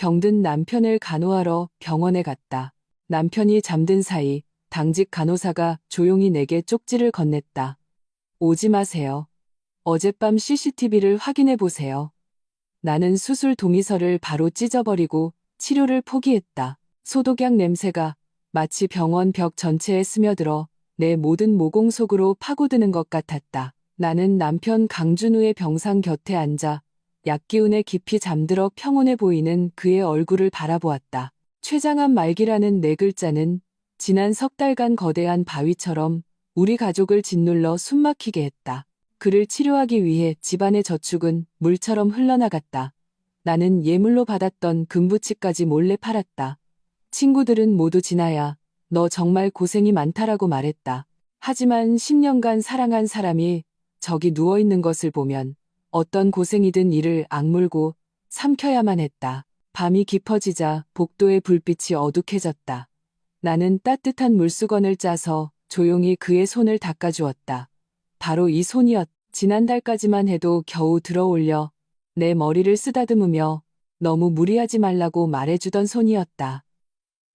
병든 남편을 간호하러 병원에 갔다. 남편이 잠든 사이 당직 간호사가 조용히 내게 쪽지를 건넸다. 오지 마세요. 어젯밤 CCTV를 확인해 보세요. 나는 수술 동의서를 바로 찢어버리고 치료를 포기했다. 소독약 냄새가 마치 병원 벽 전체에 스며들어 내 모든 모공 속으로 파고드는 것 같았다. 나는 남편 강준우의 병상 곁에 앉아 약기운에 깊이 잠들어 평온해 보이는 그의 얼굴을 바라보았다. 췌장암 말기라는 네 글자는 지난 석 달간 거대한 바위처럼 우리 가족을 짓눌러 숨막히게 했다. 그를 치료하기 위해 집안의 저축은 물처럼 흘러나갔다. 나는 예물로 받았던 금부치까지 몰래 팔았다. 친구들은 모두 진아야, 너 정말 고생이 많다라고 말했다. 하지만 10년간 사랑한 사람이 저기 누워있는 것을 보면 어떤 고생이든 이를 악물고 삼켜야만 했다. 밤이 깊어지자 복도의 불빛이 어둑해졌다. 나는 따뜻한 물수건을 짜서 조용히 그의 손을 닦아주었다. 바로 이 손이었다. 지난달까지만 해도 겨우 들어올려 내 머리를 쓰다듬으며 너무 무리하지 말라고 말해주던 손이었다.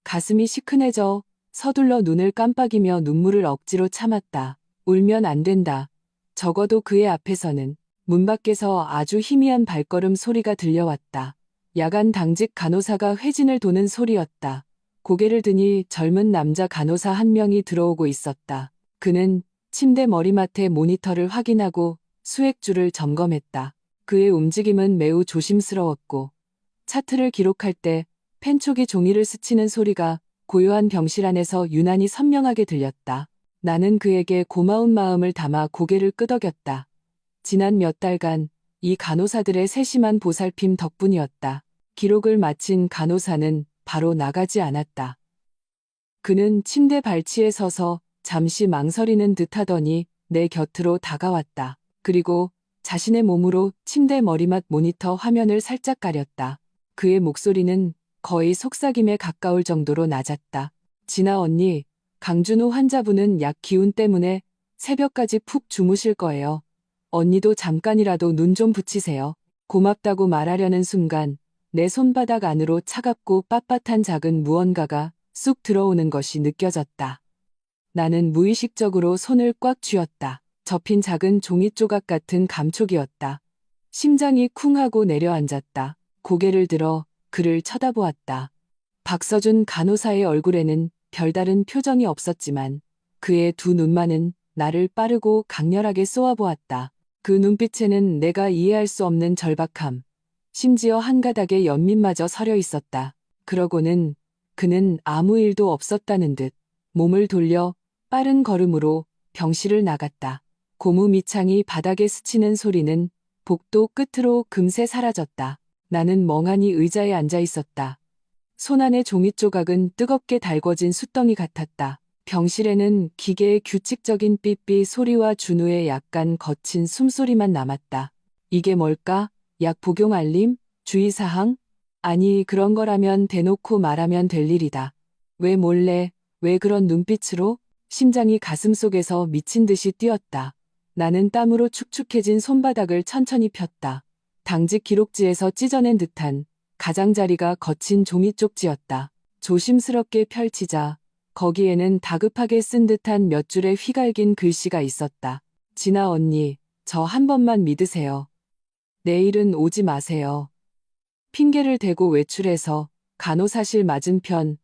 가슴이 시큰해져 서둘러 눈을 깜빡이며 눈물을 억지로 참았다. 울면 안 된다. 적어도 그의 앞에서는. 문 밖에서 아주 희미한 발걸음 소리가 들려왔다. 야간 당직 간호사가 회진을 도는 소리였다. 고개를 드니 젊은 남자 간호사 한 명이 들어오고 있었다. 그는 침대 머리맡에 모니터를 확인하고 수액줄을 점검했다. 그의 움직임은 매우 조심스러웠고 차트를 기록할 때 펜촉이 종이를 스치는 소리가 고요한 병실 안에서 유난히 선명하게 들렸다. 나는 그에게 고마운 마음을 담아 고개를 끄덕였다. 지난 몇 달간 이 간호사들의 세심한 보살핌 덕분이었다. 기록을 마친 간호사는 바로 나가지 않았다. 그는 침대 발치에 서서 잠시 망설이는 듯하더니 내 곁으로 다가왔다. 그리고 자신의 몸으로 침대 머리맡 모니터 화면을 살짝 가렸다. 그의 목소리는 거의 속삭임에 가까울 정도로 낮았다. 진아 언니, 강준우 환자분은 약 기운 때문에 새벽까지 푹 주무실 거예요. 언니도 잠깐이라도 눈 좀 붙이세요. 고맙다고 말하려는 순간 내 손바닥 안으로 차갑고 빳빳한 작은 무언가가 쑥 들어오는 것이 느껴졌다. 나는 무의식적으로 손을 꽉 쥐었다. 접힌 작은 종이 조각 같은 감촉이었다. 심장이 쿵 하고 내려앉았다. 고개를 들어 그를 쳐다보았다. 박서준 간호사의 얼굴에는 별다른 표정이 없었지만 그의 두 눈만은 나를 빠르고 강렬하게 쏘아보았다. 그 눈빛에는 내가 이해할 수 없는 절박함, 심지어 한 가닥의 연민마저 서려 있었다. 그러고는 그는 아무 일도 없었다는 듯 몸을 돌려 빠른 걸음으로 병실을 나갔다. 고무 밑창이 바닥에 스치는 소리는 복도 끝으로 금세 사라졌다. 나는 멍하니 의자에 앉아 있었다. 손안의 종이 조각은 뜨겁게 달궈진 숯덩이 같았다. 병실에는 기계의 규칙적인 삐삐 소리와 준우의 약간 거친 숨소리만 남았다. 이게 뭘까? 약 복용 알림? 주의사항? 아니, 그런 거라면 대놓고 말하면 될 일이다. 왜 몰래, 왜 그런 눈빛으로? 심장이 가슴속에서 미친 듯이 뛰었다. 나는 땀으로 축축해진 손바닥을 천천히 폈다. 당직 기록지에서 찢어낸 듯한 가장자리가 거친 종이 쪽지였다. 조심스럽게 펼치자 거기에는 다급하게 쓴 듯한 몇 줄의 휘갈긴 글씨가 있었다. 진아 언니, 저 한 번만 믿으세요. 내일은 오지 마세요. 핑계를 대고 외출해서 간호사실 맞은편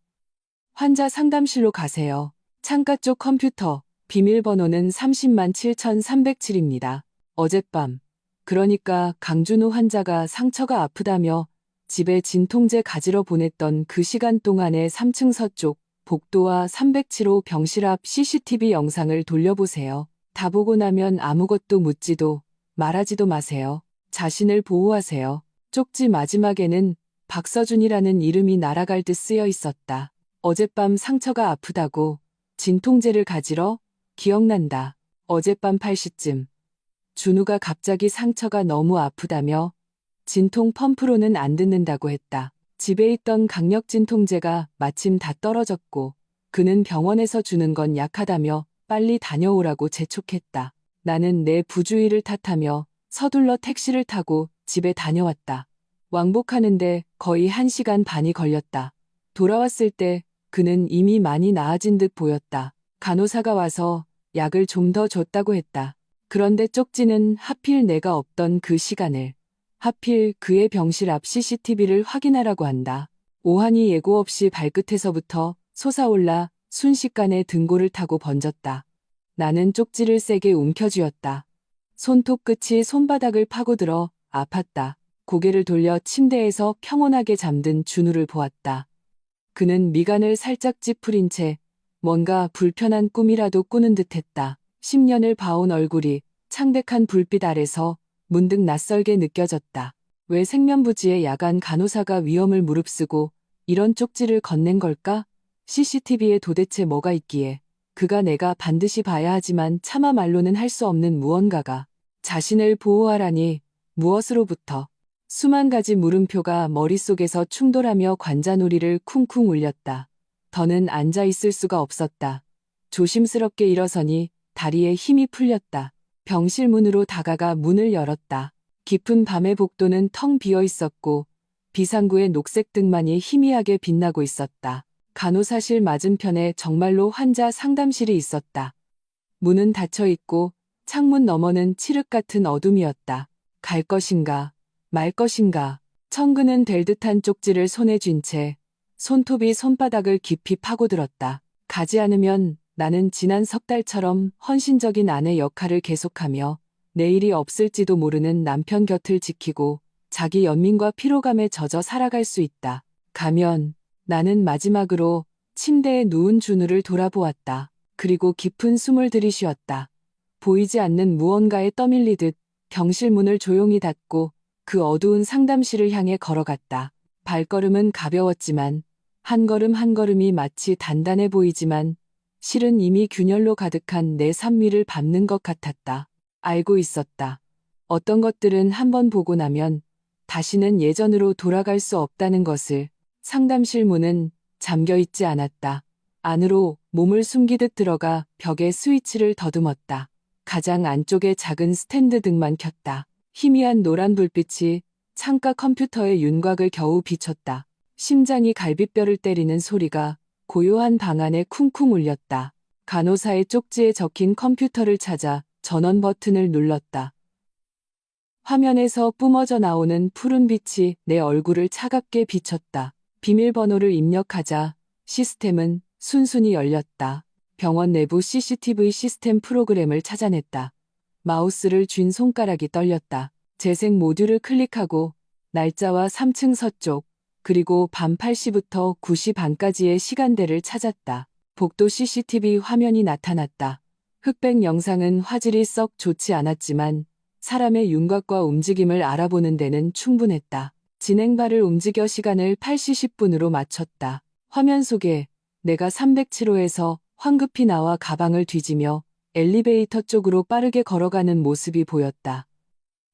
환자 상담실로 가세요. 창가 쪽 컴퓨터, 비밀번호는 307,307입니다. 어젯밤, 그러니까 강준우 환자가 상처가 아프다며 집에 진통제 가지러 보냈던 그 시간 동안의 3층 서쪽 복도와 307호 병실 앞 CCTV 영상을 돌려보세요. 다 보고 나면 아무것도 묻지도 말하지도 마세요. 자신을 보호하세요. 쪽지 마지막에는 박서준이라는 이름이 날아갈 듯 쓰여 있었다. 어젯밤 상처가 아프다고 진통제를 가지러? 기억난다. 어젯밤 8시쯤 준우가 갑자기 상처가 너무 아프다며 진통 펌프로는 안 듣는다고 했다. 집에 있던 강력 진통제가 마침 다 떨어졌고 그는 병원에서 주는 건 약하다며 빨리 다녀오라고 재촉했다. 나는 내 부주의를 탓하며 서둘러 택시를 타고 집에 다녀왔다. 왕복하는데 거의 1시간 반이 걸렸다. 돌아왔을 때 그는 이미 많이 나아진 듯 보였다. 간호사가 와서 약을 좀 더 줬다고 했다. 그런데 쪽지는 하필 내가 없던 그 시간을, 하필 그의 병실 앞 CCTV를 확인하라고 한다. 오한이 예고 없이 발끝에서부터 솟아올라 순식간에 등골을 타고 번졌다. 나는 쪽지를 세게 움켜쥐었다. 손톱 끝이 손바닥을 파고들어 아팠다. 고개를 돌려 침대에서 평온하게 잠든 준우를 보았다. 그는 미간을 살짝 찌푸린 채 뭔가 불편한 꿈이라도 꾸는 듯했다. 10년을 봐온 얼굴이 창백한 불빛 아래서 문득 낯설게 느껴졌다. 왜 생면부지의 야간 간호사가 위험을 무릅쓰고 이런 쪽지를 건넨 걸까? CCTV에 도대체 뭐가 있기에 그가 내가 반드시 봐야 하지만 차마 말로는 할 수 없는 무언가가 자신을 보호하라니 무엇으로부터? 수만 가지 물음표가 머릿속에서 충돌하며 관자놀이를 쿵쿵 울렸다. 더는 앉아 있을 수가 없었다. 조심스럽게 일어서니 다리에 힘이 풀렸다. 병실 문으로 다가가 문을 열었다. 깊은 밤의 복도는 텅 비어 있었고 비상구의 녹색 등만이 희미하게 빛나고 있었다. 간호사실 맞은편에 정말로 환자 상담실이 있었다. 문은 닫혀 있고 창문 너머는 칠흑 같은 어둠이었다. 갈 것인가 말 것인가. 청근은 될 듯한 쪽지를 손에 쥔 채 손톱이 손바닥을 깊이 파고들었다. 가지 않으면 나는 지난 석 달처럼 헌신적인 아내 역할을 계속하며 내일이 없을지도 모르는 남편 곁을 지키고 자기 연민과 피로감에 젖어 살아갈 수 있다. 가면 나는 마지막으로 침대에 누운 준우를 돌아보았다. 그리고 깊은 숨을 들이쉬었다. 보이지 않는 무언가에 떠밀리듯 병실 문을 조용히 닫고 그 어두운 상담실을 향해 걸어갔다. 발걸음은 가벼웠지만 한 걸음 한 걸음이 마치 단단해 보이지만 실은 이미 균열로 가득한 내 삶 위를 밟는 것 같았다. 알고 있었다. 어떤 것들은 한번 보고 나면 다시는 예전으로 돌아갈 수 없다는 것을. 상담실 문은 잠겨 있지 않았다. 안으로 몸을 숨기듯 들어가 벽에 스위치를 더듬었다. 가장 안쪽에 작은 스탠드 등만 켰다. 희미한 노란 불빛이 창가 컴퓨터의 윤곽을 겨우 비췄다. 심장이 갈비뼈를 때리는 소리가 고요한 방 안에 쿵쿵 울렸다. 간호사의 쪽지에 적힌 컴퓨터를 찾아 전원 버튼을 눌렀다. 화면에서 뿜어져 나오는 푸른 빛이 내 얼굴을 차갑게 비쳤다. 비밀번호를 입력하자 시스템은 순순히 열렸다. 병원 내부 CCTV 시스템 프로그램을 찾아냈다. 마우스를 쥔 손가락이 떨렸다. 재생 모듈을 클릭하고 날짜와 3층 서쪽, 그리고 밤 8시부터 9시 반까지의 시간대를 찾았다. 복도 CCTV 화면이 나타났다. 흑백 영상은 화질이 썩 좋지 않았지만 사람의 윤곽과 움직임을 알아보는 데는 충분했다. 진행바를 움직여 시간을 8시 10분으로 맞췄다. 화면 속에 내가 307호에서 황급히 나와 가방을 뒤지며 엘리베이터 쪽으로 빠르게 걸어가는 모습이 보였다.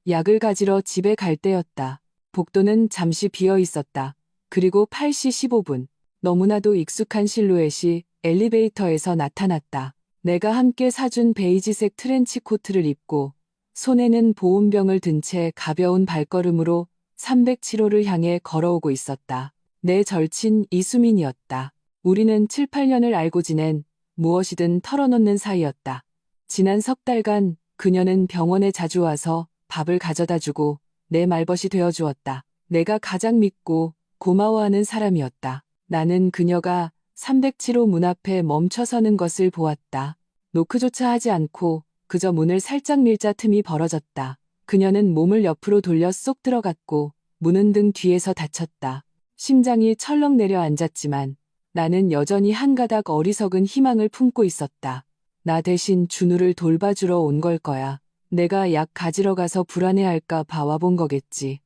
약을 가지러 집에 갈 때였다. 복도는 잠시 비어 있었다. 그리고 8시 15분. 너무나도 익숙한 실루엣이 엘리베이터에서 나타났다. 내가 함께 사준 베이지색 트렌치 코트를 입고 손에는 보온병을 든 채 가벼운 발걸음으로 307호를 향해 걸어오고 있었다. 내 절친 이수민이었다. 우리는 7, 8년을 알고 지낸 무엇이든 털어놓는 사이였다. 지난 석 달간 그녀는 병원에 자주 와서 밥을 가져다 주고 내 말벗이 되어 주었다. 내가 가장 믿고 고마워하는 사람이었다. 나는 그녀가 307호 문 앞에 멈춰서는 것을 보았다. 노크조차 하지 않고 그저 문을 살짝 밀자 틈이 벌어졌다. 그녀는 몸을 옆으로 돌려 쏙 들어갔고 문은 등 뒤에서 닫혔다. 심장이 철렁 내려앉았지만 나는 여전히 한 가닥 어리석은 희망을 품고 있었다. 나 대신 준우를 돌봐주러 온 걸 거야. 내가 약 가지러 가서 불안해할까 봐 와본 거겠지.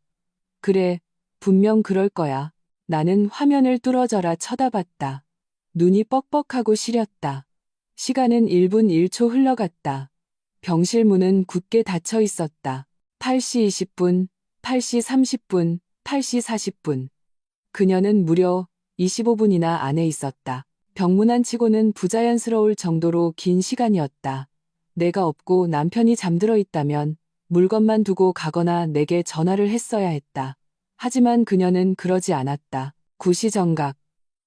그래, 분명 그럴 거야. 나는 화면을 뚫어져라 쳐다봤다. 눈이 뻑뻑하고 시렸다. 시간은 1분 1초 흘러갔다. 병실 문은 굳게 닫혀 있었다. 8시 20분, 8시 30분, 8시 40분. 그녀는 무려 25분이나 안에 있었다. 병문안 치고는 부자연스러울 정도로 긴 시간이었다. 내가 없고 남편이 잠들어 있다면 물건만 두고 가거나 내게 전화를 했어야 했다. 하지만 그녀는 그러지 않았다. 구시정각.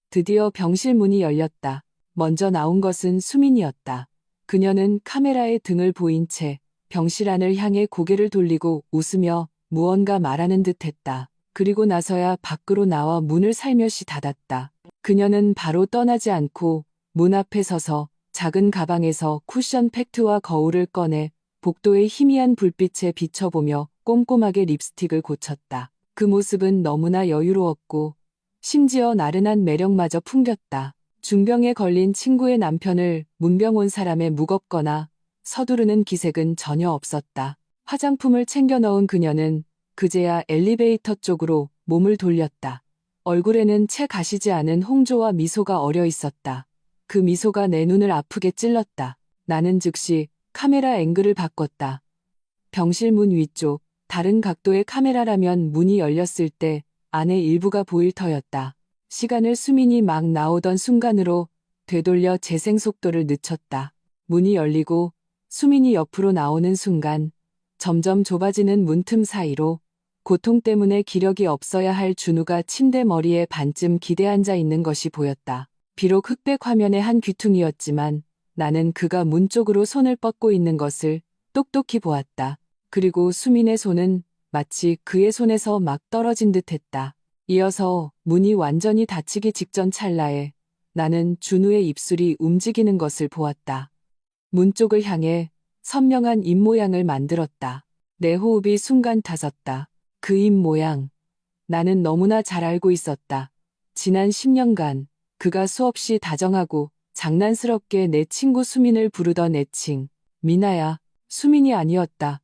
드디어 병실 문이 열렸다. 먼저 나온 것은 수민이었다. 그녀는 카메라에 등을 보인 채 병실 안을 향해 고개를 돌리고 웃으며 무언가 말하는 듯 했다. 그리고 나서야 밖으로 나와 문을 살며시 닫았다. 그녀는 바로 떠나지 않고 문 앞에 서서 작은 가방에서 쿠션 팩트와 거울을 꺼내 복도의 희미한 불빛에 비춰보며 꼼꼼하게 립스틱을 고쳤다. 그 모습은 너무나 여유로웠고 심지어 나른한 매력마저 풍겼다. 중병에 걸린 친구의 남편을 문병 온 사람의 무겁거나 서두르는 기색은 전혀 없었다. 화장품을 챙겨 넣은 그녀는 그제야 엘리베이터 쪽으로 몸을 돌렸다. 얼굴에는 채 가시지 않은 홍조와 미소가 어려 있었다. 그 미소가 내 눈을 아프게 찔렀다. 나는 즉시 카메라 앵글을 바꿨다. 병실 문 위쪽, 다른 각도의 카메라라면 문이 열렸을 때 안의 일부가 보일 터였다. 시간을 수민이 막 나오던 순간으로 되돌려 재생 속도를 늦췄다. 문이 열리고 수민이 옆으로 나오는 순간 점점 좁아지는 문틈 사이로 고통 때문에 기력이 없어야 할 준우가 침대 머리에 반쯤 기대앉아 있는 것이 보였다. 비록 흑백 화면의 한 귀퉁이였지만 나는 그가 문 쪽으로 손을 뻗고 있는 것을 똑똑히 보았다. 그리고 수민의 손은 마치 그의 손에서 막 떨어진 듯 했다. 이어서 문이 완전히 닫히기 직전 찰나에 나는 준우의 입술이 움직이는 것을 보았다. 문 쪽을 향해 선명한 입모양을 만들었다. 내 호흡이 순간 타섰다. 그 입모양. 나는 너무나 잘 알고 있었다. 지난 10년간 그가 수없이 다정하고 장난스럽게 내 친구 수민을 부르던 애칭. 미나야. 수민이 아니었다.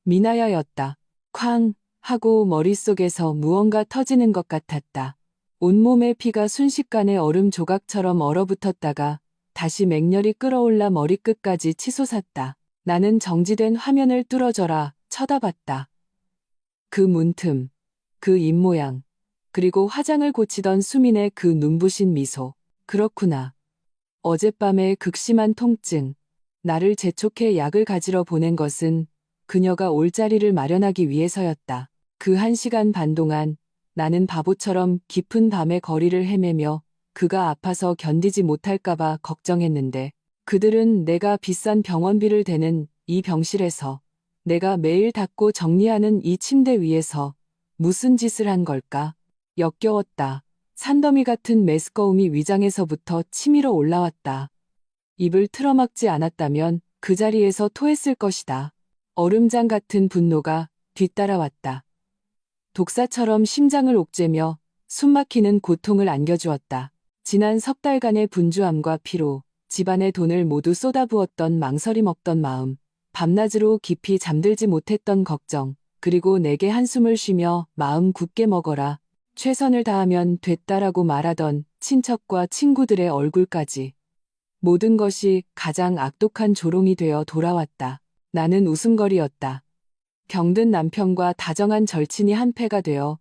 미나야였다. 쾅 하고 머릿속에서 무언가 터지는 것 같았다. 온몸의 피가 순식간에 얼음 조각처럼 얼어붙었다가 다시 맹렬히 끓어올라 머리끝까지 치솟았다. 나는 정지된 화면을 뚫어져라 쳐다봤다. 그 문틈, 그 입모양, 그리고 화장을 고치던 수민의 그 눈부신 미소. 그렇구나. 어젯밤의 극심한 통증, 나를 재촉해 약을 가지러 보낸 것은 그녀가 올 자리를 마련하기 위해서였다. 그 1시간 반 동안 나는 바보처럼 깊은 밤의 거리를 헤매며 그가 아파서 견디지 못할까봐 걱정했는데 그들은 내가 비싼 병원비를 대는 이 병실에서 내가 매일 닦고 정리하는 이 침대 위에서 무슨 짓을 한 걸까? 역겨웠다. 산더미 같은 메스꺼움이 위장에서부터 치밀어 올라왔다. 입을 틀어막지 않았다면 그 자리에서 토했을 것이다. 얼음장 같은 분노가 뒤따라왔다. 독사처럼 심장을 옥죄며 숨막히는 고통을 안겨주었다. 지난 석 달간의 분주함과 피로, 집안의 돈을 모두 쏟아부었던 망설임 없던 마음, 밤낮으로 깊이 잠들지 못했던 걱정, 그리고 내게 한숨을 쉬며 마음 굳게 먹어라, 최선을 다하면 됐다라고 말하던 친척과 친구들의 얼굴까지. 모든 것이 가장 악독한 조롱이 되어 돌아왔다. 나는 웃음거리였다. 병든 남편과 다정한 절친이 한패가 되어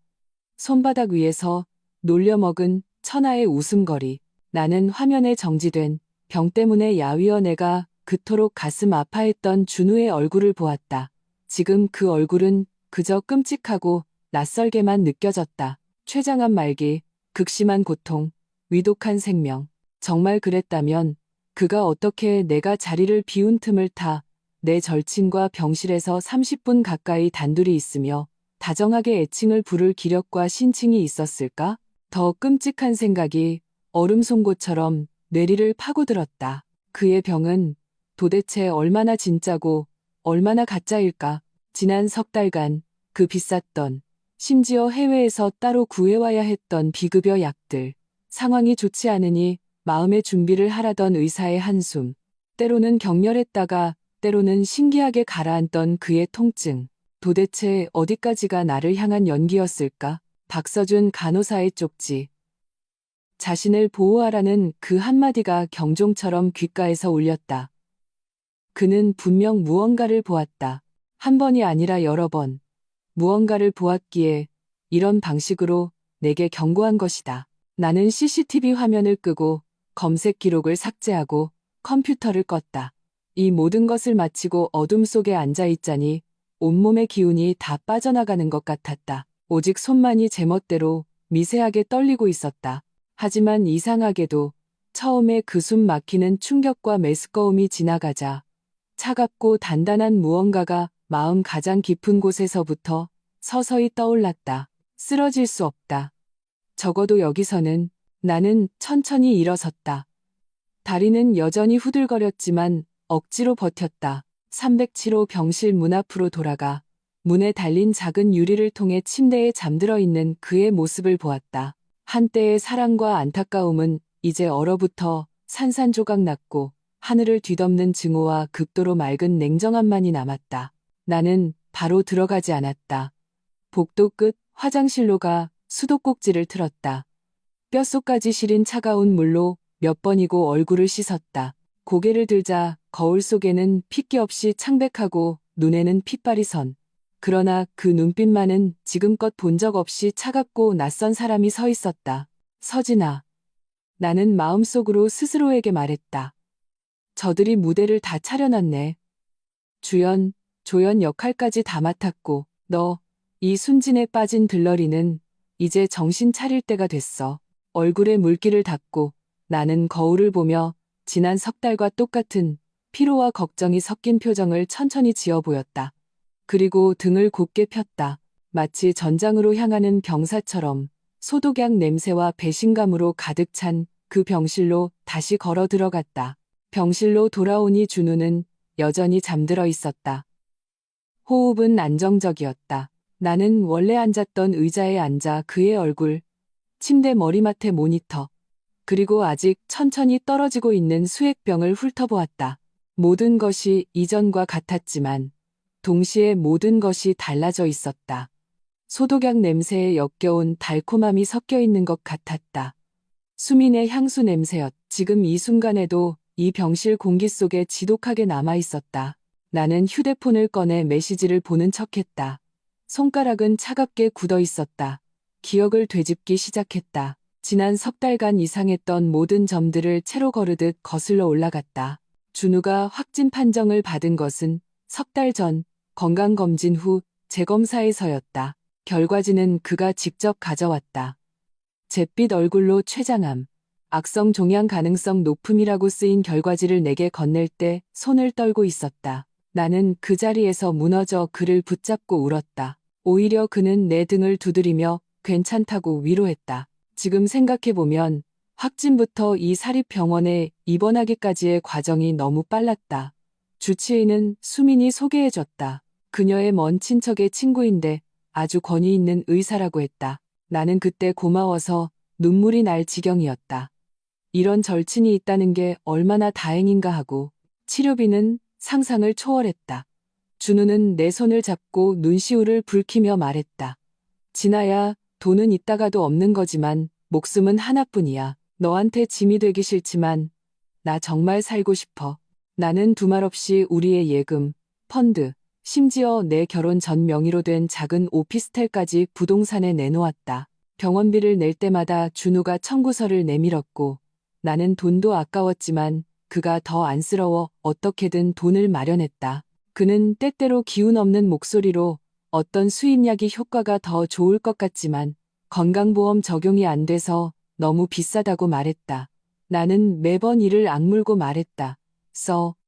손바닥 위에서 놀려먹은 천하의 웃음거리. 나는 화면에 정지된 병 때문에 야위어 내가 그토록 가슴 아파했던 준우의 얼굴을 보았다. 지금 그 얼굴은 그저 끔찍하고 낯설게만 느껴졌다. 췌장암 말기, 극심한 고통, 위독한 생명. 정말 그랬다면 그가 어떻게 내가 자리를 비운 틈을 타 내 절친과 병실에서 30분 가까이 단둘이 있으며 다정하게 애칭을 부를 기력과 신칭이 있었을까? 더 끔찍한 생각이 얼음 송곳처럼 뇌리를 파고들었다. 그의 병은 도대체 얼마나 진짜고 얼마나 가짜일까? 지난 석 달간 그 비쌌던, 심지어 해외에서 따로 구해와야 했던 비급여 약들, 상황이 좋지 않으니 마음의 준비를 하라던 의사의 한숨, 때로는 격렬했다가 때로는 신기하게 가라앉던 그의 통증. 도대체 어디까지가 나를 향한 연기였을까? 박서준 간호사의 쪽지. 자신을 보호하라는 그 한마디가 경종처럼 귓가에서 울렸다. 그는 분명 무언가를 보았다. 한 번이 아니라 여러 번. 무언가를 보았기에 이런 방식으로 내게 경고한 것이다. 나는 CCTV 화면을 끄고 검색 기록을 삭제하고 컴퓨터를 껐다. 이 모든 것을 마치고 어둠 속에 앉아있자니 온몸의 기운이 다 빠져나가는 것 같았다. 오직 손만이 제멋대로 미세하게 떨리고 있었다. 하지만 이상하게도 처음에 그 숨 막히는 충격과 메스꺼움이 지나가자 차갑고 단단한 무언가가 마음 가장 깊은 곳에서부터 서서히 떠올랐다. 쓰러질 수 없다. 적어도 여기서는. 나는 천천히 일어섰다. 다리는 여전히 후들거렸지만 억지로 버텼다. 307호 병실 문 앞으로 돌아가 문에 달린 작은 유리를 통해 침대에 잠들어 있는 그의 모습을 보았다. 한때의 사랑과 안타까움은 이제 얼어붙어 산산조각 났고 하늘을 뒤덮는 증오와 극도로 맑은 냉정함만이 남았다. 나는 바로 들어가지 않았다. 복도 끝 화장실로 가 수도꼭지를 틀었다. 뼛속까지 시린 차가운 물로 몇 번이고 얼굴을 씻었다. 고개를 들자 거울 속에는 핏기 없이 창백하고 눈에는 핏발이 선. 그러나 그 눈빛만은 지금껏 본 적 없이 차갑고 낯선 사람이 서 있었다. 서진아. 나는 마음속으로 스스로에게 말했다. 저들이 무대를 다 차려놨네. 주연, 조연 역할까지 다 맡았고 너, 이 순진에 빠진 들러리는 이제 정신 차릴 때가 됐어. 얼굴에 물기를 닦고 나는 거울을 보며 지난 석 달과 똑같은 피로와 걱정이 섞인 표정을 천천히 지어 보였다. 그리고 등을 곧게 폈다. 마치 전장으로 향하는 병사처럼 소독약 냄새와 배신감으로 가득 찬 그 병실로 다시 걸어 들어갔다. 병실로 돌아오니 준우는 여전히 잠들어 있었다. 호흡은 안정적이었다. 나는 원래 앉았던 의자에 앉아 그의 얼굴, 침대 머리맡에 모니터, 그리고 아직 천천히 떨어지고 있는 수액병을 훑어보았다. 모든 것이 이전과 같았지만 동시에 모든 것이 달라져 있었다. 소독약 냄새에 역겨운 달콤함이 섞여 있는 것 같았다. 수민의 향수 냄새였. 지금 이 순간에도 이 병실 공기 속에 지독하게 남아 있었다. 나는 휴대폰을 꺼내 메시지를 보는 척했다. 손가락은 차갑게 굳어 있었다. 기억을 되짚기 시작했다. 지난 석 달간 이상했던 모든 점들을 채로 거르듯 거슬러 올라갔다. 준우가 확진 판정을 받은 것은 석 달 전 건강검진 후 재검사에서였다. 결과지는 그가 직접 가져왔다. 잿빛 얼굴로 췌장암, 악성 종양 가능성 높음이라고 쓰인 결과지를 내게 건넬 때 손을 떨고 있었다. 나는 그 자리에서 무너져 그를 붙잡고 울었다. 오히려 그는 내 등을 두드리며 괜찮다고 위로했다. 지금 생각해보면 확진부터 이 사립병원에 입원하기까지의 과정이 너무 빨랐다. 주치의는 수민이 소개해줬다. 그녀의 먼 친척의 친구인데 아주 권위 있는 의사라고 했다. 나는 그때 고마워서 눈물이 날 지경이었다. 이런 절친이 있다는 게 얼마나 다행인가 하고 치료비는 상상을 초월했다. 준우는 내 손을 잡고 눈시울을 붉히며 말했다. 진아야, 돈은 있다가도 없는 거지만 목숨은 하나뿐이야. 너한테 짐이 되기 싫지만 나 정말 살고 싶어. 나는 두말 없이 우리의 예금, 펀드, 심지어 내 결혼 전 명의로 된 작은 오피스텔까지 부동산에 내놓았다. 병원비를 낼 때마다 준우가 청구서를 내밀었고 나는 돈도 아까웠지만 그가 더 안쓰러워 어떻게든 돈을 마련했다. 그는 때때로 기운 없는 목소리로 어떤 수입약이 효과가 더 좋을 것 같지만 건강보험 적용이 안 돼서 너무 비싸다고 말했다. 나는 매번 이를 악물고 말했다.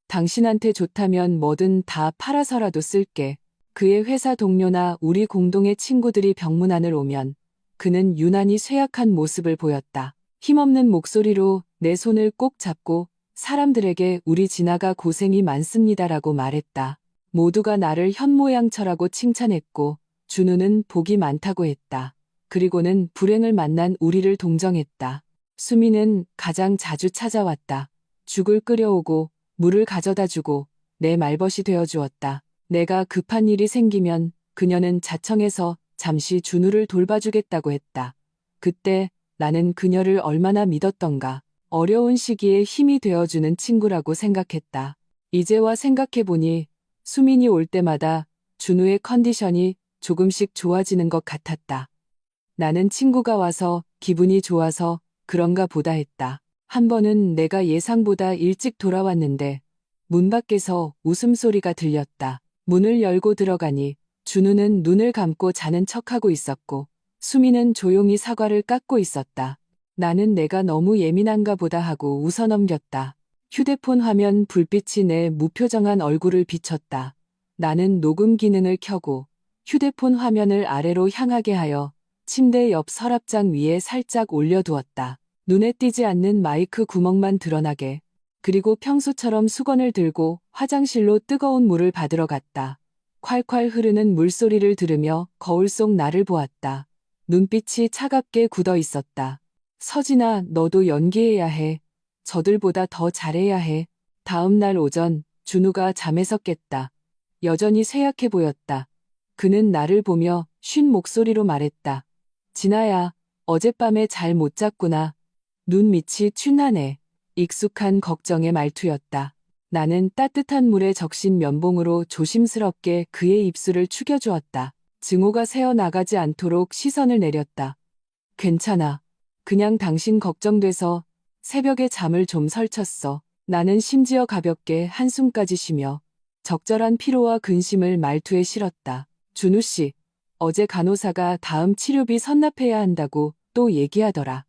당신한테 좋다면 뭐든 다 팔아서라도 쓸게. 그의 회사 동료나 우리 공동의 친구들이 병문안을 오면 그는 유난히 쇠약한 모습을 보였다. 힘없는 목소리로 내 손을 꼭 잡고 사람들에게 우리 진아가 고생이 많습니다라고 말했다. 모두가 나를 현모양처라고 칭찬했고 준우는 복이 많다고 했다. 그리고는 불행을 만난 우리를 동정했다. 수미는 가장 자주 찾아왔다. 죽을 끓여오고 물을 가져다주고 내 말벗이 되어주었다. 내가 급한 일이 생기면 그녀는 자청해서 잠시 준우를 돌봐주겠다고 했다. 그때 나는 그녀를 얼마나 믿었던가. 어려운 시기에 힘이 되어주는 친구라고 생각했다. 이제와 생각해보니 수민이 올 때마다 준우의 컨디션이 조금씩 좋아지는 것 같았다. 나는 친구가 와서 기분이 좋아서 그런가 보다 했다. 한 번은 내가 예상보다 일찍 돌아왔는데 문 밖에서 웃음소리가 들렸다. 문을 열고 들어가니 준우는 눈을 감고 자는 척하고 있었고 수미는 조용히 사과를 깎고 있었다. 나는 내가 너무 예민한가 보다 하고 웃어넘겼다. 휴대폰 화면 불빛이 내 무표정한 얼굴을 비췄다. 나는 녹음 기능을 켜고 휴대폰 화면을 아래로 향하게 하여 침대 옆 서랍장 위에 살짝 올려두었다. 눈에 띄지 않는 마이크 구멍만 드러나게. 그리고 평소처럼 수건을 들고 화장실로 뜨거운 물을 받으러 갔다. 콸콸 흐르는 물소리를 들으며 거울 속 나를 보았다. 눈빛이 차갑게 굳어 있었다. 서진아, 너도 연기해야 해. 저들보다 더 잘해야 해. 다음 날 오전, 준우가 잠에서 깼다. 여전히 쇠약해 보였다. 그는 나를 보며 쉰 목소리로 말했다. 진아야, 어젯밤에 잘 못 잤구나. 눈 밑이 춘하네. 익숙한 걱정의 말투였다. 나는 따뜻한 물에 적신 면봉으로 조심스럽게 그의 입술을 축여주었다. 증오가 새어나가지 않도록 시선을 내렸다. 괜찮아. 그냥 당신 걱정돼서 새벽에 잠을 좀 설쳤어. 나는 심지어 가볍게 한숨까지 쉬며 적절한 피로와 근심을 말투에 실었다. 준우 씨, 어제 간호사가 다음 치료비 선납해야 한다고 또 얘기하더라.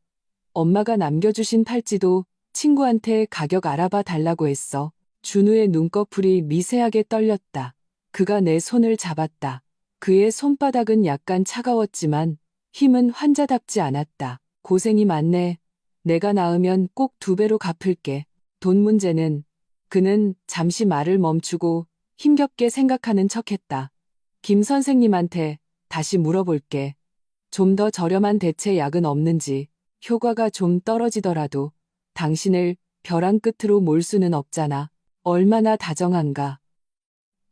엄마가 남겨주신 팔찌도 친구한테 가격 알아봐 달라고 했어. 준우의 눈꺼풀이 미세하게 떨렸다. 그가 내 손을 잡았다. 그의 손바닥은 약간 차가웠지만 힘은 환자답지 않았다. 고생이 많네. 내가 나으면 꼭 2배로 갚을게. 돈 문제는. 그는 잠시 말을 멈추고 힘겹게 생각하는 척했다. 김 선생님한테 다시 물어볼게. 좀 더 저렴한 대체 약은 없는지, 효과가 좀 떨어지더라도 당신을 벼랑 끝으로 몰 수는 없잖아. 얼마나 다정한가.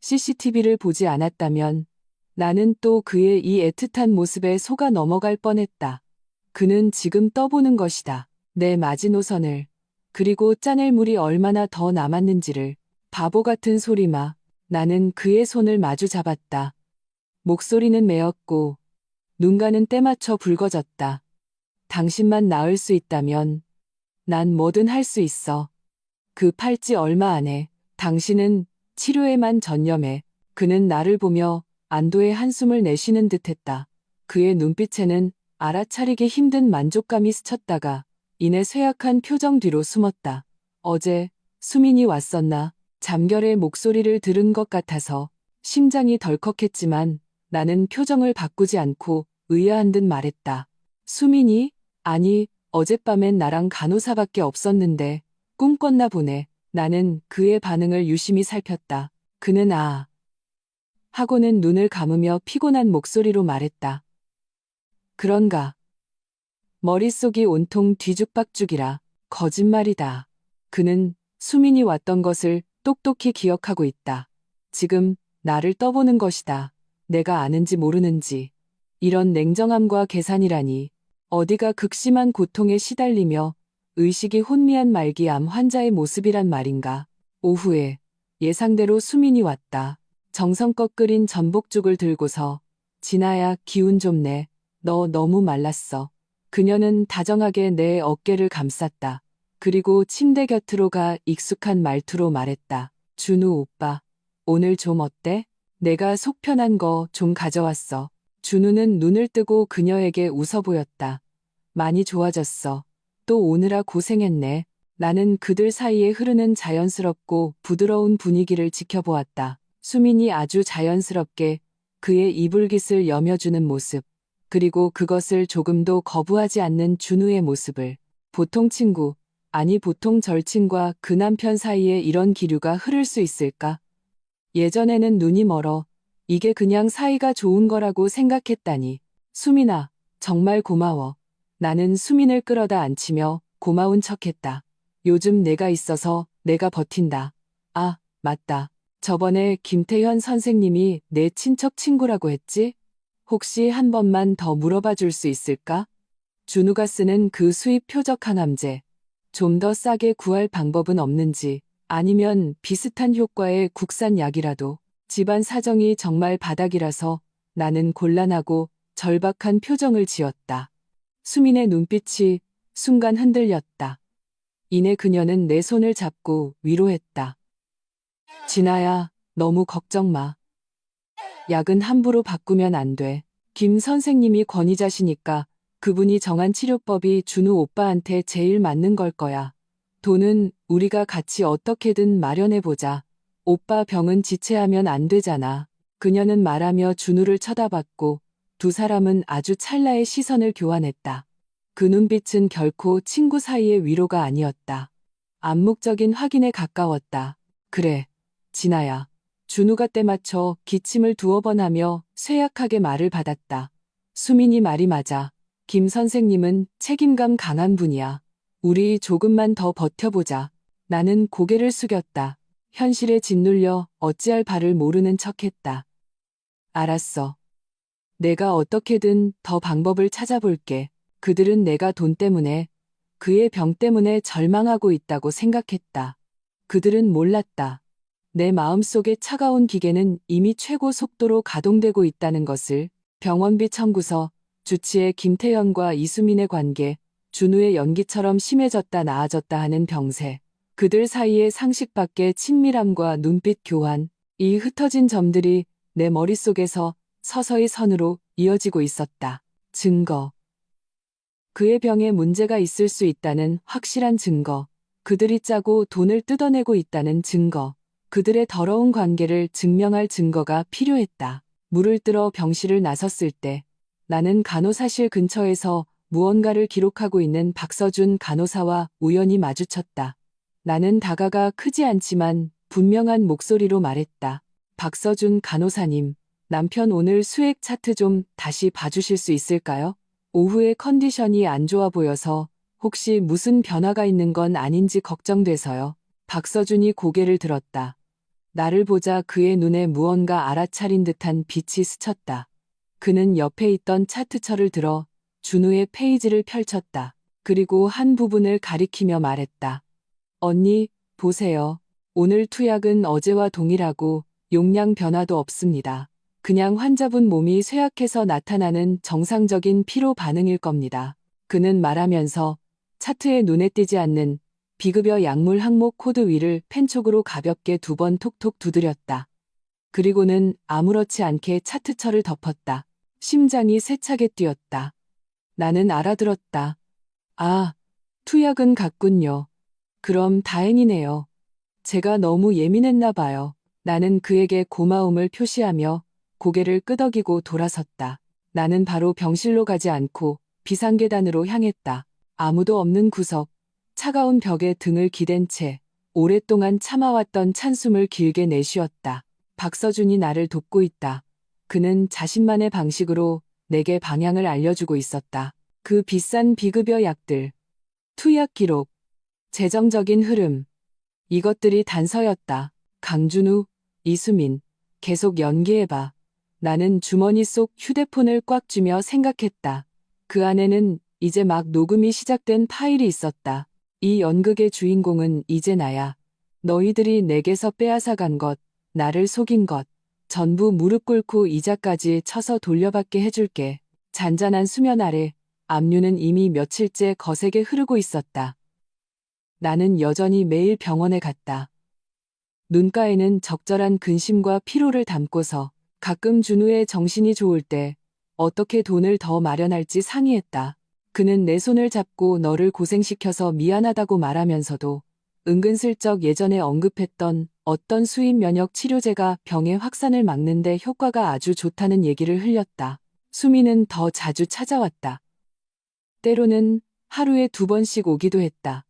CCTV를 보지 않았다면 나는 또 그의 이 애틋한 모습에 속아 넘어갈 뻔했다. 그는 지금 떠보는 것이다. 내 마지노선을. 그리고 짜낼 물이 얼마나 더 남았는지를. 바보 같은 소리마. 나는 그의 손을 마주 잡았다. 목소리는 메었고 눈가는 때맞춰 붉어졌다. 당신만 나을 수 있다면 난 뭐든 할 수 있어. 그 팔찌 얼마 안 해. 당신은 치료에만 전념해. 그는 나를 보며 안도의 한숨을 내쉬는 듯했다. 그의 눈빛에는 알아차리기 힘든 만족감이 스쳤다가 이내 쇠약한 표정 뒤로 숨었다. 어제 수민이 왔었나? 잠결의 목소리를 들은 것 같아서 심장이 덜컥했지만 나는 표정을 바꾸지 않고 의아한 듯 말했다. 수민이? 아니, 어젯밤엔 나랑 간호사밖에 없었는데 꿈 꿨나 보네. 나는 그의 반응을 유심히 살폈다. 그는 아. 하고는 눈을 감으며 피곤한 목소리로 말했다. 그런가. 머릿속이 온통 뒤죽박죽이라. 거짓말이다. 그는 수민이 왔던 것을 똑똑히 기억하고 있다. 지금 나를 떠보는 것이다. 내가 아는지 모르는지. 이런 냉정함과 계산이라니. 어디가 극심한 고통에 시달리며 의식이 혼미한 말기암 환자의 모습이란 말인가. 오후에 예상대로 수민이 왔다. 정성껏 끓인 전복죽을 들고서 진아야 기운 좀 내. 너 너무 말랐어. 그녀는 다정하게 내 어깨를 감쌌다. 그리고 침대 곁으로 가 익숙한 말투로 말했다. 준우 오빠, 오늘 좀 어때? 내가 속 편한 거 좀 가져왔어. 준우는 눈을 뜨고 그녀에게 웃어 보였다. 많이 좋아졌어. 또 오느라 고생했네. 나는 그들 사이에 흐르는 자연스럽고 부드러운 분위기를 지켜보았다. 수민이 아주 자연스럽게 그의 이불깃을 여며주는 모습, 그리고 그것을 조금도 거부하지 않는 준우의 모습을. 보통 친구, 아니 보통 절친과 그 남편 사이에 이런 기류가 흐를 수 있을까? 예전에는 눈이 멀어 이게 그냥 사이가 좋은 거라고 생각했다니. 수민아, 정말 고마워. 나는 수민을 끌어다 앉히며 고마운 척했다. 요즘 내가 있어서 내가 버틴다. 아, 맞다. 저번에 김태현 선생님이 내 친척 친구라고 했지? 혹시 한 번만 더 물어봐 줄 수 있을까? 준우가 쓰는 그 수입 표적 항암제. 좀 더 싸게 구할 방법은 없는지, 아니면 비슷한 효과의 국산 약이라도. 집안 사정이 정말 바닥이라서 나는 곤란하고 절박한 표정을 지었다. 수민의 눈빛이 순간 흔들렸다. 이내 그녀는 내 손을 잡고 위로했다. 진아야, 너무 걱정 마. 약은 함부로 바꾸면 안 돼. 김 선생님이 권위자시니까 그분이 정한 치료법이 준우 오빠한테 제일 맞는 걸 거야. 돈은 우리가 같이 어떻게든 마련해보자. 오빠 병은 지체하면 안 되잖아. 그녀는 말하며 준우를 쳐다봤고 두 사람은 아주 찰나의 시선을 교환했다. 그 눈빛은 결코 친구 사이의 위로가 아니었다. 암묵적인 확인에 가까웠다. 그래, 진아야. 준우가 때맞춰 기침을 두어 번 하며 쇠약하게 말을 받았다. 수민이 말이 맞아. 김 선생님은 책임감 강한 분이야. 우리 조금만 더 버텨보자. 나는 고개를 숙였다. 현실에 짓눌려 어찌할 바를 모르는 척했다. 알았어. 내가 어떻게든 더 방법을 찾아볼게. 그들은 내가 돈 때문에, 그의 병 때문에 절망하고 있다고 생각했다. 그들은 몰랐다. 내 마음속의 차가운 기계는 이미 최고 속도로 가동되고 있다는 것을. 병원비 청구서, 주치의 김태현과 이수민의 관계, 준우의 연기처럼 심해졌다 나아졌다 하는 병세. 그들 사이의 상식 밖의 친밀함과 눈빛 교환, 이 흩어진 점들이 내 머릿속에서 서서히 선으로 이어지고 있었다. 증거. 그의 병에 문제가 있을 수 있다는 확실한 증거. 그들이 짜고 돈을 뜯어내고 있다는 증거. 그들의 더러운 관계를 증명할 증거가 필요했다. 물을 들어 병실을 나섰을 때 나는 간호사실 근처에서 무언가를 기록하고 있는 박서준 간호사와 우연히 마주쳤다. 나는 다가가 크지 않지만 분명한 목소리로 말했다. 박서준 간호사님, 남편 오늘 수액 차트 좀 다시 봐주실 수 있을까요? 오후에 컨디션이 안 좋아 보여서 혹시 무슨 변화가 있는 건 아닌지 걱정돼서요. 박서준이 고개를 들었다. 나를 보자 그의 눈에 무언가 알아차린 듯한 빛이 스쳤다. 그는 옆에 있던 차트철을 들어 준우의 페이지를 펼쳤다. 그리고 한 부분을 가리키며 말했다. 언니, 보세요. 오늘 투약은 어제와 동일하고 용량 변화도 없습니다. 그냥 환자분 몸이 쇠약해서 나타나는 정상적인 피로 반응일 겁니다. 그는 말하면서 차트에 눈에 띄지 않는 비급여 약물 항목 코드 위를 펜촉으로 가볍게 두 번 톡톡 두드렸다. 그리고는 아무렇지 않게 차트철을 덮었다. 심장이 세차게 뛰었다. 나는 알아들었다. 아, 투약은 같군요. 그럼 다행이네요. 제가 너무 예민했나 봐요. 나는 그에게 고마움을 표시하며 고개를 끄덕이고 돌아섰다. 나는 바로 병실로 가지 않고 비상계단으로 향했다. 아무도 없는 구석, 차가운 벽에 등을 기댄 채 오랫동안 참아왔던 찬숨을 길게 내쉬었다. 박서준이 나를 돕고 있다. 그는 자신만의 방식으로 내게 방향을 알려주고 있었다. 그 비싼 비급여 약들, 투약 기록, 재정적인 흐름, 이것들이 단서였다. 강준우, 이수민, 계속 연기해봐. 나는 주머니 속 휴대폰을 꽉 쥐며 생각했다. 그 안에는 이제 막 녹음이 시작된 파일이 있었다. 이 연극의 주인공은 이제 나야. 너희들이 내게서 빼앗아간 것, 나를 속인 것, 전부 무릎 꿇고 이자까지 쳐서 돌려받게 해줄게. 잔잔한 수면 아래 압류는 이미 며칠째 거세게 흐르고 있었다. 나는 여전히 매일 병원에 갔다. 눈가에는 적절한 근심과 피로를 담고서 가끔 준우의 정신이 좋을 때 어떻게 돈을 더 마련할지 상의했다. 그는 내 손을 잡고 너를 고생시켜서 미안하다고 말하면서도 은근슬쩍 예전에 언급했던 어떤 수입 면역 치료제가 병의 확산을 막는데 효과가 아주 좋다는 얘기를 흘렸다. 수미는 더 자주 찾아왔다. 때로는 하루에 2번씩 오기도 했다.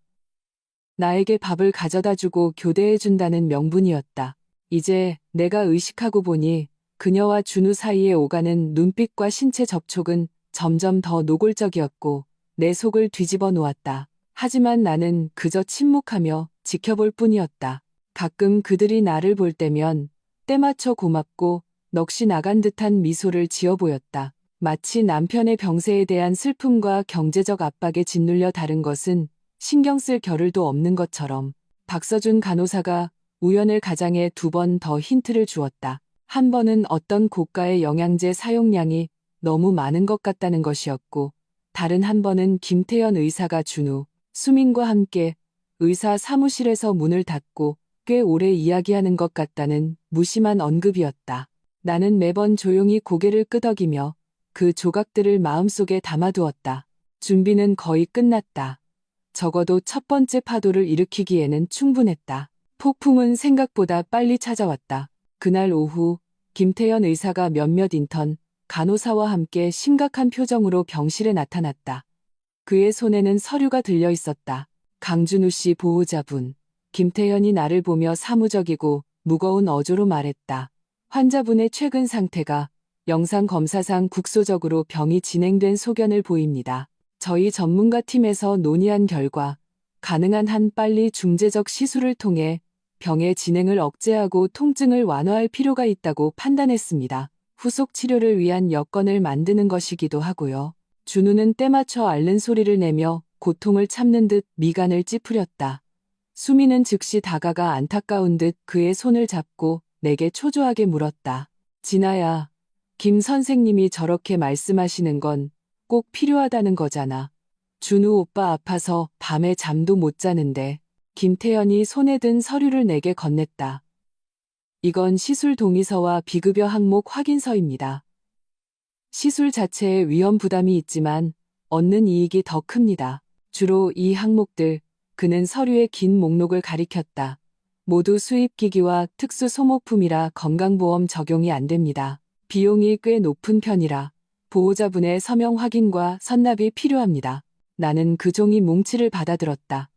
나에게 밥을 가져다주고 교대해준다는 명분이었다. 이제 내가 의식하고 보니 그녀와 준우 사이에 오가는 눈빛과 신체 접촉은 점점 더 노골적이었고 내 속을 뒤집어 놓았다. 하지만 나는 그저 침묵하며 지켜볼 뿐이었다. 가끔 그들이 나를 볼 때면 때맞춰 고맙고 넋이 나간 듯한 미소를 지어 보였다. 마치 남편의 병세에 대한 슬픔과 경제적 압박에 짓눌려 다른 것은 신경 쓸 겨를도 없는 것처럼. 박서준 간호사가 우연을 가장해 2번 더 힌트를 주었다. 한 번은 어떤 고가의 영양제 사용량이 너무 많은 것 같다는 것이었고, 다른 한 번은 김태현 의사가 준우, 수민과 함께 의사 사무실에서 문을 닫고 꽤 오래 이야기하는 것 같다는 무심한 언급이었다. 나는 매번 조용히 고개를 끄덕이며 그 조각들을 마음속에 담아두었다. 준비는 거의 끝났다. 적어도 첫 번째 파도를 일으키기에는 충분했다. 폭풍은 생각보다 빨리 찾아왔다. 그날 오후 김태현 의사가 몇몇 인턴, 간호사와 함께 심각한 표정으로 병실에 나타났다. 그의 손에는 서류가 들려 있었다. 강준우 씨 보호자분. 김태현이 나를 보며 사무적이고 무거운 어조로 말했다. 환자분의 최근 상태가 영상 검사상 국소적으로 병이 진행된 소견을 보입니다. 저희 전문가 팀에서 논의한 결과 가능한 한 빨리 중재적 시술을 통해 병의 진행을 억제하고 통증을 완화할 필요가 있다고 판단했습니다. 후속 치료를 위한 여건을 만드는 것이기도 하고요. 준우는 때맞춰 앓는 소리를 내며 고통을 참는 듯 미간을 찌푸렸다. 수미는 즉시 다가가 안타까운 듯 그의 손을 잡고 내게 초조하게 물었다. 진아야, 김 선생님이 저렇게 말씀하시는 건 꼭 필요하다는 거잖아. 준우 오빠 아파서 밤에 잠도 못 자는데. 김태현이 손에 든 서류를 내게 건넸다. 이건 시술 동의서와 비급여 항목 확인서입니다. 시술 자체에 위험 부담이 있지만 얻는 이익이 더 큽니다. 주로 이 항목들, 그는 서류의 긴 목록을 가리켰다. 모두 수입기기와 특수 소모품이라 건강보험 적용이 안 됩니다. 비용이 꽤 높은 편이라 보호자분의 서명 확인과 선납이 필요합니다. 나는 그 종이 뭉치를 받아들었다.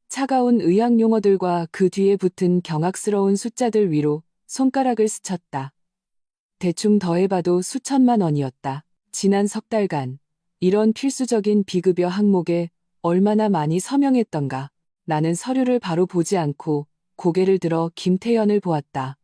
차가운 의학 용어들과 그 뒤에 붙은 경악스러운 숫자들 위로 손가락을 스쳤다. 대충 더해봐도 수천만 원이었다. 지난 석 달간 이런 필수적인 비급여 항목에 얼마나 많이 서명했던가. 나는 서류를 바로 보지 않고 고개를 들어 김태현을 보았다.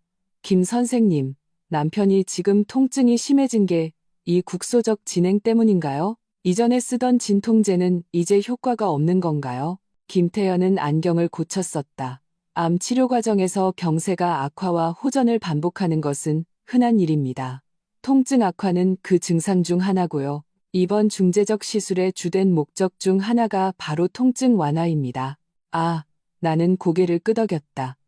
김 선생님, 남편이 지금 통증이 심해진 게 이 국소적 진행 때문인가요? 이전에 쓰던 진통제는 이제 효과가 없는 건가요? 김태현은 안경을 고쳤었다. 암 치료 과정에서 병세가 악화와 호전을 반복하는 것은 흔한 일입니다. 통증 악화는 그 증상 중 하나고요. 이번 중재적 시술의 주된 목적 중 하나가 바로 통증 완화입니다. 아, 나는 고개를 끄덕였다.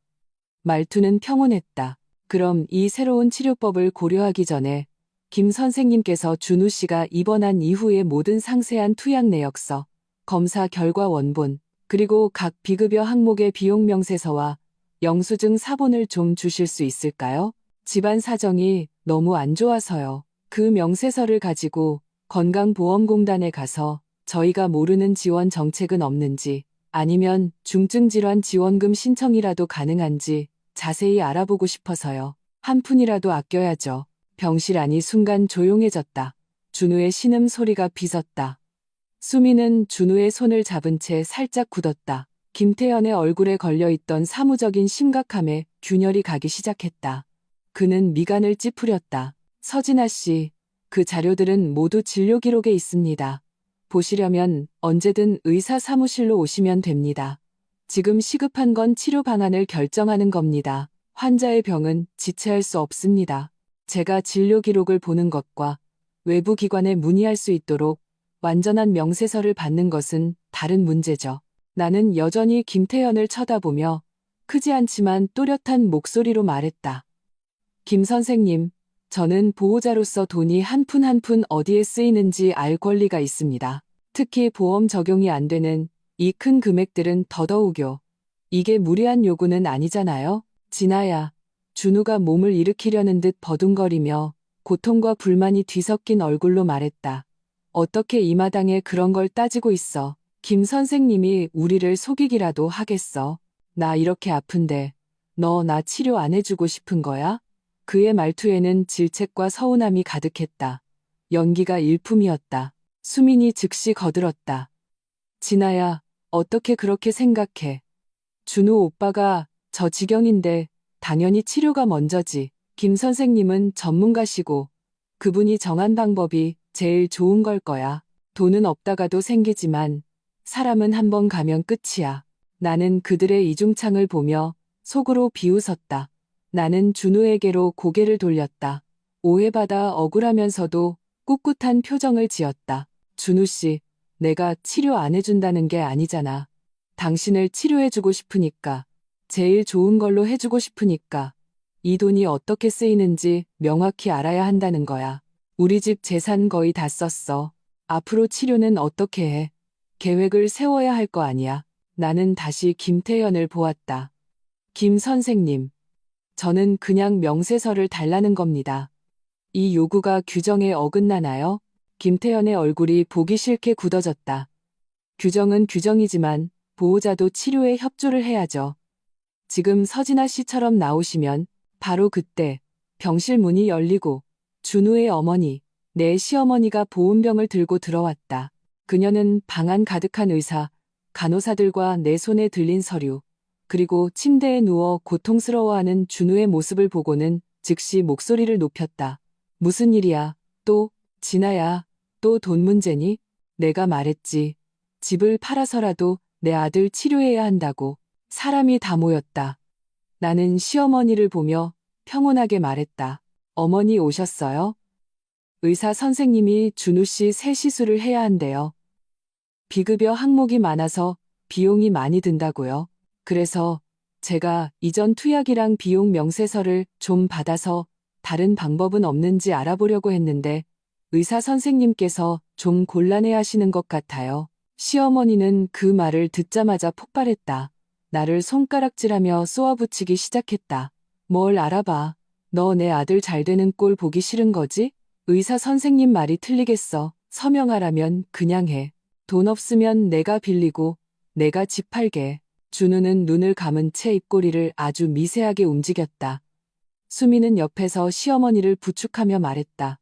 말투는 평온했다. 그럼 이 새로운 치료법을 고려하기 전에 김 선생님께서 준우 씨가 입원한 이후의 모든 상세한 투약 내역서, 검사 결과 원본, 그리고 각 비급여 항목의 비용 명세서와 영수증 사본을 좀 주실 수 있을까요? 집안 사정이 너무 안 좋아서요. 그 명세서를 가지고 건강보험공단에 가서 저희가 모르는 지원 정책은 없는지 아니면 중증질환 지원금 신청이라도 가능한지 자세히 알아보고 싶어서요. 한 푼이라도 아껴야죠. 병실 안이 순간 조용해졌다. 준우의 신음 소리가 빗었다. 수미는 준우의 손을 잡은 채 살짝 굳었다. 김태현의 얼굴에 걸려있던 사무적인 심각함에 균열이 가기 시작했다. 그는 미간을 찌푸렸다. 서진아 씨, 그 자료들은 모두 진료 기록에 있습니다. 보시려면 언제든 의사 사무실로 오시면 됩니다. 지금 시급한 건 치료 방안을 결정하는 겁니다. 환자의 병은 지체할 수 없습니다. 제가 진료 기록을 보는 것과 외부 기관에 문의할 수 있도록 완전한 명세서를 받는 것은 다른 문제죠. 나는 여전히 김태현을 쳐다보며 크지 않지만 또렷한 목소리로 말했다. 김 선생님, 저는 보호자로서 돈이 한 푼 한 푼 어디에 쓰이는지 알 권리가 있습니다. 특히 보험 적용이 안 되는 이 큰 금액들은 더더욱요. 이게 무리한 요구는 아니잖아요. 진아야. 준우가 몸을 일으키려는 듯 버둥거리며 고통과 불만이 뒤섞인 얼굴로 말했다. 어떻게 이 마당에 그런 걸 따지고 있어. 김 선생님이 우리를 속이기라도 하겠어. 나 이렇게 아픈데 너 나 치료 안 해주고 싶은 거야? 그의 말투에는 질책과 서운함이 가득했다. 연기가 일품이었다. 수민이 즉시 거들었다. 진아야, 어떻게 그렇게 생각해? 준우 오빠가 저 지경인데 당연히 치료가 먼저지. 김 선생님은 전문가시고 그분이 정한 방법이 제일 좋은 걸 거야. 돈은 없다가도 생기지만 사람은 한 번 가면 끝이야. 나는 그들의 이중창을 보며 속으로 비웃었다. 나는 준우에게로 고개를 돌렸다. 오해받아 억울하면서도 꿋꿋한 표정을 지었다. 준우 씨, 내가 치료 안 해준다는 게 아니잖아. 당신을 치료해주고 싶으니까. 제일 좋은 걸로 해주고 싶으니까. 이 돈이 어떻게 쓰이는지 명확히 알아야 한다는 거야. 우리 집 재산 거의 다 썼어. 앞으로 치료는 어떻게 해? 계획을 세워야 할 거 아니야. 나는 다시 김태현을 보았다. 김 선생님, 저는 그냥 명세서를 달라는 겁니다. 이 요구가 규정에 어긋나나요? 김태현의 얼굴이 보기 싫게 굳어졌다. 규정은 규정이지만 보호자도 치료에 협조를 해야죠. 지금 서진아 씨처럼 나오시면 바로 그때 병실 문이 열리고 준우의 어머니, 내 시어머니가 보온병을 들고 들어왔다. 그녀는 방 안 가득한 의사, 간호사들과 내 손에 들린 서류, 그리고 침대에 누워 고통스러워하는 준우의 모습을 보고는 즉시 목소리를 높였다. 무슨 일이야? 또, 진아야, 또 돈 문제니? 내가 말했지. 집을 팔아서라도 내 아들 치료해야 한다고. 사람이 다 모였다. 나는 시어머니를 보며 평온하게 말했다. 어머니 오셨어요? 의사 선생님이 준우 씨 새 시술을 해야 한대요. 비급여 항목이 많아서 비용이 많이 든다고요. 그래서 제가 이전 투약이랑 비용 명세서를 좀 받아서 다른 방법은 없는지 알아보려고 했는데 의사 선생님께서 좀 곤란해 하시는 것 같아요. 시어머니는 그 말을 듣자마자 폭발했다. 나를 손가락질하며 쏘아붙이기 시작했다. 뭘 알아봐. 너 내 아들 잘 되는 꼴 보기 싫은 거지? 의사 선생님 말이 틀리겠어. 서명하라면 그냥 해. 돈 없으면 내가 빌리고 내가 집 팔게. 준우는 눈을 감은 채 입꼬리를 아주 미세하게 움직였다. 수미는 옆에서 시어머니를 부축하며 말했다.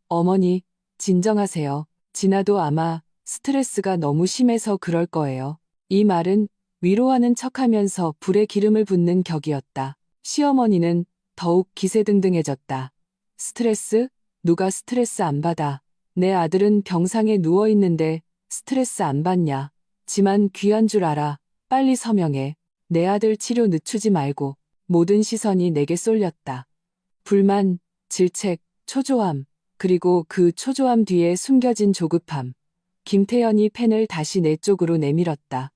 어머니, 진정하세요. 진아도 아마 스트레스가 너무 심해서 그럴 거예요. 이 말은 위로하는 척하면서 불에 기름을 붓는 격이었다. 시어머니는 더욱 기세등등해졌다. 스트레스? 누가 스트레스 안 받아? 내 아들은 병상에 누워있는데 스트레스 안 받냐? 지만 귀한 줄 알아. 빨리 서명해. 내 아들 치료 늦추지 말고. 모든 시선이 내게 쏠렸다. 불만, 질책, 초조함, 그리고 그 초조함 뒤에 숨겨진 조급함. 김태현이 펜을 다시 내 쪽으로 내밀었다.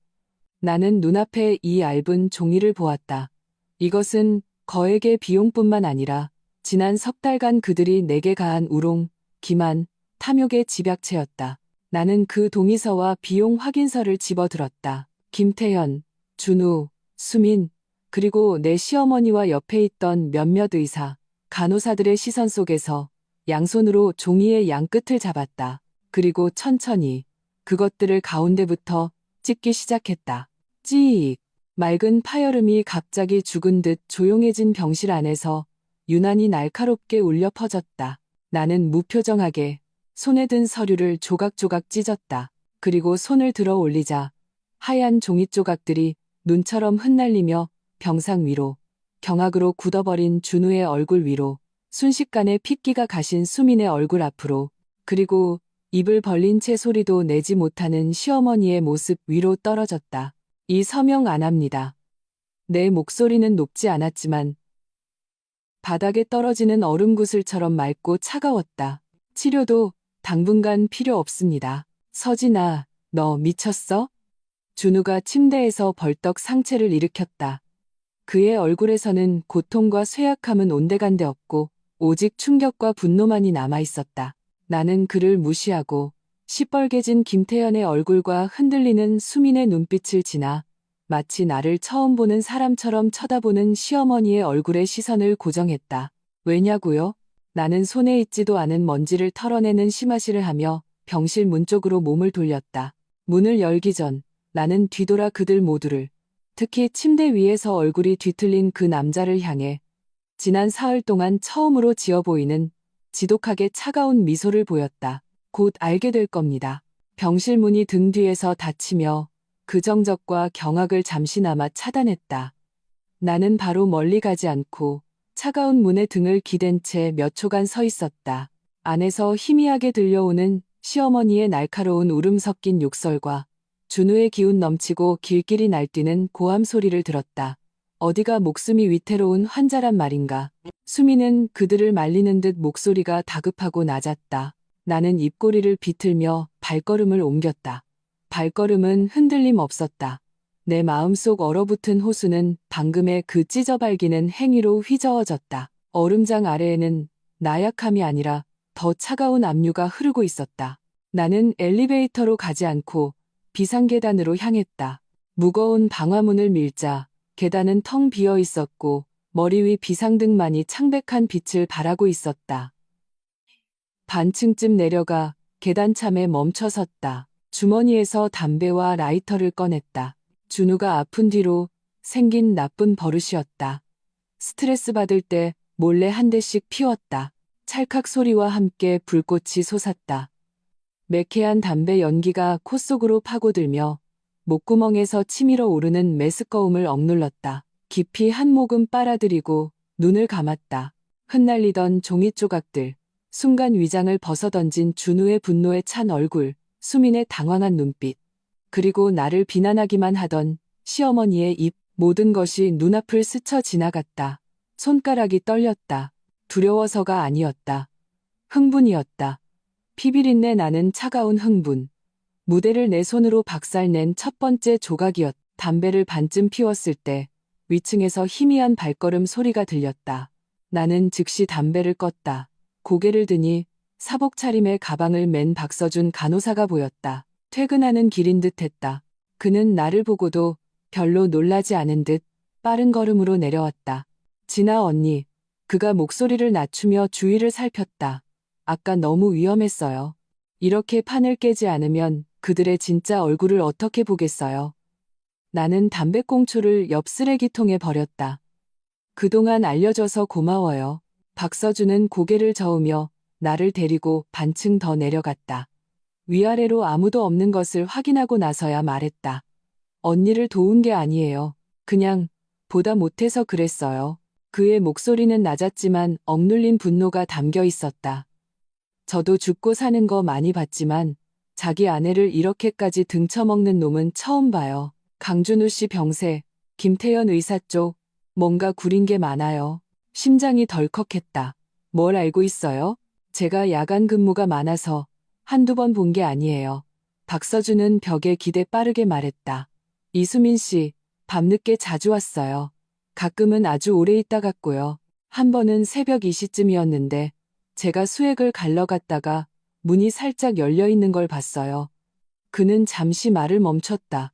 나는 눈앞에 이 얇은 종이를 보았다. 이것은 거액의 비용뿐만 아니라 지난 석 달간 그들이 내게 가한 우롱, 기만, 탐욕의 집약체였다. 나는 그 동의서와 비용 확인서를 집어들었다. 김태현, 준우, 수민, 그리고 내 시어머니와 옆에 있던 몇몇 의사, 간호사들의 시선 속에서 양손으로 종이의 양끝을 잡았다. 그리고 천천히 그것들을 가운데부터 찢기 시작했다. 찌익. 맑은 파열음이 갑자기 죽은 듯 조용해진 병실 안에서 유난히 날카롭게 울려 퍼졌다. 나는 무표정하게 손에 든 서류를 조각조각 찢었다. 그리고 손을 들어 올리자 하얀 종이 조각들이 눈처럼 흩날리며 병상 위로, 경악으로 굳어버린 준우의 얼굴 위로, 순식간에 핏기가 가신 수민의 얼굴 앞으로, 그리고 입을 벌린 채 소리도 내지 못하는 시어머니의 모습 위로 떨어졌다. 이 서명 안 합니다. 내 목소리는 높지 않았지만 바닥에 떨어지는 얼음구슬처럼 맑고 차가웠다. 치료도 당분간 필요 없습니다. 서진아, 너 미쳤어? 준우가 침대에서 벌떡 상체를 일으켰다. 그의 얼굴에서는 고통과 쇠약함은 온데간데 없고 오직 충격과 분노만이 남아있었다. 나는 그를 무시하고 시뻘개진 김태현의 얼굴과 흔들리는 수민의 눈빛을 지나 마치 나를 처음 보는 사람처럼 쳐다보는 시어머니의 얼굴에 시선을 고정했다. 왜냐고요? 나는 손에 있지도 않은 먼지를 털어내는 심화시를 하며 병실 문 쪽으로 몸을 돌렸다. 문을 열기 전 나는 뒤돌아 그들 모두를, 특히 침대 위에서 얼굴이 뒤틀린 그 남자를 향해 지난 사흘 동안 처음으로 지어 보이는 지독하게 차가운 미소를 보였다. 곧 알게 될 겁니다. 병실 문이 등 뒤에서 닫히며 그 정적과 경악을 잠시나마 차단했다. 나는 바로 멀리 가지 않고 차가운 문에 등을 기댄 채 몇 초간 서 있었다. 안에서 희미하게 들려오는 시어머니의 날카로운 울음 섞인 욕설과 준우의 기운 넘치고 길길이 날뛰는 고함 소리를 들었다. 어디가 목숨이 위태로운 환자란 말인가. 수미는 그들을 말리는 듯 목소리가 다급하고 낮았다. 나는 입꼬리를 비틀며 발걸음을 옮겼다. 발걸음은 흔들림 없었다. 내 마음속 얼어붙은 호수는 방금의 그 찢어발기는 행위로 휘저어졌다. 얼음장 아래에는 나약함이 아니라 더 차가운 압류가 흐르고 있었다. 나는 엘리베이터로 가지 않고 비상계단으로 향했다. 무거운 방화문을 밀자 계단은 텅 비어 있었고 머리 위 비상등만이 창백한 빛을 발하고 있었다. 반층쯤 내려가 계단참에 멈춰 섰다. 주머니에서 담배와 라이터를 꺼냈다. 준우가 아픈 뒤로 생긴 나쁜 버릇이었다. 스트레스 받을 때 몰래 한 대씩 피웠다. 찰칵 소리와 함께 불꽃이 솟았다. 매캐한 담배 연기가 코 속으로 파고들며 목구멍에서 치밀어 오르는 메스꺼움을 억눌렀다. 깊이 한 모금 빨아들이고 눈을 감았다. 흩날리던 종이 조각들, 순간 위장을 벗어던진 준우의 분노에 찬 얼굴, 수민의 당황한 눈빛, 그리고 나를 비난하기만 하던 시어머니의 입, 모든 것이 눈앞을 스쳐 지나갔다. 손가락이 떨렸다. 두려워서가 아니었다. 흥분이었다. 피비린내 나는 차가운 흥분. 무대를 내 손으로 박살낸 첫 번째 조각이었다. 담배를 반쯤 피웠을 때 위층에서 희미한 발걸음 소리가 들렸다. 나는 즉시 담배를 껐다. 고개를 드니 사복 차림의 가방을 맨 박서준 간호사가 보였다. 퇴근하는 길인 듯 했다. 그는 나를 보고도 별로 놀라지 않은 듯 빠른 걸음으로 내려왔다. 진아 언니. 그가 목소리를 낮추며 주위를 살폈다. 아까 너무 위험했어요. 이렇게 판을 깨지 않으면 그들의 진짜 얼굴을 어떻게 보겠어요. 나는 담배꽁초를 옆 쓰레기통에 버렸다. 그동안 알려줘서 고마워요. 박서준은 고개를 저으며 나를 데리고 반층 더 내려갔다. 위아래로 아무도 없는 것을 확인하고 나서야 말했다. 언니를 도운 게 아니에요. 그냥 보다 못해서 그랬어요. 그의 목소리는 낮았지만 억눌린 분노가 담겨 있었다. 저도 죽고 사는 거 많이 봤지만 자기 아내를 이렇게까지 등쳐먹는 놈은 처음 봐요. 강준우 씨 병세, 김태연 의사 쪽 뭔가 구린 게 많아요. 심장이 덜컥했다. 뭘 알고 있어요? 제가 야간 근무가 많아서 한두 번 본 게 아니에요. 박서준은 벽에 기대 빠르게 말했다. 이수민 씨, 밤늦게 자주 왔어요. 가끔은 아주 오래 있다 갔고요. 한 번은 새벽 2시쯤이었는데 제가 수액을 갈러 갔다가 문이 살짝 열려 있는 걸 봤어요. 그는 잠시 말을 멈췄다.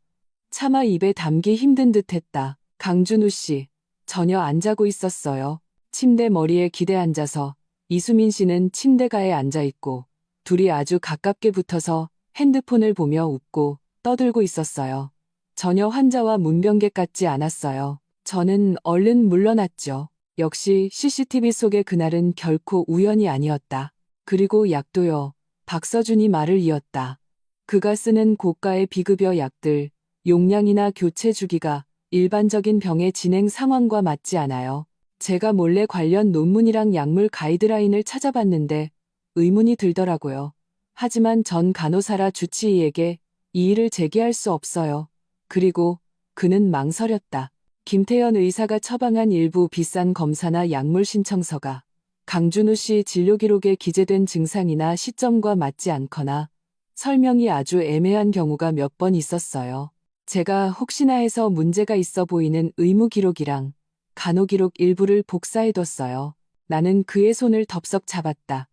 차마 입에 담기 힘든 듯 했다. 강준우 씨, 전혀 안 자고 있었어요. 침대 머리에 기대 앉아서 이수민 씨는 침대가에 앉아 있고 둘이 아주 가깝게 붙어서 핸드폰을 보며 웃고 떠들고 있었어요. 전혀 환자와 문병객 같지 않았어요. 저는 얼른 물러났죠. 역시 CCTV 속의 그날은 결코 우연이 아니었다. 그리고 약도요. 박서준이 말을 이었다. 그가 쓰는 고가의 비급여 약들, 용량이나 교체 주기가 일반적인 병의 진행 상황과 맞지 않아요. 제가 몰래 관련 논문이랑 약물 가이드라인을 찾아봤는데 의문이 들더라고요. 하지만 전 간호사라 주치의에게 이 일을 제기할 수 없어요. 그리고 그는 망설였다. 김태연 의사가 처방한 일부 비싼 검사나 약물 신청서가 강준우 씨 진료 기록에 기재된 증상이나 시점과 맞지 않거나 설명이 아주 애매한 경우가 몇 번 있었어요. 제가 혹시나 해서 문제가 있어 보이는 의무 기록이랑 간호 기록 일부를 복사해뒀어요. 나는 그의 손을 덥석 잡았다.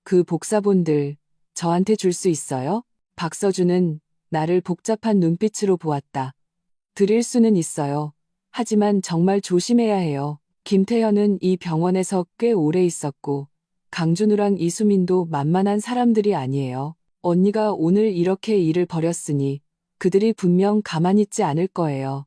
그 복사본들 저한테 줄 수 있어요? 박서준은 나를 복잡한 눈빛으로 보았다. 드릴 수는 있어요. 하지만 정말 조심해야 해요. 김태현은 이 병원에서 꽤 오래 있었고 강준우랑 이수민도 만만한 사람들이 아니에요. 언니가 오늘 이렇게 일을 벌였으니 그들이 분명 가만히 있지 않을 거예요.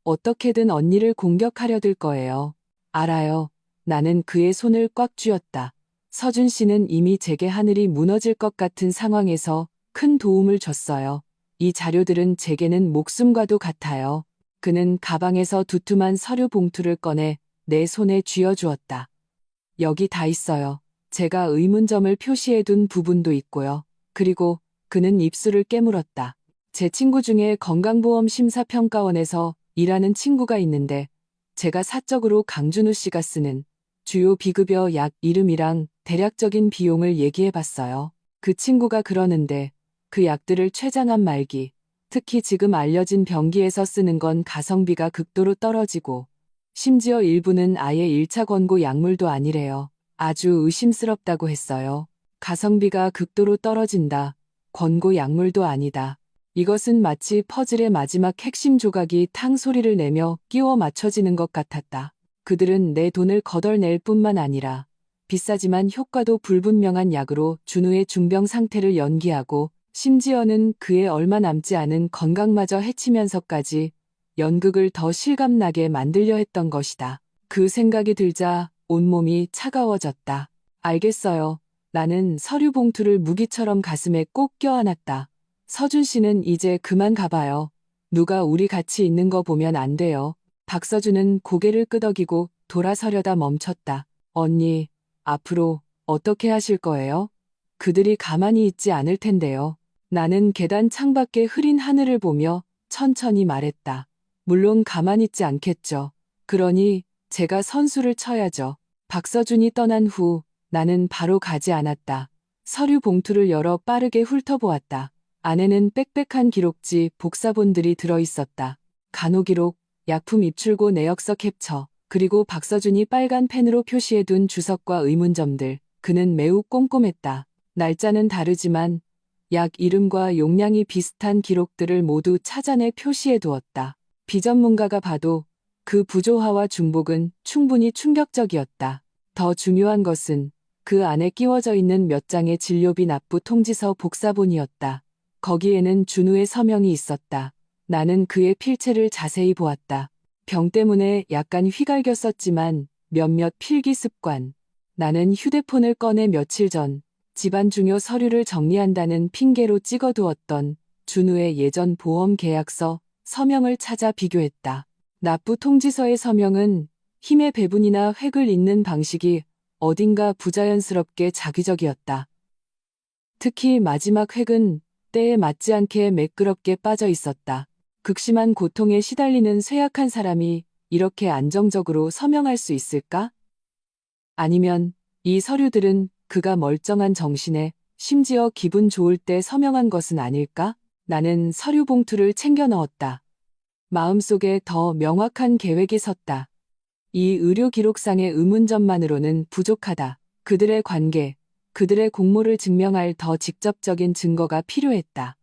어떻게든 언니를 공격하려 들 거예요. 알아요. 나는 그의 손을 꽉 쥐었다. 서준 씨는 이미 제게 하늘이 무너질 것 같은 상황에서 큰 도움을 줬어요. 이 자료들은 제게는 목숨과도 같아요. 그는 가방에서 두툼한 서류 봉투를 꺼내 내 손에 쥐어주었다. 여기 다 있어요. 제가 의문점을 표시해둔 부분도 있고요. 그리고 그는 입술을 깨물었다. 제 친구 중에 건강보험 심사평가원에서 일하는 친구가 있는데 제가 사적으로 강준우 씨가 쓰는 주요 비급여 약 이름이랑 대략적인 비용을 얘기해봤어요. 그 친구가 그러는데 그 약들을 췌장암 말기, 특히 지금 알려진 병기에서 쓰는 건 가성비가 극도로 떨어지고 심지어 일부는 아예 1차 권고 약물도 아니래요. 아주 의심스럽다고 했어요. 가성비가 극도로 떨어진다. 권고 약물도 아니다. 이것은 마치 퍼즐의 마지막 핵심 조각이 탕 소리를 내며 끼워 맞춰지는 것 같았다. 그들은 내 돈을 거덜낼 뿐만 아니라 비싸지만 효과도 불분명한 약으로 준우의 중병 상태를 연기하고 심지어는 그의 얼마 남지 않은 건강마저 해치면서까지 연극을 더 실감나게 만들려 했던 것이다. 그 생각이 들자 온몸이 차가워졌다. 알겠어요. 나는 서류 봉투를 무기처럼 가슴에 꼭 껴안았다. 서준 씨는 이제 그만 가봐요. 누가 우리 같이 있는 거 보면 안 돼요. 박서준은 고개를 끄덕이고 돌아서려다 멈췄다. 언니, 앞으로 어떻게 하실 거예요? 그들이 가만히 있지 않을 텐데요. 나는 계단 창밖의 흐린 하늘을 보며 천천히 말했다. 물론 가만히 있지 않겠죠. 그러니 제가 선수를 쳐야죠. 박서준이 떠난 후 나는 바로 가지 않았다. 서류 봉투를 열어 빠르게 훑어보았다. 안에는 빽빽한 기록지, 복사본들이 들어있었다. 간호기록, 약품 입출고 내역서 캡처, 그리고 박서준이 빨간 펜으로 표시해둔 주석과 의문점들. 그는 매우 꼼꼼했다. 날짜는 다르지만 약 이름과 용량이 비슷한 기록들을 모두 찾아내 표시해두었다. 비전문가가 봐도 그 부조화와 중복은 충분히 충격적이었다. 더 중요한 것은 그 안에 끼워져 있는 몇 장의 진료비 납부 통지서 복사본이었다. 거기에는 준우의 서명이 있었다. 나는 그의 필체를 자세히 보았다. 병 때문에 약간 휘갈겼었지만 몇몇 필기 습관. 나는 휴대폰을 꺼내 며칠 전 집안 중요 서류를 정리한다는 핑계로 찍어두었던 준우의 예전 보험 계약서 서명을 찾아 비교했다. 납부 통지서의 서명은 힘의 배분이나 획을 잇는 방식이 어딘가 부자연스럽게 자기적이었다. 특히 마지막 획은 때에 맞지 않게 매끄럽게 빠져 있었다. 극심한 고통에 시달리는 쇠약한 사람이 이렇게 안정적으로 서명할 수 있을까? 아니면 이 서류들은 그가 멀쩡한 정신에 심지어 기분 좋을 때 서명한 것은 아닐까? 나는 서류 봉투를 챙겨 넣었다. 마음속에 더 명확한 계획이 섰다. 이 의료 기록상의 의문점만으로는 부족하다. 그들의 관계, 그들의 공모를 증명할 더 직접적인 증거가 필요했다.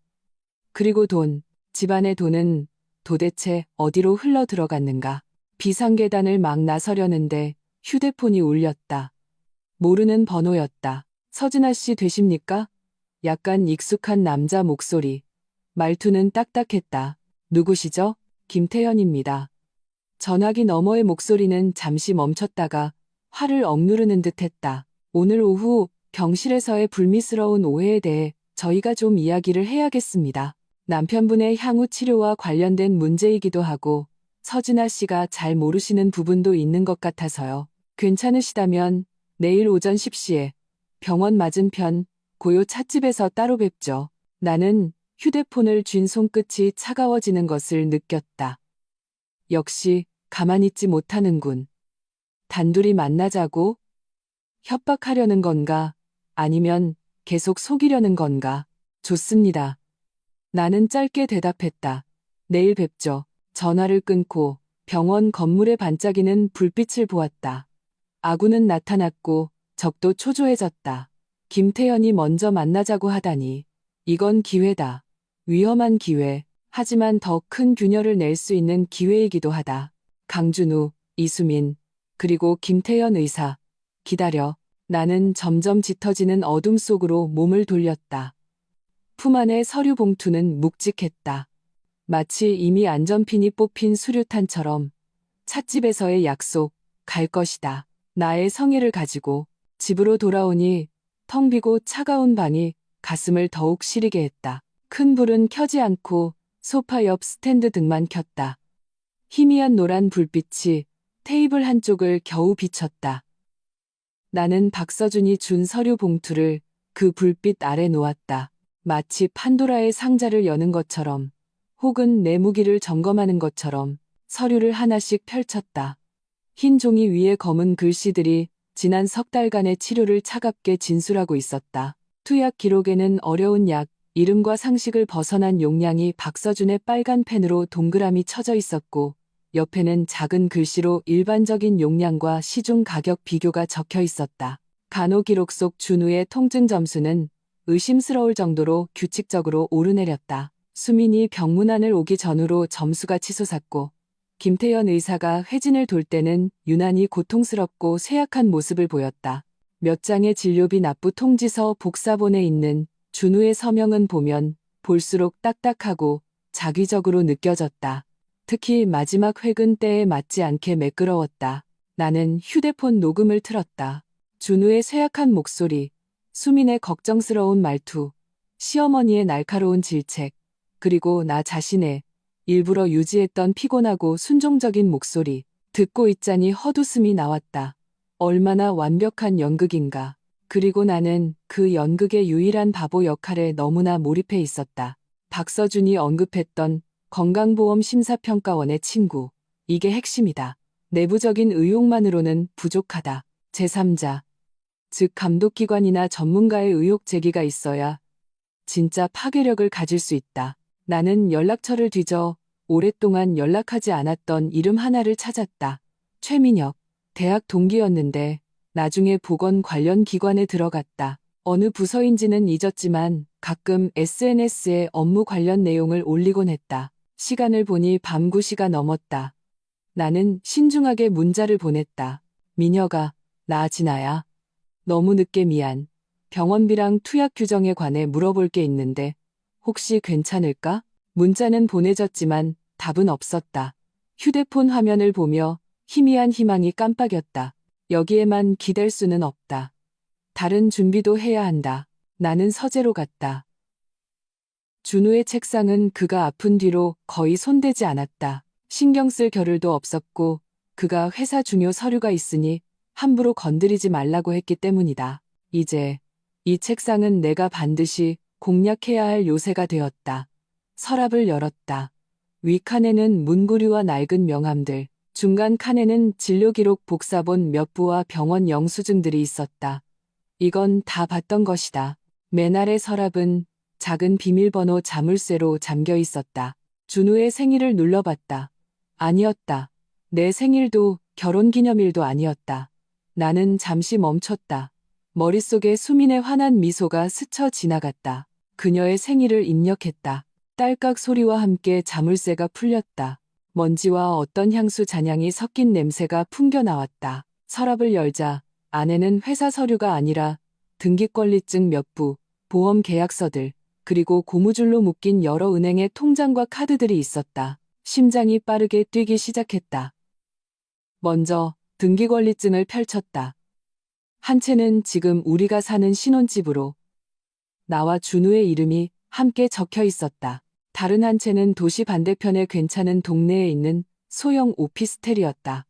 그리고 돈, 집안의 돈은 도대체 어디로 흘러 들어갔는가? 비상계단을 막 나서려는데 휴대폰이 울렸다. 모르는 번호였다. 서진아 씨 되십니까? 약간 익숙한 남자 목소리. 말투는 딱딱했다. 누구시죠? 김태현입니다. 전화기 너머의 목소리는 잠시 멈췄다가 화를 억누르는 듯했다. 오늘 오후 병실에서의 불미스러운 오해에 대해 저희가 좀 이야기를 해야겠습니다. 남편분의 향후 치료와 관련된 문제이기도 하고 서진아 씨가 잘 모르시는 부분도 있는 것 같아서요. 괜찮으시다면 내일 오전 10시에 병원 맞은편 고요 찻집에서 따로 뵙죠. 나는 휴대폰을 쥔 손끝이 차가워지는 것을 느꼈다. 역시 가만히 있지 못하는군. 단둘이 만나자고? 협박하려는 건가? 아니면 계속 속이려는 건가? 좋습니다. 나는 짧게 대답했다. 내일 뵙죠. 전화를 끊고 병원 건물에 반짝이는 불빛을 보았다. 아구는 나타났고 적도 초조해졌다. 김태현이 먼저 만나자고 하다니. 이건 기회다. 위험한 기회. 하지만 더 큰 균열을 낼 수 있는 기회이기도 하다. 강준우, 이수민, 그리고 김태현 의사. 기다려. 나는 점점 짙어지는 어둠 속으로 몸을 돌렸다. 품 안의 서류 봉투는 묵직했다. 마치 이미 안전핀이 뽑힌 수류탄처럼 찻집에서의 약속, 갈 것이다. 나의 성의를 가지고 집으로 돌아오니 텅 비고 차가운 방이 가슴을 더욱 시리게 했다. 큰 불은 켜지 않고 소파 옆 스탠드 등만 켰다. 희미한 노란 불빛이 테이블 한쪽을 겨우 비췄다. 나는 박서준이 준 서류 봉투를 그 불빛 아래 놓았다. 마치 판도라의 상자를 여는 것처럼 혹은 내 무기를 점검하는 것처럼 서류를 하나씩 펼쳤다. 흰 종이 위에 검은 글씨들이 지난 석 달간의 치료를 차갑게 진술하고 있었다. 투약 기록에는 어려운 약, 이름과 상식을 벗어난 용량이 박서준의 빨간 펜으로 동그라미 쳐져 있었고 옆에는 작은 글씨로 일반적인 용량과 시중 가격 비교가 적혀 있었다. 간호 기록 속 준우의 통증 점수는 의심스러울 정도로 규칙적으로 오르내렸다. 수민이 병문안을 오기 전후로 점수가 치솟았고 김태현 의사가 회진을 돌 때는 유난히 고통스럽고 쇠약한 모습을 보였다. 몇 장의 진료비 납부 통지서 복사본에 있는 준우의 서명은 보면 볼수록 딱딱하고 자기적으로 느껴졌다. 특히 마지막 회근 때에 맞지 않게 매끄러웠다. 나는 휴대폰 녹음을 틀었다. 준우의 쇠약한 목소리, 수민의 걱정스러운 말투, 시어머니의 날카로운 질책, 그리고 나 자신의 일부러 유지했던 피곤하고 순종적인 목소리, 듣고 있자니 헛웃음이 나왔다. 얼마나 완벽한 연극인가. 그리고 나는 그 연극의 유일한 바보 역할에 너무나 몰입해 있었다. 박서준이 언급했던 건강보험 심사평가원의 친구. 이게 핵심이다. 내부적인 의혹만으로는 부족하다. 제3자, 즉 감독기관이나 전문가의 의혹 제기가 있어야 진짜 파괴력을 가질 수 있다. 나는 연락처를 뒤져 오랫동안 연락하지 않았던 이름 하나를 찾았다. 최민혁. 대학 동기였는데 나중에 보건 관련 기관에 들어갔다. 어느 부서인지는 잊었지만 가끔 SNS에 업무 관련 내용을 올리곤 했다. 시간을 보니 밤 9시가 넘었다. 나는 신중하게 문자를 보냈다. 민혁아, 나 진아야. 너무 늦게 미안. 병원비랑 투약 규정에 관해 물어볼 게 있는데 혹시 괜찮을까? 문자는 보내졌지만 답은 없었다. 휴대폰 화면을 보며 희미한 희망이 깜빡였다. 여기에만 기댈 수는 없다. 다른 준비도 해야 한다. 나는 서재로 갔다. 준우의 책상은 그가 아픈 뒤로 거의 손대지 않았다. 신경 쓸 겨를도 없었고 그가 회사 중요 서류가 있으니 함부로 건드리지 말라고 했기 때문이다. 이제 이 책상은 내가 반드시 공략해야 할 요새가 되었다. 서랍을 열었다. 위 칸에는 문구류와 낡은 명함들, 중간 칸에는 진료기록 복사본 몇 부와 병원 영수증들이 있었다. 이건 다 봤던 것이다. 맨 아래 서랍은 작은 비밀번호 자물쇠로 잠겨 있었다. 준우의 생일을 눌러봤다. 아니었다. 내 생일도 결혼기념일도 아니었다. 나는 잠시 멈췄다. 머릿속에 수민의 환한 미소가 스쳐 지나갔다. 그녀의 생일을 입력했다. 딸깍 소리와 함께 자물쇠가 풀렸다. 먼지와 어떤 향수 잔향이 섞인 냄새가 풍겨나왔다. 서랍을 열자 안에는 회사 서류가 아니라 등기권리증 몇 부, 보험 계약서들, 그리고 고무줄로 묶인 여러 은행의 통장과 카드들이 있었다. 심장이 빠르게 뛰기 시작했다. 먼저 등기권리증을 펼쳤다. 한 채는 지금 우리가 사는 신혼집으로 나와 준우의 이름이 함께 적혀 있었다. 다른 한 채는 도시 반대편의 괜찮은 동네에 있는 소형 오피스텔이었다.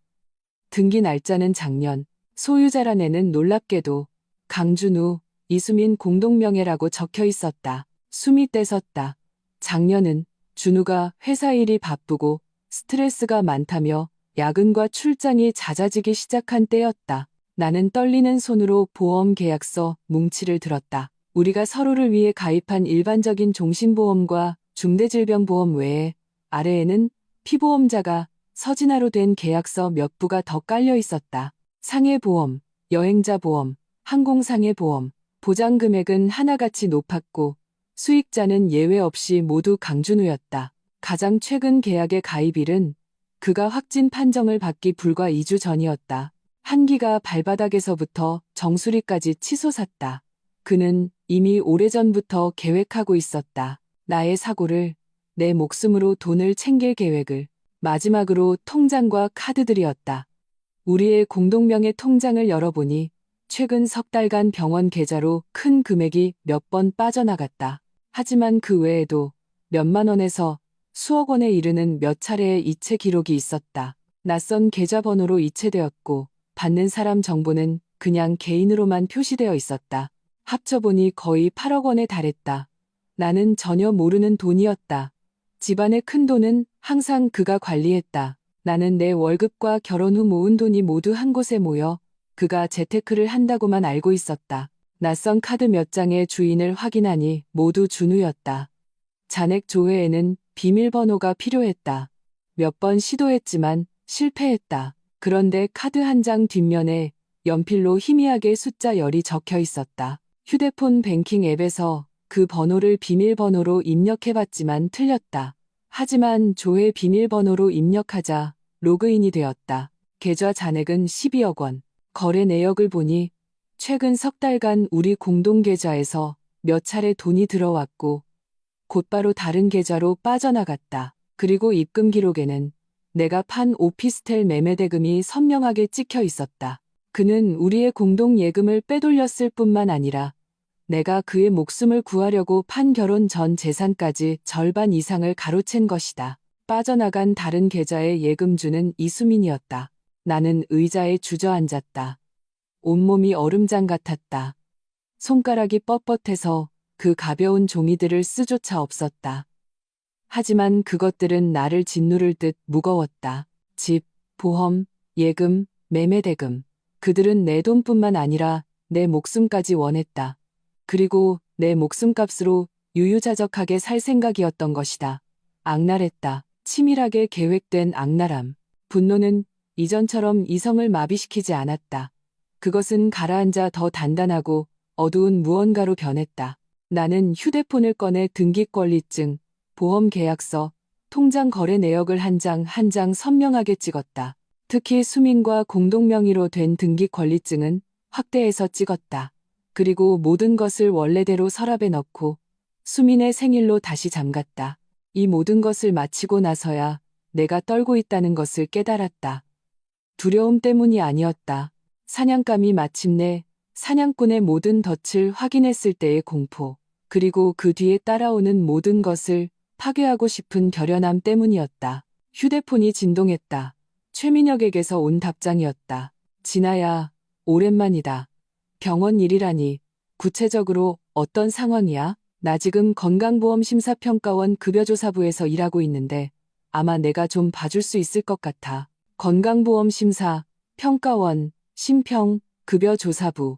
등기 날짜는 작년, 소유자란에는 놀랍게도 강준우, 이수민 공동명예라고 적혀 있었다. 숨이 떼섰다. 작년은 준우가 회사 일이 바쁘고 스트레스가 많다며 야근과 출장이 잦아지기 시작한 때였다. 나는 떨리는 손으로 보험 계약서 뭉치를 들었다. 우리가 서로를 위해 가입한 일반적인 종신보험과 중대질병보험 외에 아래에는 피보험자가 서진아로 된 계약서 몇 부가 더 깔려 있었다. 상해보험, 여행자보험, 항공상해보험, 보장금액은 하나같이 높았고 수익자는 예외 없이 모두 강준우였다. 가장 최근 계약의 가입일은 그가 확진 판정을 받기 불과 2주 전이었다. 한기가 발바닥에서부터 정수리까지 치솟았다. 그는 이미 오래전부터 계획하고 있었다. 나의 사고를, 내 목숨으로 돈을 챙길 계획을. 마지막으로 통장과 카드들이었다. 우리의 공동명의 통장을 열어보니 최근 석 달간 병원 계좌로 큰 금액이 몇 번 빠져나갔다. 하지만 그 외에도 몇만 원에서 수억 원에 이르는 몇 차례의 이체 기록이 있었다. 낯선 계좌번호로 이체되었고 받는 사람 정보는 그냥 개인으로만 표시되어 있었다. 합쳐보니 거의 8억 원에 달했다. 나는 전혀 모르는 돈이었다. 집안의 큰 돈은 항상 그가 관리했다. 나는 내 월급과 결혼 후 모은 돈이 모두 한 곳에 모여 그가 재테크를 한다고만 알고 있었다. 낯선 카드 몇 장의 주인을 확인하니 모두 준우였다. 잔액 조회에는 비밀번호가 필요했다. 몇 번 시도했지만 실패했다. 그런데 카드 한 장 뒷면에 연필로 희미하게 숫자 10이 적혀 있었다. 휴대폰 뱅킹 앱에서 그 번호를 비밀번호로 입력해봤지만 틀렸다. 하지만 조회 비밀번호로 입력하자 로그인이 되었다. 계좌 잔액은 12억 원. 거래 내역을 보니 최근 석 달간 우리 공동 계좌에서 몇 차례 돈이 들어왔고 곧바로 다른 계좌로 빠져나갔다. 그리고 입금 기록에는 내가 판 오피스텔 매매 대금이 선명하게 찍혀 있었다. 그는 우리의 공동 예금을 빼돌렸을 뿐만 아니라 내가 그의 목숨을 구하려고 판 결혼 전 재산까지 절반 이상을 가로챈 것이다. 빠져나간 다른 계좌의 예금주는 이수민이었다. 나는 의자에 주저앉았다. 온몸이 얼음장 같았다. 손가락이 뻣뻣해서 그 가벼운 종이들을 쓰조차 없었다. 하지만 그것들은 나를 짓누를 듯 무거웠다. 집, 보험, 예금, 매매대금. 그들은 내 돈뿐만 아니라 내 목숨까지 원했다. 그리고 내 목숨값으로 유유자적하게 살 생각이었던 것이다. 악랄했다. 치밀하게 계획된 악랄함. 분노는 이전처럼 이성을 마비시키지 않았다. 그것은 가라앉아 더 단단하고 어두운 무언가로 변했다. 나는 휴대폰을 꺼내 등기권리증, 보험 계약서, 통장 거래 내역을 한 장 한 장 선명하게 찍었다. 특히 수민과 공동명의로 된 등기권리증은 확대해서 찍었다. 그리고 모든 것을 원래대로 서랍에 넣고 수민의 생일로 다시 잠갔다. 이 모든 것을 마치고 나서야 내가 떨고 있다는 것을 깨달았다. 두려움 때문이 아니었다. 사냥감이 마침내 사냥꾼의 모든 덫을 확인했을 때의 공포, 그리고 그 뒤에 따라오는 모든 것을 파괴하고 싶은 결연함 때문이었다. 휴대폰이 진동했다. 최민혁에게서 온 답장이었다. 진아야, 오랜만이다. 병원 일이라니. 구체적으로 어떤 상황이야? 나 지금 건강보험심사평가원 급여조사부에서 일하고 있는데 아마 내가 좀 봐줄 수 있을 것 같아. 건강보험심사, 평가원, 심평, 급여조사부.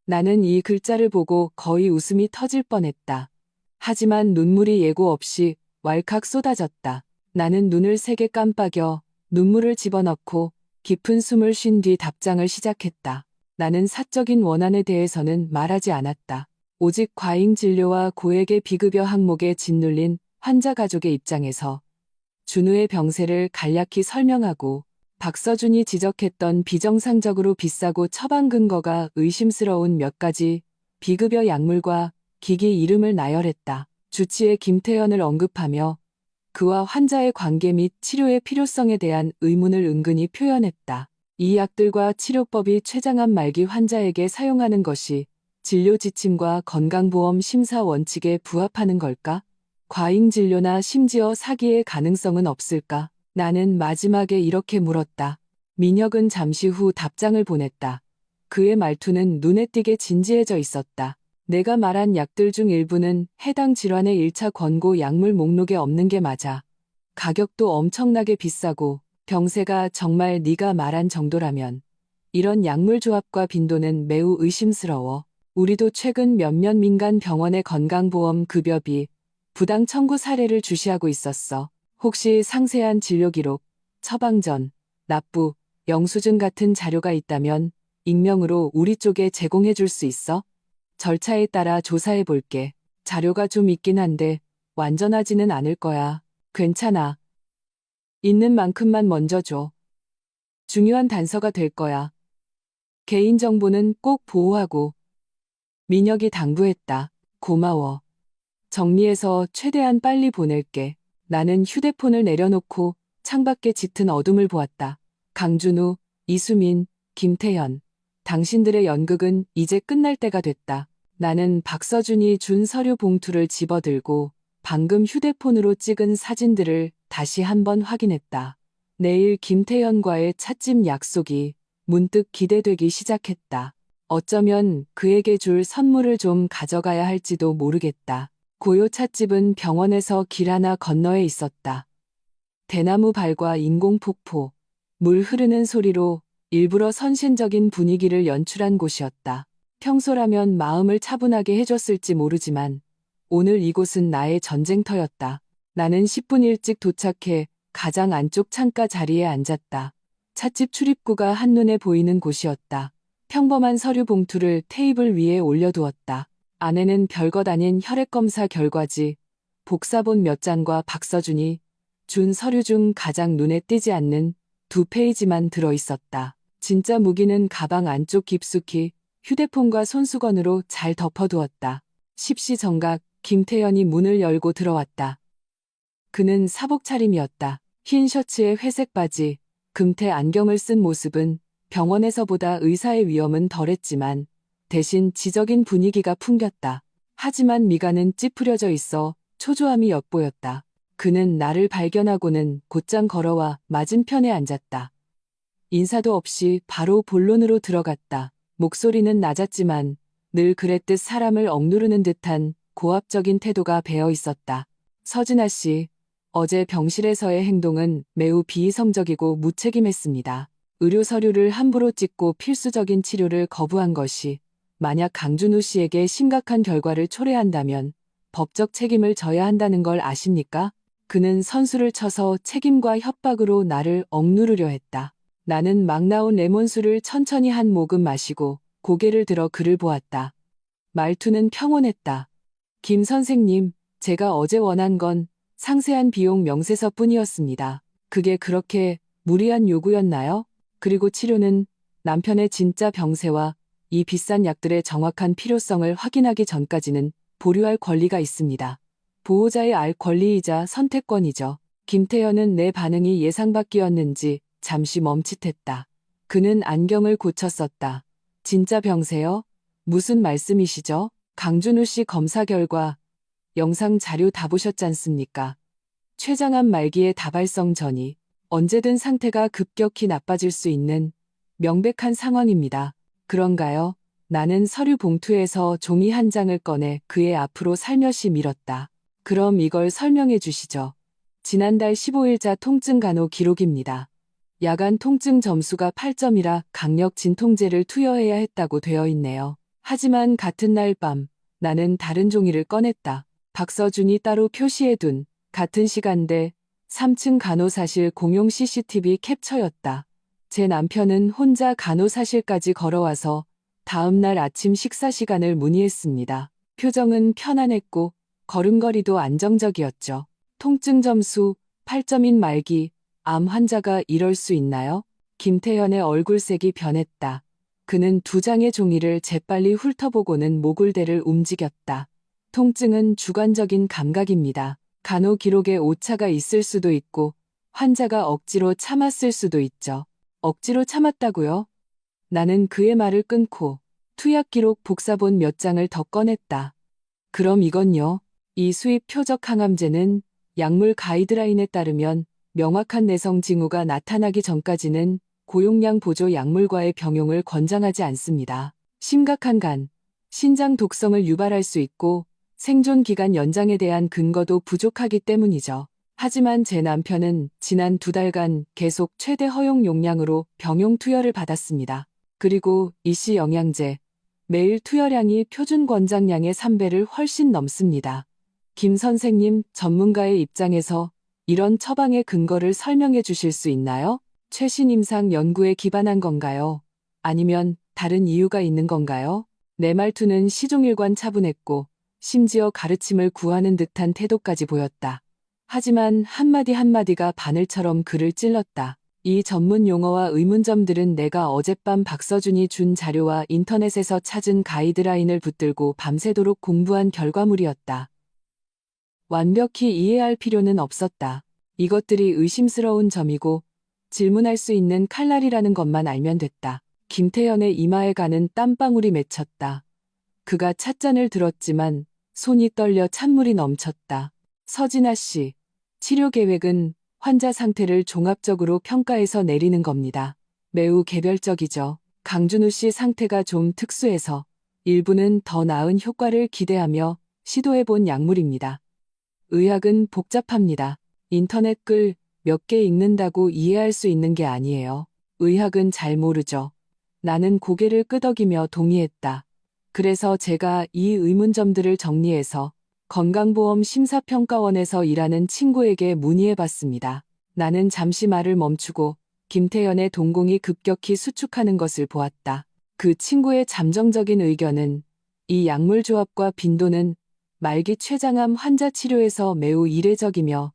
나는 이 글자를 보고 거의 웃음이 터질 뻔했다. 하지만 눈물이 예고 없이 왈칵 쏟아졌다. 나는 눈을 세게 깜빡여 눈물을 집어넣고 깊은 숨을 쉰 뒤 답장을 시작했다. 나는 사적인 원한에 대해서는 말하지 않았다. 오직 과잉 진료와 고액의 비급여 항목에 짓눌린 환자 가족의 입장에서 준우의 병세를 간략히 설명하고 박서준이 지적했던 비정상적으로 비싸고 처방 근거가 의심스러운 몇 가지 비급여 약물과 기기 이름을 나열했다. 주치의 김태현을 언급하며 그와 환자의 관계 및 치료의 필요성에 대한 의문을 은근히 표현했다. 이 약들과 치료법이 췌장암 말기 환자에게 사용하는 것이 진료 지침과 건강보험 심사 원칙에 부합하는 걸까? 과잉 진료나 심지어 사기의 가능성은 없을까? 나는 마지막에 이렇게 물었다. 민혁은 잠시 후 답장을 보냈다. 그의 말투는 눈에 띄게 진지해져 있었다. 내가 말한 약들 중 일부는 해당 질환의 1차 권고 약물 목록에 없는 게 맞아. 가격도 엄청나게 비싸고 병세가 정말 네가 말한 정도라면 이런 약물 조합과 빈도는 매우 의심스러워. 우리도 최근 몇몇 민간 병원의 건강보험 급여비 부당 청구 사례를 주시하고 있었어. 혹시 상세한 진료 기록, 처방전, 납부, 영수증 같은 자료가 있다면 익명으로 우리 쪽에 제공해 줄 수 있어? 절차에 따라 조사해 볼게. 자료가 좀 있긴 한데 완전하지는 않을 거야. 괜찮아. 있는 만큼만 먼저 줘. 중요한 단서가 될 거야. 개인정보는 꼭 보호하고. 민혁이 당부했다. 고마워. 정리해서 최대한 빨리 보낼게. 나는 휴대폰을 내려놓고 창밖에 짙은 어둠을 보았다. 강준우, 이수민, 김태현. 당신들의 연극은 이제 끝날 때가 됐다. 나는 박서준이 준 서류 봉투를 집어들고 방금 휴대폰으로 찍은 사진들을 다시 한번 확인했다. 내일 김태현과의 찻집 약속이 문득 기대되기 시작했다. 어쩌면 그에게 줄 선물을 좀 가져가야 할지도 모르겠다. 고요 찻집은 병원에서 길 하나 건너에 있었다. 대나무 발과 인공폭포, 물 흐르는 소리로 일부러 선신적인 분위기를 연출한 곳이었다. 평소라면 마음을 차분하게 해줬을지 모르지만 오늘 이곳은 나의 전쟁터였다. 나는 10분 일찍 도착해 가장 안쪽 창가 자리에 앉았다. 찻집 출입구가 한눈에 보이는 곳이었다. 평범한 서류 봉투를 테이블 위에 올려두었다. 안에는 별것 아닌 혈액검사 결과지, 복사본 몇 장과 박서준이 준 서류 중 가장 눈에 띄지 않는 2페이지만 들어있었다. 진짜 무기는 가방 안쪽 깊숙이 휴대폰과 손수건으로 잘 덮어두었다. 십시정각 김태현이 문을 열고 들어왔다. 그는 사복 차림이었다. 흰 셔츠에 회색 바지, 금태 안경을 쓴 모습은 병원에서보다 의사의 위험은 덜했지만 대신 지적인 분위기가 풍겼다. 하지만 미간은 찌푸려져 있어 초조함이 엿보였다. 그는 나를 발견하고는 곧장 걸어와 맞은편에 앉았다. 인사도 없이 바로 본론으로 들어갔다. 목소리는 낮았지만 늘 그랬듯 사람을 억누르는 듯한 고압적인 태도가 배어 있었다. 서진아 씨, 어제 병실에서의 행동은 매우 비이성적이고 무책임했습니다. 의료 서류를 함부로 찍고 필수적인 치료를 거부한 것이 만약 강준우 씨에게 심각한 결과를 초래한다면 법적 책임을 져야 한다는 걸 아십니까? 그는 선수를 쳐서 책임과 협박으로 나를 억누르려 했다. 나는 막 나온 레몬수를 천천히 한 모금 마시고 고개를 들어 그를 보았다. 말투는 평온했다. 김 선생님, 제가 어제 원한 건 상세한 비용 명세서뿐이었습니다. 그게 그렇게 무리한 요구였나요? 그리고 치료는 남편의 진짜 병세와 이 비싼 약들의 정확한 필요성을 확인하기 전까지는 보류할 권리가 있습니다. 보호자의 알 권리이자 선택권이죠. 김태현은 내 반응이 예상 밖이었는지 잠시 멈칫했다. 그는 안경을 고쳤었다. 진짜 병세요? 무슨 말씀이시죠? 강준우 씨 검사 결과 영상 자료 다 보셨잖습니까? 췌장암 말기의 다발성 전이 언제든 상태가 급격히 나빠질 수 있는 명백한 상황입니다. 그런가요? 나는 서류 봉투에서 종이 한 장을 꺼내 그의 앞으로 살며시 밀었다. 그럼 이걸 설명해 주시죠. 지난달 15일자 통증 간호 기록입니다. 야간 통증 점수가 8점이라 강력 진통제를 투여해야 했다고 되어 있네요. 하지만 같은 날 밤 나는 다른 종이를 꺼냈다. 박서준이 따로 표시해둔 같은 시간대 3층 간호사실 공용 CCTV 캡처였다. 제 남편은 혼자 간호사실까지 걸어와서 다음날 아침 식사 시간을 문의했습니다. 표정은 편안했고 걸음걸이도 안정적이었죠. 통증 점수 8점인 말기, 암 환자가 이럴 수 있나요? 김태현의 얼굴색이 변했다. 그는 2장의 종이를 재빨리 훑어보고는 목울대를 움직였다. 통증은 주관적인 감각입니다. 간호 기록에 오차가 있을 수도 있고 환자가 억지로 참았을 수도 있죠. 억지로 참았다고요? 나는 그의 말을 끊고 투약 기록 복사본 몇 장을 더 꺼냈다. 그럼 이건요. 이 수입 표적 항암제는 약물 가이드라인에 따르면 명확한 내성 징후가 나타나기 전까지는 고용량 보조 약물과의 병용을 권장하지 않습니다. 심각한 간, 신장 독성을 유발할 수 있고 생존 기간 연장에 대한 근거도 부족하기 때문이죠. 하지만 제 남편은 지난 2달간 계속 최대 허용 용량으로 병용 투여를 받았습니다. 그리고 이씨 영양제, 매일 투여량이 표준 권장량의 3배를 훨씬 넘습니다. 김 선생님, 전문가의 입장에서 이런 처방의 근거를 설명해 주실 수 있나요? 최신 임상 연구에 기반한 건가요? 아니면 다른 이유가 있는 건가요? 내 말투는 시종일관 차분했고 심지어 가르침을 구하는 듯한 태도까지 보였다. 하지만 한마디 한마디가 바늘처럼 그를 찔렀다. 이 전문 용어와 의문점들은 내가 어젯밤 박서준이 준 자료와 인터넷에서 찾은 가이드라인을 붙들고 밤새도록 공부한 결과물이었다. 완벽히 이해할 필요는 없었다. 이것들이 의심스러운 점이고 질문할 수 있는 칼날이라는 것만 알면 됐다. 김태현의 이마에 가는 땀방울이 맺혔다. 그가 찻잔을 들었지만 손이 떨려 찬물이 넘쳤다. 서진아 씨, 치료 계획은 환자 상태를 종합적으로 평가해서 내리는 겁니다. 매우 개별적이죠. 강준우 씨 상태가 좀 특수해서 일부는 더 나은 효과를 기대하며 시도해본 약물입니다. 의학은 복잡합니다. 인터넷 글 몇 개 읽는다고 이해할 수 있는 게 아니에요. 의학은 잘 모르죠. 나는 고개를 끄덕이며 동의했다. 그래서 제가 이 의문점들을 정리해서 건강보험 심사평가원에서 일하는 친구에게 문의해 봤습니다. 나는 잠시 말을 멈추고 김태현의 동공이 급격히 수축하는 것을 보았다. 그 친구의 잠정적인 의견은 이 약물 조합과 빈도는 말기 췌장암 환자 치료에서 매우 이례적이며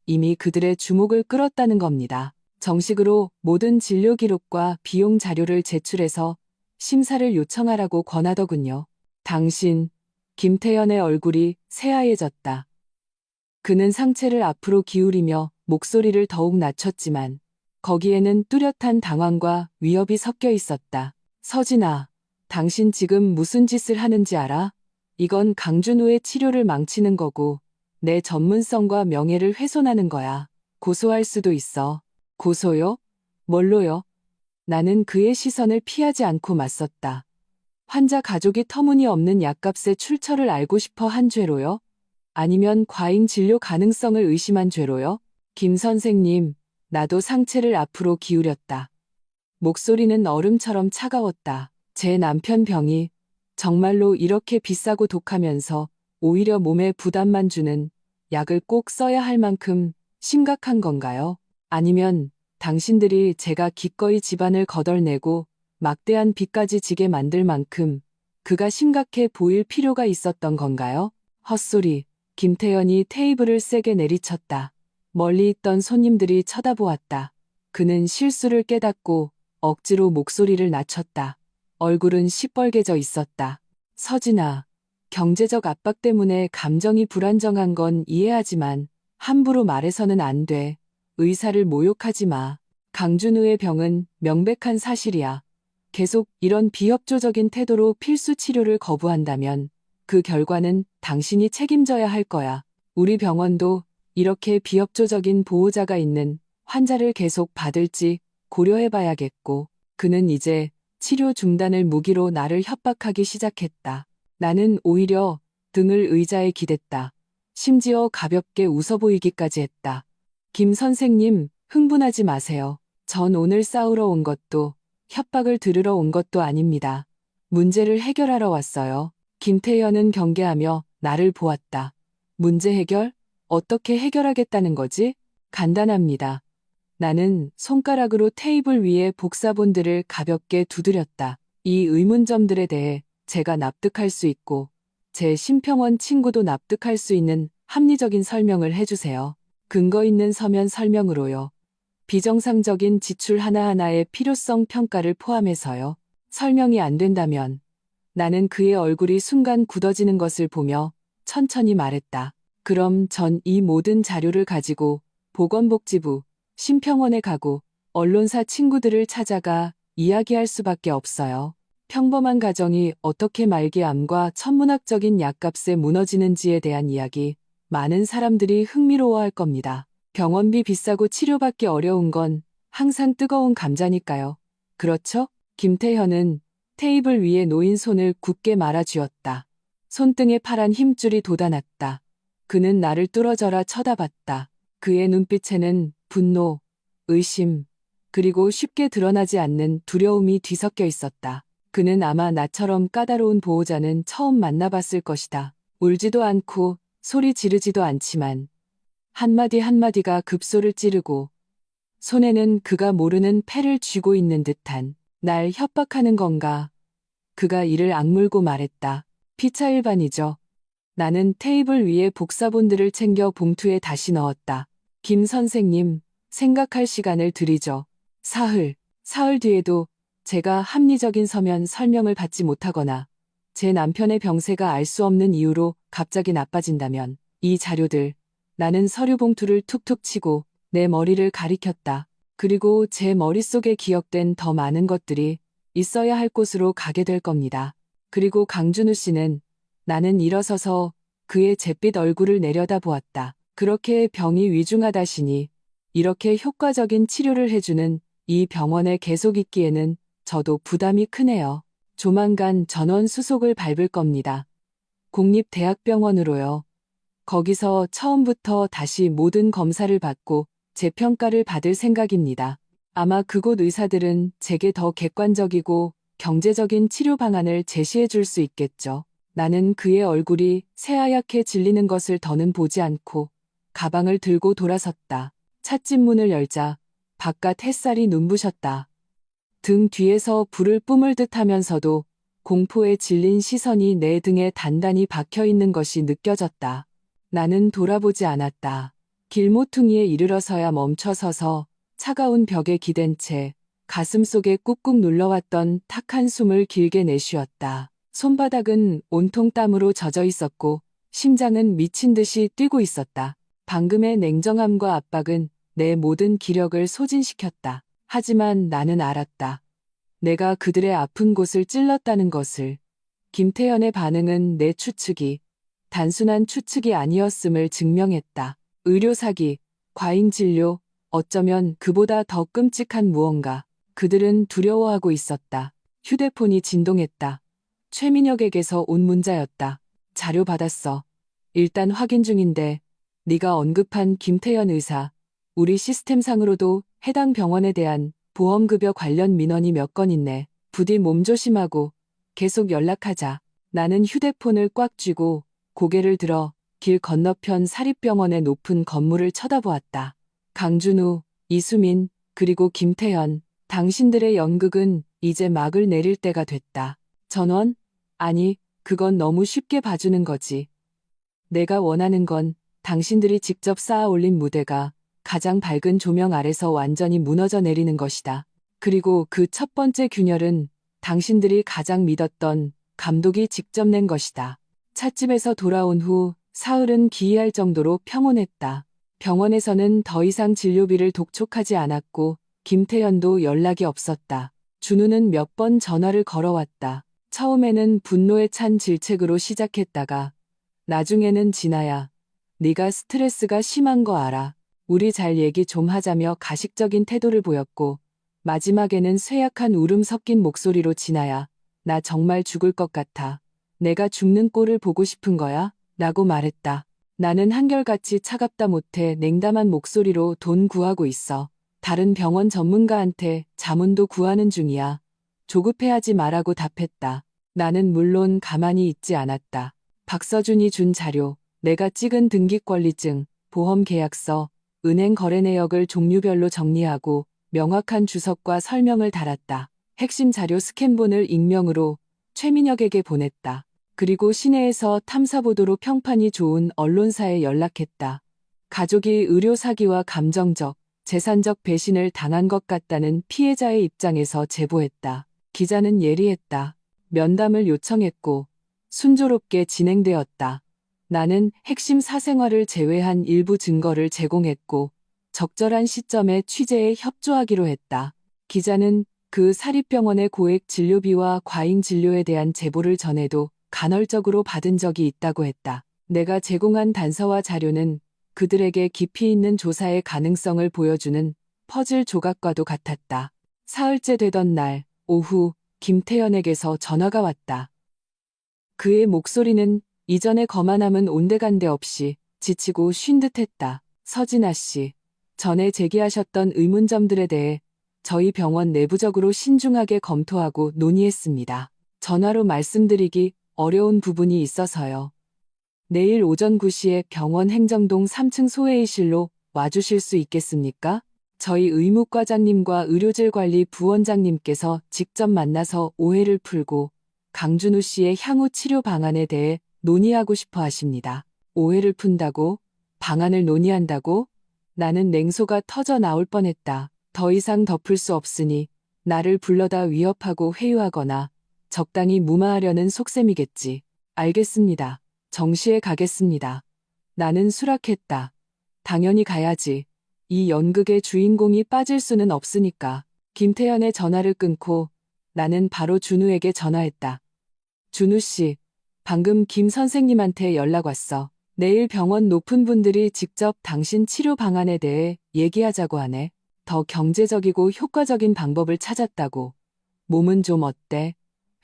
이미 그들의 주목을 끌었다는 겁니다. 정식으로 모든 진료 기록과 비용 자료를 제출해서 심사를 요청하라고 권하더군요. 당신, 김태현의 얼굴이 새하얘졌다. 그는 상체를 앞으로 기울이며 목소리를 더욱 낮췄지만 거기에는 뚜렷한 당황과 위협이 섞여 있었다. 서진아, 당신 지금 무슨 짓을 하는지 알아? 이건 강준우의 치료를 망치는 거고 내 전문성과 명예를 훼손하는 거야. 고소할 수도 있어. 고소요? 뭘로요? 나는 그의 시선을 피하지 않고 맞섰다. 환자 가족이 터무니없는 약값의 출처를 알고 싶어 한 죄로요? 아니면 과잉 진료 가능성을 의심한 죄로요? 김 선생님, 나도 상체를 앞으로 기울였다. 목소리는 얼음처럼 차가웠다. 제 남편 병이 정말로 이렇게 비싸고 독하면서 오히려 몸에 부담만 주는 약을 꼭 써야 할 만큼 심각한 건가요? 아니면 당신들이 제가 기꺼이 집안을 거덜내고 막대한 빚까지 지게 만들 만큼 그가 심각해 보일 필요가 있었던 건가요? 헛소리. 김태현이 테이블을 세게 내리쳤다. 멀리 있던 손님들이 쳐다보았다. 그는 실수를 깨닫고 억지로 목소리를 낮췄다. 얼굴은 시뻘개져 있었다. 서진아, 경제적 압박 때문에 감정이 불안정한 건 이해하지만 함부로 말해서는 안 돼. 의사를 모욕하지 마. 강준우의 병은 명백한 사실이야. 계속 이런 비협조적인 태도로 필수 치료를 거부한다면 그 결과는 당신이 책임져야 할 거야. 우리 병원도 이렇게 비협조적인 보호자가 있는 환자를 계속 받을지 고려해봐야겠고, 그는 이제 치료 중단을 무기로 나를 협박하기 시작했다. 나는 오히려 등을 의자에 기댔다. 심지어 가볍게 웃어 보이기까지 했다. 김 선생님, 흥분하지 마세요. 전 오늘 싸우러 온 것도 협박을 들으러 온 것도 아닙니다. 문제를 해결하러 왔어요. 김태현은 경계하며 나를 보았다. 문제 해결? 어떻게 해결하겠다는 거지? 간단합니다. 나는 손가락으로 테이블 위에 복사본들을 가볍게 두드렸다. 이 의문점들에 대해 제가 납득할 수 있고 제 심평원 친구도 납득할 수 있는 합리적인 설명을 해주세요. 근거 있는 서면 설명으로요. 비정상적인 지출 하나하나의 필요성 평가를 포함해서요. 설명이 안 된다면 나는 그의 얼굴이 순간 굳어지는 것을 보며 천천히 말했다. 그럼 전 이 모든 자료를 가지고 보건복지부, 심평원에 가고 언론사 친구들을 찾아가 이야기할 수밖에 없어요. 평범한 가정이 어떻게 말기암과 천문학적인 약값에 무너지는지에 대한 이야기, 많은 사람들이 흥미로워할 겁니다. 병원비 비싸고 치료받기 어려운 건 항상 뜨거운 감자니까요. 그렇죠? 김태현은 테이블 위에 놓인 손을 굳게 말아쥐었다. 손등에 파란 힘줄이 돋아났다. 그는 나를 뚫어져라 쳐다봤다. 그의 눈빛에는 분노, 의심, 그리고 쉽게 드러나지 않는 두려움이 뒤섞여 있었다. 그는 아마 나처럼 까다로운 보호자는 처음 만나봤을 것이다. 울지도 않고 소리 지르지도 않지만 한마디 한마디가 급소를 찌르고 손에는 그가 모르는 패를 쥐고 있는 듯한 날 협박하는 건가. 그가 이를 악물고 말했다. 피차 일반이죠. 나는 테이블 위에 복사본들을 챙겨 봉투에 다시 넣었다. 김 선생님, 생각할 시간을 드리죠. 사흘 뒤에도 제가 합리적인 서면 설명을 받지 못하거나 제 남편의 병세가 알 수 없는 이유로 갑자기 나빠진다면 이 자료들, 나는 서류 봉투를 툭툭 치고 내 머리를 가리켰다. 그리고 제 머릿속에 기억된 더 많은 것들이 있어야 할 곳으로 가게 될 겁니다. 그리고 강준우 씨는 나는 일어서서 그의 잿빛 얼굴을 내려다보았다. 그렇게 병이 위중하다시니 이렇게 효과적인 치료를 해주는 이 병원에 계속 있기에는 저도 부담이 크네요. 조만간 전원 수속을 밟을 겁니다. 공립대학병원으로요. 거기서 처음부터 다시 모든 검사를 받고 재평가를 받을 생각입니다. 아마 그곳 의사들은 제게 더 객관적이고 경제적인 치료 방안을 제시해 줄 수 있겠죠. 나는 그의 얼굴이 새하얗게 질리는 것을 더는 보지 않고 가방을 들고 돌아섰다. 찻집 문을 열자 바깥 햇살이 눈부셨다. 등 뒤에서 불을 뿜을 듯 하면서도 공포에 질린 시선이 내 등에 단단히 박혀 있는 것이 느껴졌다. 나는 돌아보지 않았다. 길모퉁이에 이르러서야 멈춰서서 차가운 벽에 기댄 채 가슴속에 꾹꾹 눌러왔던 탁한 숨을 길게 내쉬었다. 손바닥은 온통 땀으로 젖어 있었고 심장은 미친 듯이 뛰고 있었다. 방금의 냉정함과 압박은 내 모든 기력을 소진시켰다. 하지만 나는 알았다. 내가 그들의 아픈 곳을 찔렀다는 것을. 김태현의 반응은 내 추측이 단순한 추측이 아니었음을 증명했다. 의료사기, 과잉진료, 어쩌면 그보다 더 끔찍한 무언가. 그들은 두려워하고 있었다. 휴대폰이 진동했다. 최민혁에게서 온 문자였다. 자료 받았어. 일단 확인 중인데 네가 언급한 김태현 의사, 우리 시스템상으로도 해당 병원에 대한 보험급여 관련 민원이 몇 건 있네. 부디 몸조심하고 계속 연락하자. 나는 휴대폰을 꽉 쥐고 고개를 들어 길 건너편 사립병원의 높은 건물을 쳐다보았다. 강준우, 이수민, 그리고 김태현, 당신들의 연극은 이제 막을 내릴 때가 됐다. 전원? 아니, 그건 너무 쉽게 봐주는 거지. 내가 원하는 건 당신들이 직접 쌓아 올린 무대가 가장 밝은 조명 아래서 완전히 무너져 내리는 것이다. 그리고 그 첫 번째 균열은 당신들이 가장 믿었던 감독이 직접 낸 것이다. 찻집에서 돌아온 후 사흘은 기이할 정도로 평온했다. 병원에서는 더 이상 진료비를 독촉하지 않았고 김태현도 연락이 없었다. 준우는 몇 번 전화를 걸어왔다. 처음에는 분노에 찬 질책으로 시작했다가 나중에는 진아야, 네가 스트레스가 심한 거 알아. 우리 잘 얘기 좀 하자며 가식적인 태도를 보였고 마지막에는 쇠약한 울음 섞인 목소리로 진아야, 나 정말 죽을 것 같아. 내가 죽는 꼴을 보고 싶은 거야? 라고 말했다. 나는 한결같이 차갑다 못해 냉담한 목소리로 돈 구하고 있어. 다른 병원 전문가한테 자문도 구하는 중이야. 조급해하지 말라고 답했다. 나는 물론 가만히 있지 않았다. 박서준이 준 자료, 내가 찍은 등기권리증, 보험계약서, 은행 거래 내역을 종류별로 정리하고 명확한 주석과 설명을 달았다. 핵심 자료 스캔본을 익명으로 최민혁에게 보냈다. 그리고 시내에서 탐사보도로 평판이 좋은 언론사에 연락했다. 가족이 의료 사기와 감정적, 재산적 배신을 당한 것 같다는 피해자의 입장에서 제보했다. 기자는 예리했다. 면담을 요청했고 순조롭게 진행되었다. 나는 핵심 사생활을 제외한 일부 증거를 제공했고 적절한 시점에 취재에 협조하기로 했다. 기자는 그 사립병원의 고액 진료비와 과잉 진료에 대한 제보를 전에도 간헐적으로 받은 적이 있다고 했다. 내가 제공한 단서와 자료는 그들에게 깊이 있는 조사의 가능성을 보여주는 퍼즐 조각과도 같았다. 사흘째 되던 날 오후 김태현에게서 전화가 왔다. 그의 목소리는 이전의 거만함은 온데간데 없이 지치고 쉰 듯했다. 서진아 씨, 전에 제기하셨던 의문점들에 대해 저희 병원 내부적으로 신중하게 검토하고 논의했습니다. 전화로 말씀드리기 어려운 부분이 있어서요. 내일 오전 9시에 병원 행정동 3층 소회의실로 와주실 수 있겠습니까? 저희 의무과장님과 의료질관리 부원장님께서 직접 만나서 오해를 풀고 강준우 씨의 향후 치료 방안에 대해 논의하고 싶어 하십니다. 오해를 푼다고? 방안을 논의한다고? 나는 냉소가 터져 나올 뻔했다. 더 이상 덮을 수 없으니 나를 불러다 위협하고 회유하거나 적당히 무마하려는 속셈이겠지. 알겠습니다. 정시에 가겠습니다. 나는 수락했다. 당연히 가야지. 이 연극의 주인공이 빠질 수는 없으니까. 김태현의 전화를 끊고 나는 바로 준우에게 전화했다. 준우 씨, 방금 김 선생님한테 연락 왔어. 내일 병원 높은 분들이 직접 당신 치료 방안에 대해 얘기하자고 하네. 더 경제적이고 효과적인 방법을 찾았다고. 몸은 좀 어때?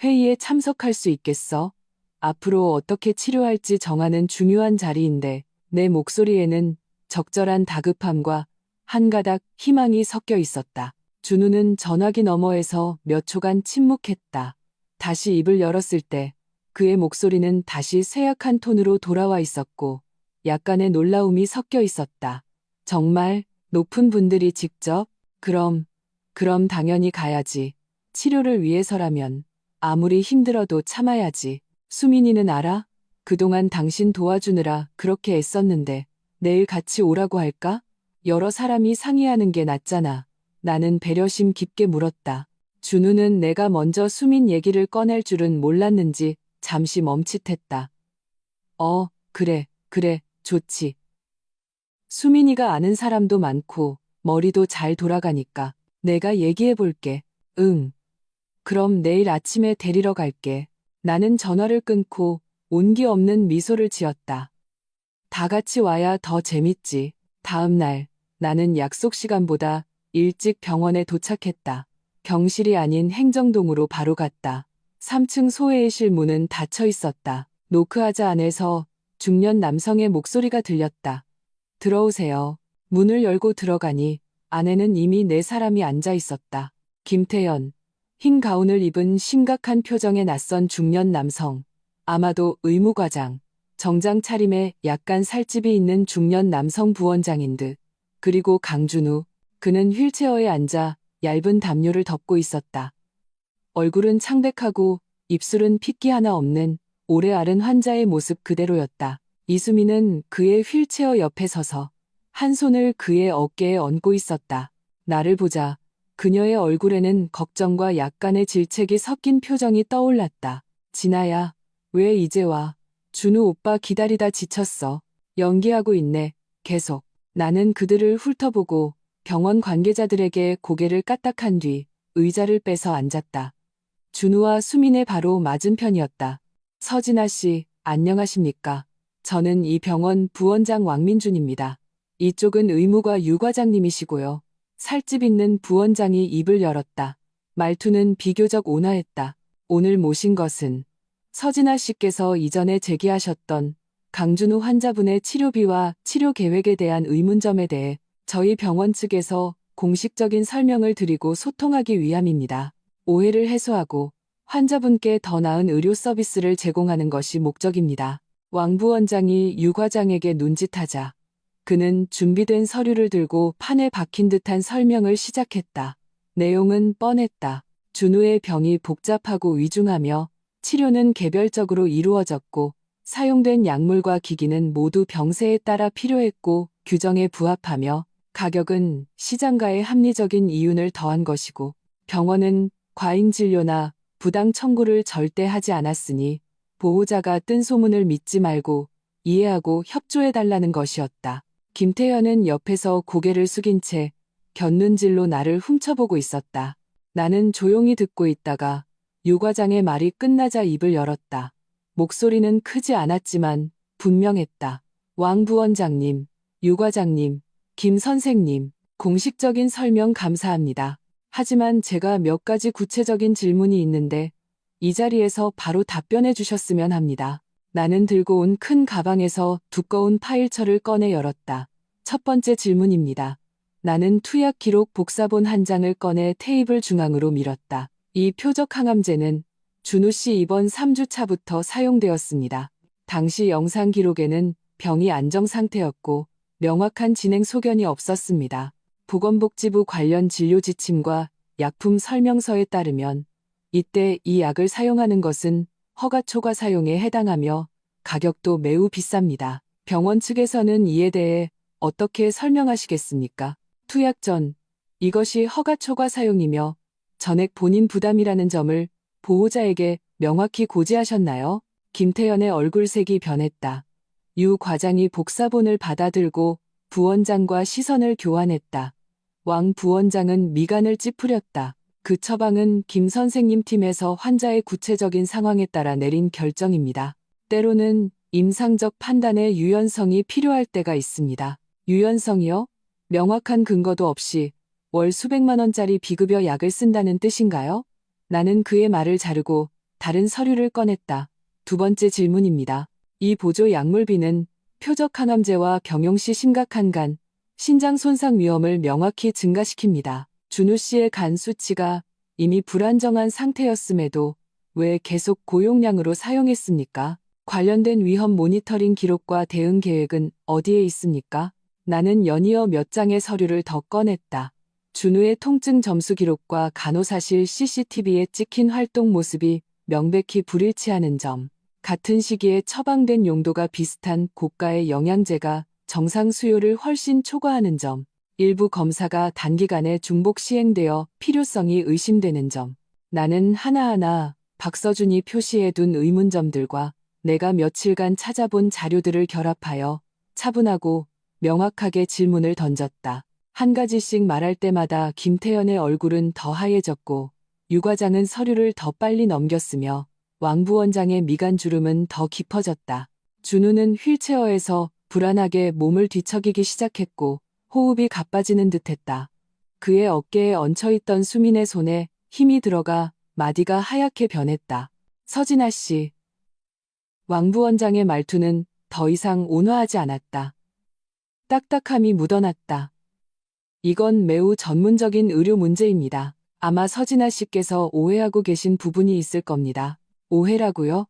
회의에 참석할 수 있겠어? 앞으로 어떻게 치료할지 정하는 중요한 자리인데 내 목소리에는 적절한 다급함과 한 가닥 희망이 섞여 있었다. 준우는 전화기 너머에서 몇 초간 침묵했다. 다시 입을 열었을 때 그의 목소리는 다시 쇠약한 톤으로 돌아와 있었고 약간의 놀라움이 섞여 있었다. 정말 높은 분들이 직접? 그럼 당연히 가야지. 치료를 위해서라면 아무리 힘들어도 참아야지. 수민이는 알아? 그동안 당신 도와주느라 그렇게 애썼는데 내일 같이 오라고 할까? 여러 사람이 상의하는 게 낫잖아. 나는 배려심 깊게 물었다. 준우는 내가 먼저 수민 얘기를 꺼낼 줄은 몰랐는지 잠시 멈칫했다. 그래, 좋지. 수민이가 아는 사람도 많고 머리도 잘 돌아가니까 내가 얘기해 볼게. 응. 그럼 내일 아침에 데리러 갈게. 나는 전화를 끊고 온기 없는 미소를 지었다. 다 같이 와야 더 재밌지. 다음 날 나는 약속 시간보다 일찍 병원에 도착했다. 병실이 아닌 행정동으로 바로 갔다. 3층 소외의실 문은 닫혀 있었다. 노크하자 안에서 중년 남성의 목소리가 들렸다. 들어오세요. 문을 열고 들어가니 안에는 이미 네 사람이 앉아 있었다. 김태연, 흰 가운을 입은 심각한 표정의 낯선 중년 남성, 아마도 의무과장, 정장 차림에 약간 살집이 있는 중년 남성 부원장인 듯, 그리고 강준우, 그는 휠체어에 앉아 얇은 담요를 덮고 있었다. 얼굴은 창백하고 입술은 핏기 하나 없는 오래 앓은 환자의 모습 그대로였다. 이수민은 그의 휠체어 옆에 서서 한 손을 그의 어깨에 얹고 있었다. 나를 보자 그녀의 얼굴에는 걱정과 약간의 질책이 섞인 표정이 떠올랐다. 진아야, 왜 이제 와? 준우 오빠 기다리다 지쳤어. 연기하고 있네. 계속. 나는 그들을 훑어보고 병원 관계자들에게 고개를 까딱한 뒤 의자를 빼서 앉았다. 준우와 수민의 바로 맞은편이었다. 서진아 씨, 안녕하십니까? 저는 이 병원 부원장 왕민준입니다. 이쪽은 의무과 유 과장님이시고요. 살집 있는 부원장이 입을 열었다. 말투는 비교적 온화했다. 오늘 모신 것은 서진아 씨께서 이전에 제기하셨던 강준우 환자분의 치료비와 치료 계획에 대한 의문점에 대해 저희 병원 측에서 공식적인 설명을 드리고 소통하기 위함입니다. 오해를 해소하고 환자분께 더 나은 의료 서비스를 제공하는 것이 목적입니다. 왕 부원장이 유 과장에게 눈짓하자 그는 준비된 서류를 들고 판에 박힌 듯한 설명을 시작했다. 내용은 뻔했다. 준우의 병이 복잡하고 위중하며 치료는 개별적으로 이루어졌고 사용된 약물과 기기는 모두 병세에 따라 필요했고 규정에 부합하며 가격은 시장가의 합리적인 이윤을 더한 것이고 병원은 과잉 진료나 부당 청구를 절대 하지 않았으니 보호자가 뜬 소문을 믿지 말고 이해하고 협조해달라는 것이었다. 김태현은 옆에서 고개를 숙인 채 곁눈질로 나를 훔쳐보고 있었다. 나는 조용히 듣고 있다가 유 과장의 말이 끝나자 입을 열었다. 목소리는 크지 않았지만 분명했다. 왕 부원장님, 유 과장님, 김 선생님, 공식적인 설명 감사합니다. 하지만 제가 몇 가지 구체적인 질문이 있는데 이 자리에서 바로 답변해 주셨으면 합니다. 나는 들고 온 큰 가방에서 두꺼운 파일철을 꺼내 열었다. 첫 번째 질문입니다. 나는 투약 기록 복사본 한 장을 꺼내 테이블 중앙으로 밀었다. 이 표적 항암제는 준우 씨 입원 3주차부터 사용되었습니다. 당시 영상 기록에는 병이 안정 상태였고 명확한 진행 소견이 없었습니다. 보건복지부 관련 진료 지침과 약품 설명서에 따르면 이때 이 약을 사용하는 것은 허가 초과 사용에 해당하며 가격도 매우 비쌉니다. 병원 측에서는 이에 대해 어떻게 설명하시겠습니까? 투약 전 이것이 허가 초과 사용이며 전액 본인 부담이라는 점을 보호자에게 명확히 고지하셨나요? 김태연의 얼굴색이 변했다. 유 과장이 복사본을 받아들고 부원장과 시선을 교환했다. 왕 부원장은 미간을 찌푸렸다. 그 처방은 김 선생님 팀에서 환자의 구체적인 상황에 따라 내린 결정입니다. 때로는 임상적 판단에 유연성이 필요할 때가 있습니다. 유연성이요? 명확한 근거도 없이 월 수백만 원짜리 비급여 약을 쓴다는 뜻인가요? 나는 그의 말을 자르고 다른 서류를 꺼냈다. 두 번째 질문입니다. 이 보조 약물비는 표적 항암제와 병용 시 심각한 간, 신장 손상 위험을 명확히 증가시킵니다. 준우 씨의 간 수치가 이미 불안정한 상태였음에도 왜 계속 고용량으로 사용했습니까? 관련된 위험 모니터링 기록과 대응 계획은 어디에 있습니까? 나는 연이어 몇 장의 서류를 더 꺼냈다. 준우의 통증 점수 기록과 간호사실 CCTV에 찍힌 활동 모습이 명백히 불일치하는 점, 같은 시기에 처방된 용도가 비슷한 고가의 영양제가 정상 수요를 훨씬 초과하는 점, 일부 검사가 단기간에 중복 시행되어 필요성이 의심되는 점, 나는 하나하나 박서준이 표시해둔 의문점들과 내가 며칠간 찾아본 자료들을 결합하여 차분하고 명확하게 질문을 던졌다. 한 가지씩 말할 때마다 김태현의 얼굴은 더 하얘졌고 유 과장은 서류를 더 빨리 넘겼으며 왕 부원장의 미간 주름은 더 깊어졌다. 준우는 휠체어에서 불안하게 몸을 뒤척이기 시작했고 호흡이 가빠지는 듯했다. 그의 어깨에 얹혀있던 수민의 손에 힘이 들어가 마디가 하얗게 변했다. 서진아 씨. 왕 부원장의 말투는 더 이상 온화하지 않았다. 딱딱함이 묻어났다. 이건 매우 전문적인 의료 문제입니다. 아마 서진아 씨께서 오해하고 계신 부분이 있을 겁니다. 오해라고요?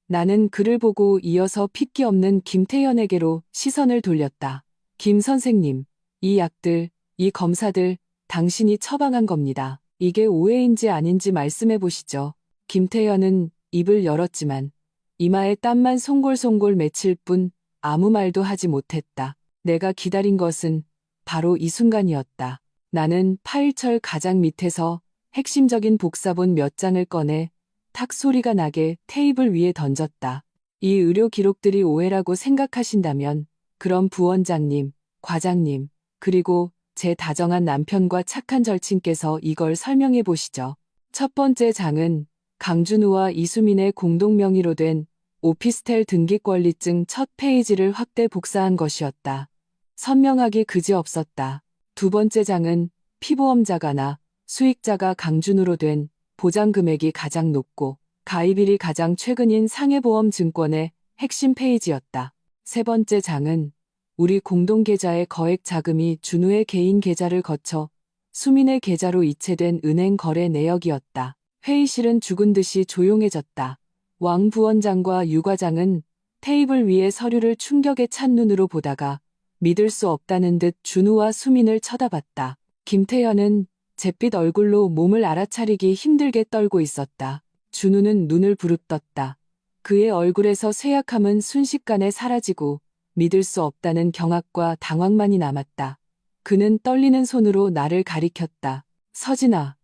나는 그를 보고 이어서 핏기 없는 김태현에게로 시선을 돌렸다. 김 선생님, 이 약들, 이 검사들 당신이 처방한 겁니다. 이게 오해인지 아닌지 말씀해 보시죠. 김태현은 입을 열었지만 이마에 땀만 송골송골 맺힐 뿐 아무 말도 하지 못했다. 내가 기다린 것은 바로 이 순간이었다. 나는 파일철 가장 밑에서 핵심적인 복사본 몇 장을 꺼내 탁 소리가 나게 테이블 위에 던졌다. 이 의료 기록들이 오해라고 생각하신다면 그럼 부원장님, 과장님, 그리고 제 다정한 남편과 착한 절친께서 이걸 설명해 보시죠. 첫 번째 장은 강준우와 이수민의 공동 명의로 된 오피스텔 등기권리증 첫 페이지를 확대 복사한 것이었다. 선명하기 그지없었다. 두 번째 장은 피보험자가나 수익자가 강준우로 된 보장 금액이 가장 높고 가입일이 가장 최근인 상해보험증권의 핵심 페이지였다. 세 번째 장은 우리 공동계좌의 거액 자금이 준우의 개인 계좌를 거쳐 수민의 계좌로 이체된 은행 거래 내역이었다. 회의실은 죽은 듯이 조용해졌다. 왕 부원장과 유 과장은 테이블 위의 서류를 충격에 찬 눈으로 보다가 믿을 수 없다는 듯 준우와 수민을 쳐다봤다. 김태현은 잿빛 얼굴로 몸을 알아차리기 힘들게 떨고 있었다. 준우는 눈을 부릅떴다. 그의 얼굴에서 쇠약함은 순식간에 사라지고 믿을 수 없다는 경악과 당황만이 남았다. 그는 떨리는 손으로 나를 가리켰다. 서진아,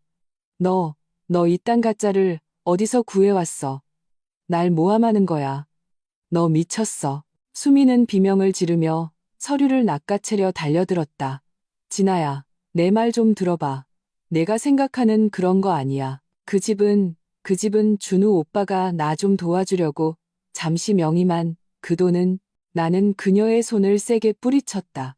너 이딴 가짜를 어디서 구해왔어? 날 모함하는 거야. 너 미쳤어. 수민은 비명을 지르며 서류를 낚아채려 달려들었다. 진아야, 내 말 좀 들어봐. 내가 생각하는 그런 거 아니야. 그 집은 준우 오빠가 나 좀 도와주려고 잠시 명의만, 그 돈은 나는 그녀의 손을 세게 뿌리쳤다.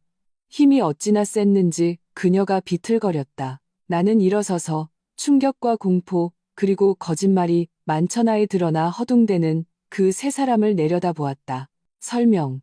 힘이 어찌나 셌는지 그녀가 비틀거렸다. 나는 일어서서 충격과 공포 그리고 거짓말이 만천하에 드러나 허둥대는 그 세 사람을 내려다보았다. 설명.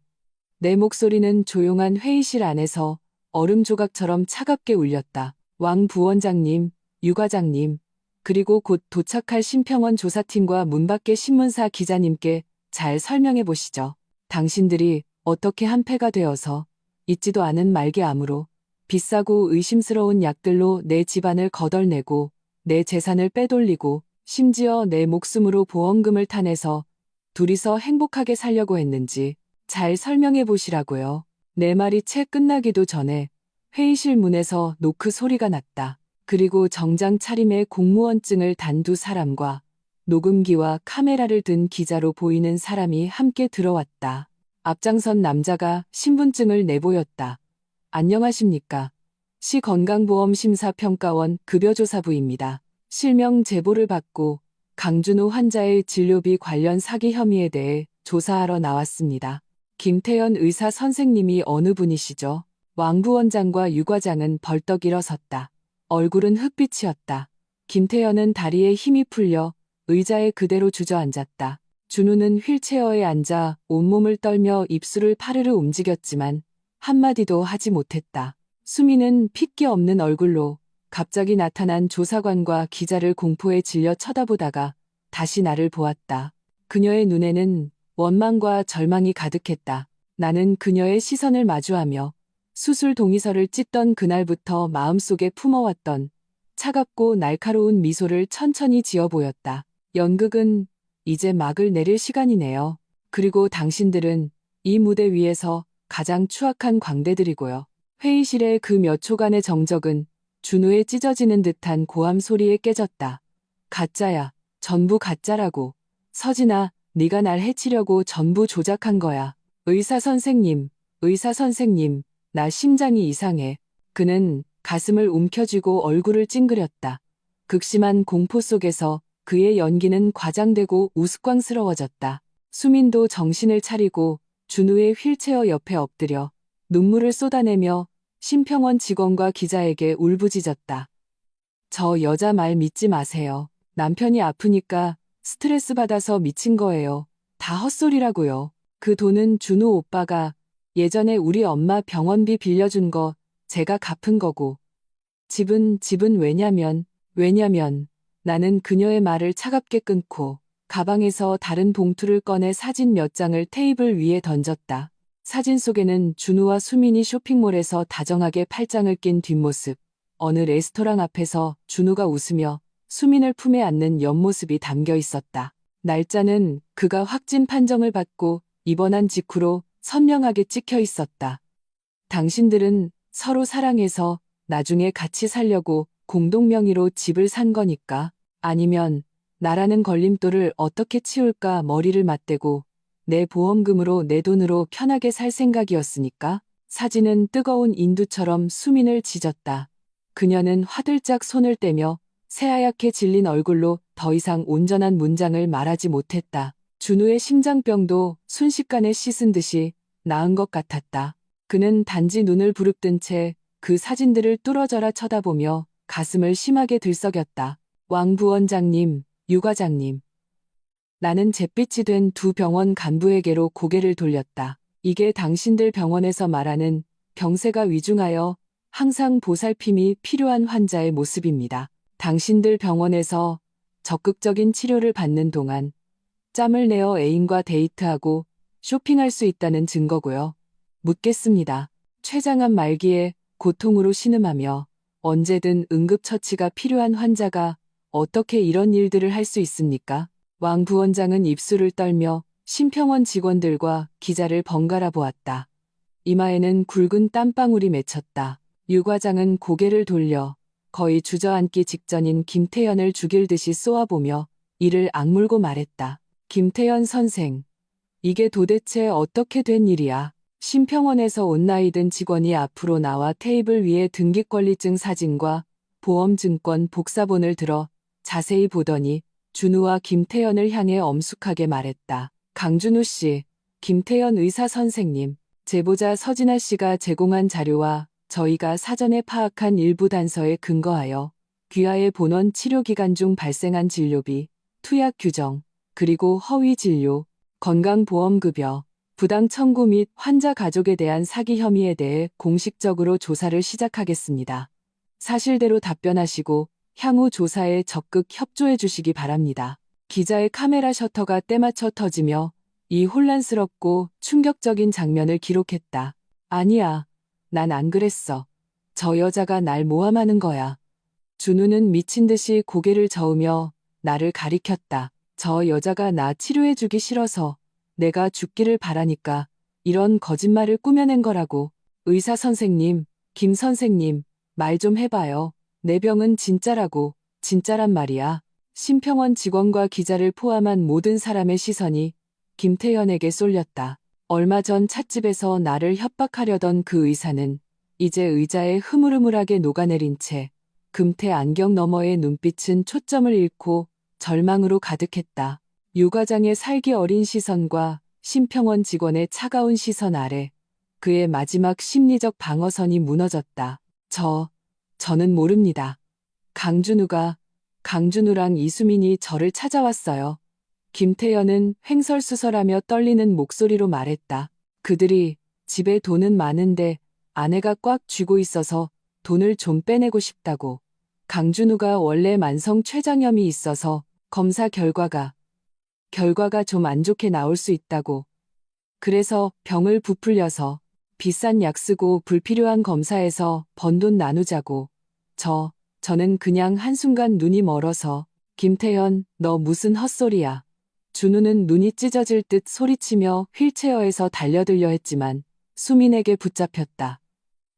내 목소리는 조용한 회의실 안에서 얼음 조각처럼 차갑게 울렸다. 왕 부원장님, 유 과장님, 그리고 곧 도착할 심평원 조사팀과 문밖의 신문사 기자님께 잘 설명해 보시죠. 당신들이 어떻게 한패가 되어서 있지도 않은 말기암으로 비싸고 의심스러운 약들로 내 집안을 거덜내고 내 재산을 빼돌리고 심지어 내 목숨으로 보험금을 타내서 둘이서 행복하게 살려고 했는지 잘 설명해 보시라고요. 내 말이 채 끝나기도 전에 회의실 문에서 노크 소리가 났다. 그리고 정장 차림의 공무원증을 단 두 사람과 녹음기와 카메라를 든 기자로 보이는 사람이 함께 들어왔다. 앞장선 남자가 신분증을 내보였다. 안녕하십니까. 시건강보험심사평가원 급여조사부입니다. 실명 제보를 받고 강준우 환자의 진료비 관련 사기 혐의에 대해 조사하러 나왔습니다. 김태현 의사 선생님이 어느 분이시죠? 왕 부원장과 유 과장은 벌떡 일어섰다. 얼굴은 흑빛이었다. 김태현은 다리에 힘이 풀려 의자에 그대로 주저앉았다. 준우는 휠체어에 앉아 온몸을 떨며 입술을 파르르 움직였지만 한마디도 하지 못했다. 수미는 핏기 없는 얼굴로 갑자기 나타난 조사관과 기자를 공포에 질려 쳐다보다가 다시 나를 보았다. 그녀의 눈에는 원망과 절망이 가득했다. 나는 그녀의 시선을 마주하며 수술 동의서를 찢던 그날부터 마음속에 품어왔던 차갑고 날카로운 미소를 천천히 지어 보였다. 연극은 이제 막을 내릴 시간이네요. 그리고 당신들은 이 무대 위에서 가장 추악한 광대들이고요. 회의실의 그 몇 초간의 정적은 준우의 찢어지는 듯한 고함 소리에 깨졌다. 가짜야. 전부 가짜라고. 서진아, 네가 날 해치려고 전부 조작한 거야. 의사 선생님, 나 심장이 이상해. 그는 가슴을 움켜쥐고 얼굴을 찡그렸다. 극심한 공포 속에서 그의 연기는 과장되고 우스꽝스러워졌다. 수민도 정신을 차리고 준우의 휠체어 옆에 엎드려 눈물을 쏟아내며 심평원 직원과 기자에게 울부짖었다. 저 여자 말 믿지 마세요. 남편이 아프니까 스트레스 받아서 미친 거예요. 다 헛소리라고요. 그 돈은 준우 오빠가 예전에 우리 엄마 병원비 빌려준 거 제가 갚은 거고. 집은 왜냐면 나는 그녀의 말을 차갑게 끊고 가방에서 다른 봉투를 꺼내 사진 몇 장을 테이블 위에 던졌다. 사진 속에는 준우와 수민이 쇼핑몰에서 다정하게 팔짱을 낀 뒷모습, 어느 레스토랑 앞에서 준우가 웃으며 수민을 품에 안는 옆모습이 담겨 있었다. 날짜는 그가 확진 판정을 받고 입원한 직후로 선명하게 찍혀 있었다. 당신들은 서로 사랑해서 나중에 같이 살려고 공동명의로 집을 산 거니까. 아니면 나라는 걸림돌을 어떻게 치울까 머리를 맞대고 내 보험금으로 내 돈으로 편하게 살 생각이었으니까. 사진은 뜨거운 인두처럼 수민을 지졌다. 그녀는 화들짝 손을 떼며 새하얗게 질린 얼굴로 더 이상 온전한 문장을 말하지 못했다. 준우의 심장병도 순식간에 씻은 듯이 나은 것 같았다. 그는 단지 눈을 부릅뜬 채 그 사진들을 뚫어져라 쳐다보며 가슴을 심하게 들썩였다. 왕 부원장님, 유 과장님. 나는 잿빛이 된 두 병원 간부에게로 고개를 돌렸다. 이게 당신들 병원에서 말하는 병세가 위중하여 항상 보살핌이 필요한 환자의 모습입니다. 당신들 병원에서 적극적인 치료를 받는 동안 짬을 내어 애인과 데이트하고 쇼핑할 수 있다는 증거고요. 묻겠습니다. 췌장암 말기에 고통으로 신음하며 언제든 응급처치가 필요한 환자가 어떻게 이런 일들을 할 수 있습니까? 왕 부원장은 입술을 떨며 심평원 직원들과 기자를 번갈아 보았다. 이마에는 굵은 땀방울이 맺혔다. 유 과장은 고개를 돌려 거의 주저앉기 직전인 김태연을 죽일 듯이 쏘아보며 이를 악물고 말했다. 김태연 선생, 이게 도대체 어떻게 된 일이야? 심평원에서 온 나이든 직원이 앞으로 나와 테이블 위에 등기권리증 사진과 보험증권 복사본을 들어 자세히 보더니 준우와 김태연을 향해 엄숙하게 말했다. 강준우 씨, 김태연 의사 선생님, 제보자 서진아 씨가 제공한 자료와 저희가 사전에 파악한 일부 단서에 근거하여 귀하의 본원 치료 기간 중 발생한 진료비, 투약 규정, 그리고 허위 진료, 건강보험급여, 부당 청구 및 환자 가족에 대한 사기 혐의에 대해 공식적으로 조사를 시작하겠습니다. 사실대로 답변하시고 향후 조사에 적극 협조해 주시기 바랍니다. 기자의 카메라 셔터가 때맞춰 터지며 이 혼란스럽고 충격적인 장면을 기록했다. 아니야, 난 안 그랬어. 저 여자가 날 모함하는 거야. 준우는 미친 듯이 고개를 저으며 나를 가리켰다. 저 여자가 나 치료해주기 싫어서 내가 죽기를 바라니까 이런 거짓말을 꾸며낸 거라고. 의사 선생님, 김 선생님, 말 좀 해봐요. 내 병은 진짜라고, 진짜란 말이야. 심평원 직원과 기자를 포함한 모든 사람의 시선이 김태연에게 쏠렸다. 얼마 전 찻집에서 나를 협박하려던 그 의사는 이제 의자에 흐물흐물하게 녹아내린 채 금태 안경 너머의 눈빛은 초점을 잃고 절망으로 가득했다. 유 과장의 살기 어린 시선과 심평원 직원의 차가운 시선 아래 그의 마지막 심리적 방어선이 무너졌다. 저는 모릅니다. 강준우랑 이수민이 저를 찾아왔어요. 김태연은 횡설수설하며 떨리는 목소리로 말했다. 그들이 집에 돈은 많은데 아내가 꽉 쥐고 있어서 돈을 좀 빼내고 싶다고. 강준우가 원래 만성 췌장염이 있어서 검사 결과가 좀 안 좋게 나올 수 있다고. 그래서 병을 부풀려서 비싼 약 쓰고 불필요한 검사에서 번 돈 나누자고. 저는 그냥 한순간 눈이 멀어서 김태현, 너 무슨 헛소리야. 준우는 눈이 찢어질 듯 소리치며 휠체어에서 달려들려 했지만 수민에게 붙잡혔다.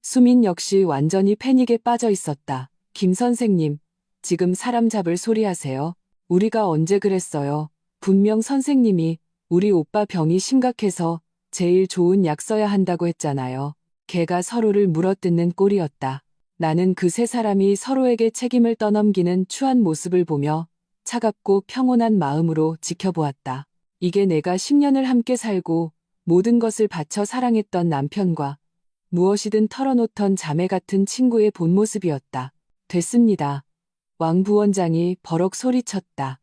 수민 역시 완전히 패닉에 빠져 있었다. 김 선생님, 지금 사람 잡을 소리 하세요. 우리가 언제 그랬어요. 분명 선생님이 우리 오빠 병이 심각해서 제일 좋은 약 써야 한다고 했잖아요. 걔가 서로를 물어뜯는 꼴이었다. 나는 그 세 사람이 서로에게 책임을 떠넘기는 추한 모습을 보며 차갑고 평온한 마음으로 지켜보았다. 이게 내가 10년을 함께 살고 모든 것을 바쳐 사랑했던 남편과 무엇이든 털어놓던 자매 같은 친구의 본 모습이었다. 됐습니다. 왕 부원장이 버럭 소리쳤다.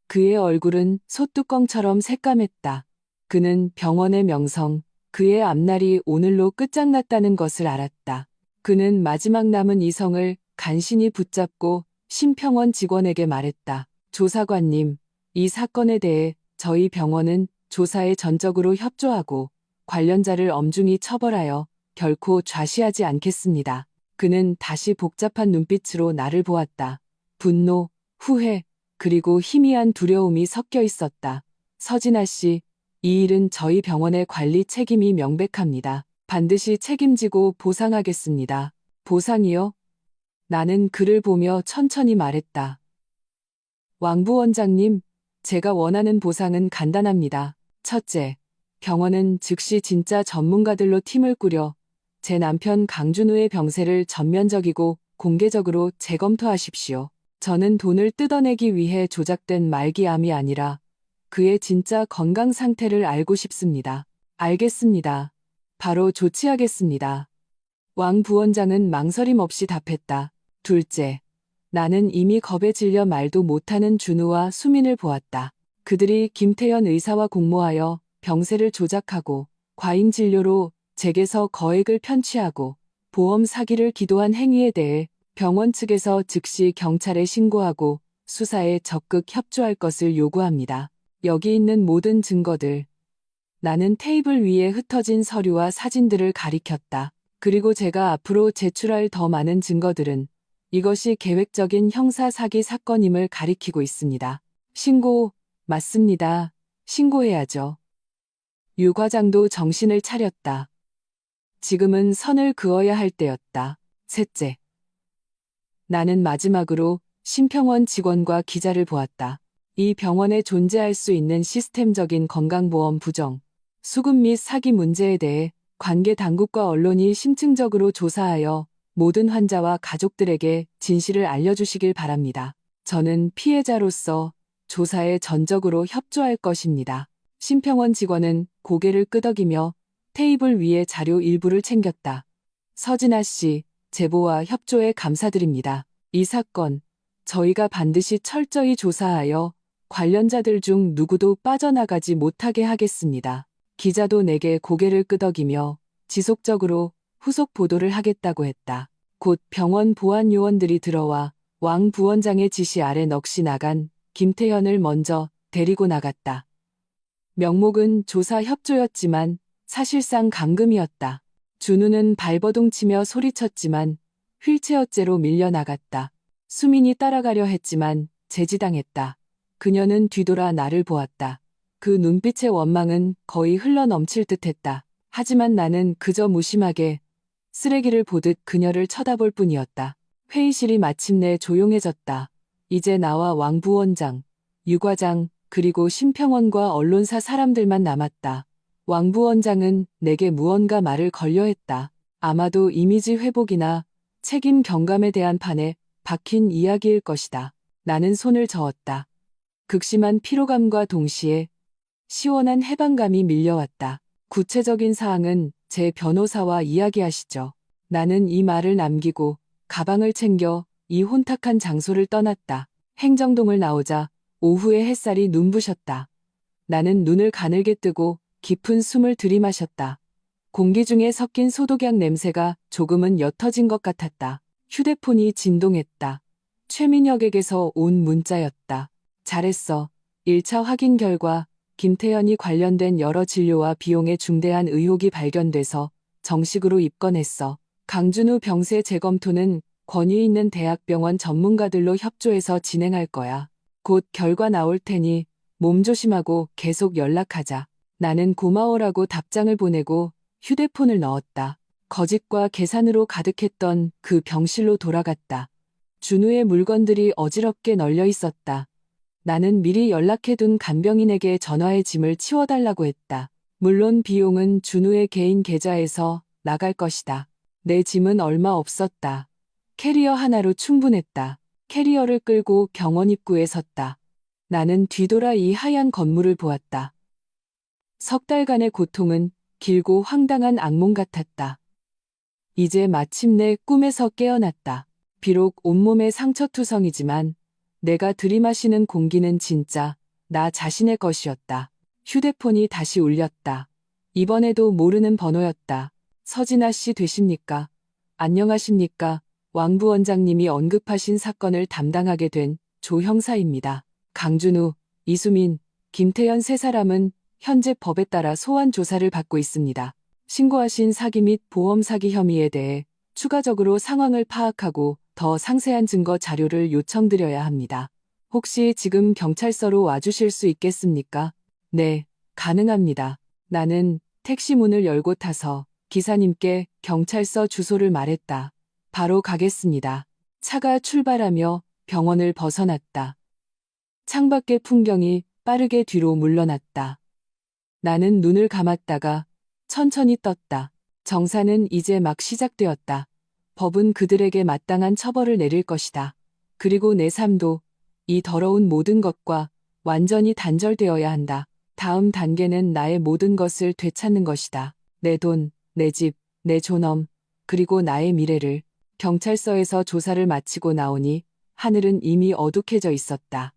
그의 얼굴은 솥뚜껑처럼 새까맸다. 그는 병원의 명성, 그의 앞날이 오늘로 끝장났다는 것을 알았다. 그는 마지막 남은 이성을 간신히 붙잡고 심평원 직원에게 말했다. 조사관님, 이 사건에 대해 저희 병원은 조사에 전적으로 협조하고 관련자를 엄중히 처벌하여 결코 좌시하지 않겠습니다. 그는 다시 복잡한 눈빛으로 나를 보았다. 분노, 후회, 그리고 희미한 두려움이 섞여 있었다. 서진아 씨, 이 일은 저희 병원의 관리 책임이 명백합니다. 반드시 책임지고 보상하겠습니다. 보상이요? 나는 그를 보며 천천히 말했다. 왕 부원장님, 제가 원하는 보상은 간단합니다. 첫째, 병원은 즉시 진짜 전문가들로 팀을 꾸려 제 남편 강준우의 병세를 전면적이고 공개적으로 재검토하십시오. 저는 돈을 뜯어내기 위해 조작된 말기암이 아니라 그의 진짜 건강 상태를 알고 싶습니다. 알겠습니다. 바로 조치하겠습니다. 왕 부원장은 망설임 없이 답했다. 둘째, 나는 이미 겁에 질려 말도 못하는 준우와 수민을 보았다. 그들이 김태현 의사와 공모하여 병세를 조작하고 과잉 진료로 제게서 거액을 편취하고 보험 사기를 기도한 행위에 대해 병원 측에서 즉시 경찰에 신고하고 수사에 적극 협조할 것을 요구합니다. 여기 있는 모든 증거들. 나는 테이블 위에 흩어진 서류와 사진들을 가리켰다. 그리고 제가 앞으로 제출할 더 많은 증거들은 이것이 계획적인 형사 사기 사건임을 가리키고 있습니다. 신고, 맞습니다. 신고해야죠. 유 과장도 정신을 차렸다. 지금은 선을 그어야 할 때였다. 셋째. 나는 마지막으로 심평원 직원과 기자를 보았다. 이 병원에 존재할 수 있는 시스템적인 건강보험 부정, 수급 및 사기 문제에 대해 관계 당국과 언론이 심층적으로 조사하여 모든 환자와 가족들에게 진실을 알려주시길 바랍니다. 저는 피해자로서 조사에 전적으로 협조할 것입니다. 심평원 직원은 고개를 끄덕이며 테이블 위에 자료 일부를 챙겼다. 서진아 씨, 제보와 협조에 감사드립니다. 이 사건, 저희가 반드시 철저히 조사하여 관련자들 중 누구도 빠져나가지 못하게 하겠습니다. 기자도 내게 고개를 끄덕이며 지속적으로 후속 보도를 하겠다고 했다. 곧 병원 보안 요원들이 들어와 왕 부원장의 지시 아래 넋이 나간 김태현을 먼저 데리고 나갔다. 명목은 조사 협조였지만 사실상 감금이었다. 준우는 발버둥 치며 소리쳤지만 휠체어째로 밀려나갔다. 수민이 따라가려 했지만 제지당했다. 그녀는 뒤돌아 나를 보았다. 그 눈빛의 원망은 거의 흘러넘칠 듯했다. 하지만 나는 그저 무심하게 쓰레기를 보듯 그녀를 쳐다볼 뿐이었다. 회의실이 마침내 조용해졌다. 이제 나와 왕 부원장, 유 과장, 그리고 심평원과 언론사 사람들만 남았다. 왕 부원장은 내게 무언가 말을 걸려 했다. 아마도 이미지 회복이나 책임 경감에 대한 판에 박힌 이야기일 것이다. 나는 손을 저었다. 극심한 피로감과 동시에 시원한 해방감이 밀려왔다. 구체적인 사항은 제 변호사와 이야기하시죠. 나는 이 말을 남기고 가방을 챙겨 이 혼탁한 장소를 떠났다. 행정동을 나오자 오후의 햇살이 눈부셨다. 나는 눈을 가늘게 뜨고 깊은 숨을 들이마셨다. 공기 중에 섞인 소독약 냄새가 조금은 옅어진 것 같았다. 휴대폰이 진동했다. 최민혁에게서 온 문자였다. 잘했어. 1차 확인 결과 김태현이 관련된 여러 진료와 비용에 중대한 의혹이 발견돼서 정식으로 입건했어. 강준우 병세 재검토는 권위 있는 대학병원 전문가들로 협조해서 진행할 거야. 곧 결과 나올 테니 몸 조심하고 계속 연락하자. 나는 고마워라고 답장을 보내고 휴대폰을 넣었다. 거짓과 계산으로 가득했던 그 병실로 돌아갔다. 준우의 물건들이 어지럽게 널려 있었다. 나는 미리 연락해둔 간병인에게 전화해 짐을 치워달라고 했다. 물론 비용은 준우의 개인 계좌에서 나갈 것이다. 내 짐은 얼마 없었다. 캐리어 하나로 충분했다. 캐리어를 끌고 병원 입구에 섰다. 나는 뒤돌아 이 하얀 건물을 보았다. 석 달간의 고통은 길고 황당한 악몽 같았다. 이제 마침내 꿈에서 깨어났다. 비록 온몸에 상처투성이지만 내가 들이마시는 공기는 진짜 나 자신의 것이었다. 휴대폰이 다시 울렸다. 이번에도 모르는 번호였다. 서진아 씨 되십니까? 안녕하십니까? 왕 부원장님이 언급하신 사건을 담당하게 된 조 형사입니다. 강준우, 이수민, 김태현 세 사람은 현재 법에 따라 소환 조사를 받고 있습니다. 신고하신 사기 및 보험 사기 혐의에 대해 추가적으로 상황을 파악하고 더 상세한 증거 자료를 요청드려야 합니다. 혹시 지금 경찰서로 와주실 수 있겠습니까? 네, 가능합니다. 나는 택시 문을 열고 타서 기사님께 경찰서 주소를 말했다. 바로 가겠습니다. 차가 출발하며 병원을 벗어났다. 창밖의 풍경이 빠르게 뒤로 물러났다. 나는 눈을 감았다가 천천히 떴다. 정사는 이제 막 시작되었다. 법은 그들에게 마땅한 처벌을 내릴 것이다. 그리고 내 삶도 이 더러운 모든 것과 완전히 단절되어야 한다. 다음 단계는 나의 모든 것을 되찾는 것이다. 내 돈, 내 집, 내 존엄, 그리고 나의 미래를. 경찰서에서 조사를 마치고 나오니 하늘은 이미 어둑해져 있었다.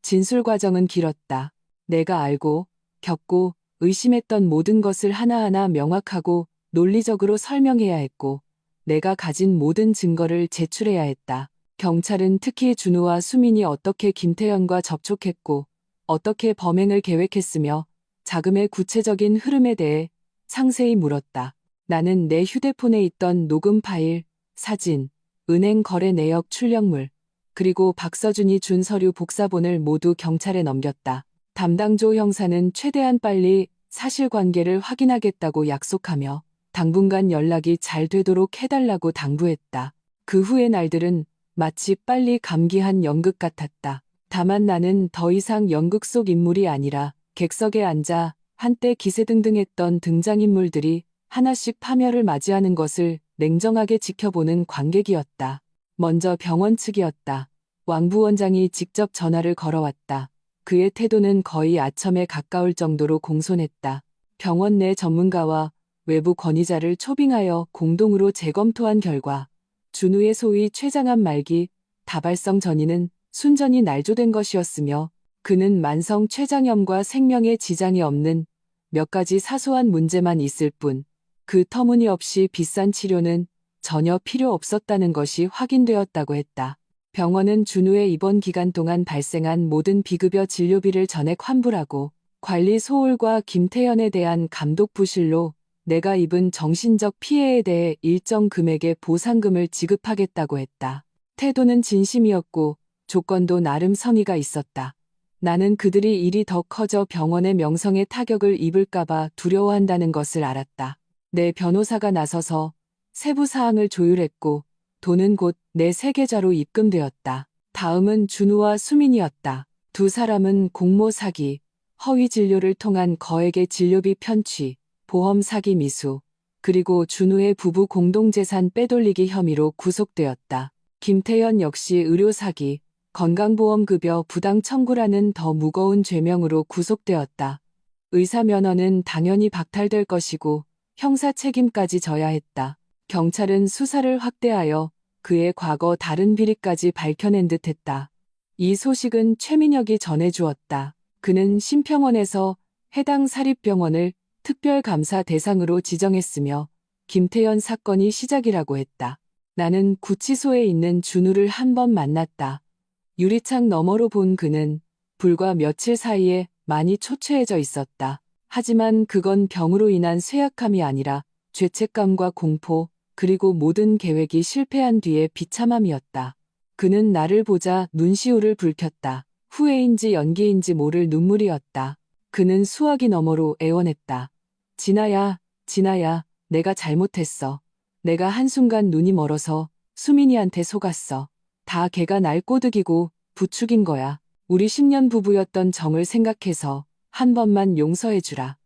진술 과정은 길었다. 내가 알고, 겪고, 의심했던 모든 것을 하나하나 명확하고 논리적으로 설명해야 했고, 내가 가진 모든 증거를 제출해야 했다. 경찰은 특히 준우와 수민이 어떻게 김태현과 접촉했고, 어떻게 범행을 계획했으며, 자금의 구체적인 흐름에 대해 상세히 물었다. 나는 내 휴대폰에 있던 녹음 파일, 사진, 은행 거래 내역 출력물, 그리고 박서준이 준 서류 복사본을 모두 경찰에 넘겼다. 담당 조 형사는 최대한 빨리 사실관계를 확인하겠다고 약속하며 당분간 연락이 잘 되도록 해달라고 당부했다. 그 후의 날들은 마치 빨리 감기한 연극 같았다. 다만 나는 더 이상 연극 속 인물이 아니라 객석에 앉아 한때 기세등등했던 등장인물들이 하나씩 파멸을 맞이하는 것을 냉정하게 지켜보는 관객이었다. 먼저 병원 측이었다. 왕 부원장이 직접 전화를 걸어왔다. 그의 태도는 거의 아첨에 가까울 정도로 공손했다. 병원 내 전문가와 외부 권위자를 초빙하여 공동으로 재검토한 결과 준우의 소위 췌장암 말기 다발성 전이는 순전히 날조된 것이었으며 그는 만성 췌장염과 생명에 지장이 없는 몇 가지 사소한 문제만 있을 뿐 그 터무니없이 비싼 치료는 전혀 필요 없었다는 것이 확인되었다고 했다. 병원은 준우의 입원 기간 동안 발생한 모든 비급여 진료비를 전액 환불하고 관리 소홀과 김태현에 대한 감독 부실로 내가 입은 정신적 피해에 대해 일정 금액의 보상금을 지급하겠다고 했다. 태도는 진심이었고 조건도 나름 성의가 있었다. 나는 그들이 일이 더 커져 병원의 명성에 타격을 입을까봐 두려워한다는 것을 알았다. 내 변호사가 나서서 세부 사항을 조율했고 돈은 곧 내 세계좌로 입금되었다. 다음은 준우와 수민이었다. 두 사람은 공모 사기, 허위 진료를 통한 거액의 진료비 편취, 보험 사기 미수, 그리고 준우의 부부 공동재산 빼돌리기 혐의로 구속되었다. 김태현 역시 의료 사기, 건강보험급여 부당 청구라는 더 무거운 죄명으로 구속되었다. 의사 면허는 당연히 박탈될 것이고 형사 책임까지 져야 했다. 경찰은 수사를 확대하여 그의 과거 다른 비리까지 밝혀낸 듯했다. 이 소식은 최민혁이 전해주었다. 그는 심평원에서 해당 사립병원을 특별감사 대상으로 지정했으며 김태현 사건이 시작이라고 했다. 나는 구치소에 있는 준우를 한 번 만났다. 유리창 너머로 본 그는 불과 며칠 사이에 많이 초췌해져 있었다. 하지만 그건 병으로 인한 쇠약함이 아니라 죄책감과 공포, 그리고 모든 계획이 실패한 뒤의 비참함이었다. 그는 나를 보자 눈시울을 붉혔다. 후회인지 연기인지 모를 눈물이었다. 그는 수화기 너머로 애원했다. 진아야, 진아야, 내가 잘못했어. 내가 한순간 눈이 멀어서 수민이한테 속았어. 다 걔가 날 꼬드기고 부추긴 거야. 우리 10년 부부였던 정을 생각해서 한 번만 용서해주라.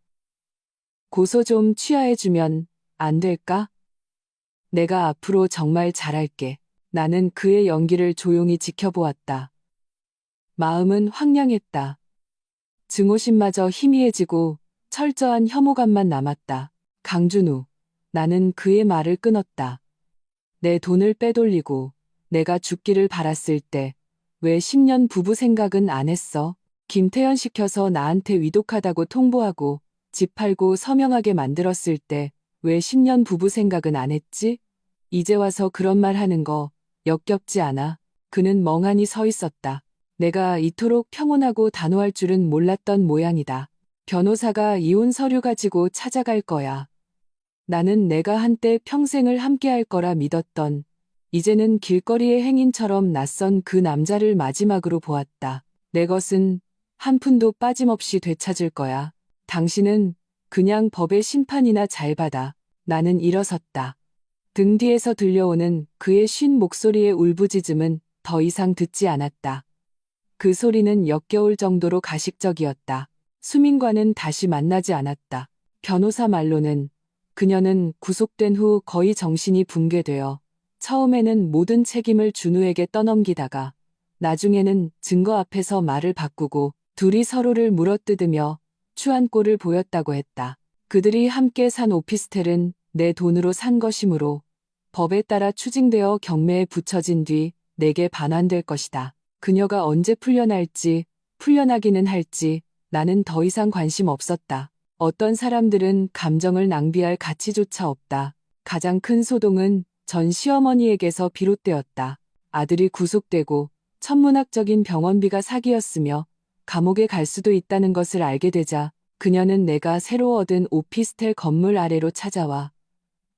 고소 좀 취하해주면 안 될까? 내가 앞으로 정말 잘할게. 나는 그의 연기를 조용히 지켜보았다. 마음은 황량했다. 증오심마저 희미해지고 철저한 혐오감만 남았다. 강준우, 나는 그의 말을 끊었다. 내 돈을 빼돌리고 내가 죽기를 바랐을 때 왜 10년 부부 생각은 안 했어? 김태현 시켜서 나한테 위독하다고 통보하고 집 팔고 서명하게 만들었을 때 왜 10년 부부 생각은 안 했지? 이제 와서 그런 말 하는 거 역겹지 않아? 그는 멍하니 서 있었다. 내가 이토록 평온하고 단호할 줄은 몰랐던 모양이다. 변호사가 이혼 서류 가지고 찾아갈 거야. 나는 내가 한때 평생을 함께할 거라 믿었던, 이제는 길거리의 행인처럼 낯선 그 남자를 마지막으로 보았다. 내 것은 한 푼도 빠짐없이 되찾을 거야. 당신은 그냥 법의 심판이나 잘 받아. 나는 일어섰다. 등 뒤에서 들려오는 그의 쉰 목소리의 울부짖음은 더 이상 듣지 않았다. 그 소리는 역겨울 정도로 가식적이었다. 수민과는 다시 만나지 않았다. 변호사 말로는 그녀는 구속된 후 거의 정신이 붕괴되어 처음에는 모든 책임을 준우에게 떠넘기다가 나중에는 증거 앞에서 말을 바꾸고 둘이 서로를 물어뜯으며 추한 꼴을 보였다고 했다. 그들이 함께 산 오피스텔은 내 돈으로 산 것이므로 법에 따라 추징되어 경매에 붙여진 뒤 내게 반환될 것이다. 그녀가 언제 풀려날지, 풀려나기는 할지 나는 더 이상 관심 없었다. 어떤 사람들은 감정을 낭비할 가치조차 없다. 가장 큰 소동은 전 시어머니에게서 비롯되었다. 아들이 구속되고 천문학적인 병원비가 사기였으며 감옥에 갈 수도 있다는 것을 알게 되자 그녀는 내가 새로 얻은 오피스텔 건물 아래로 찾아와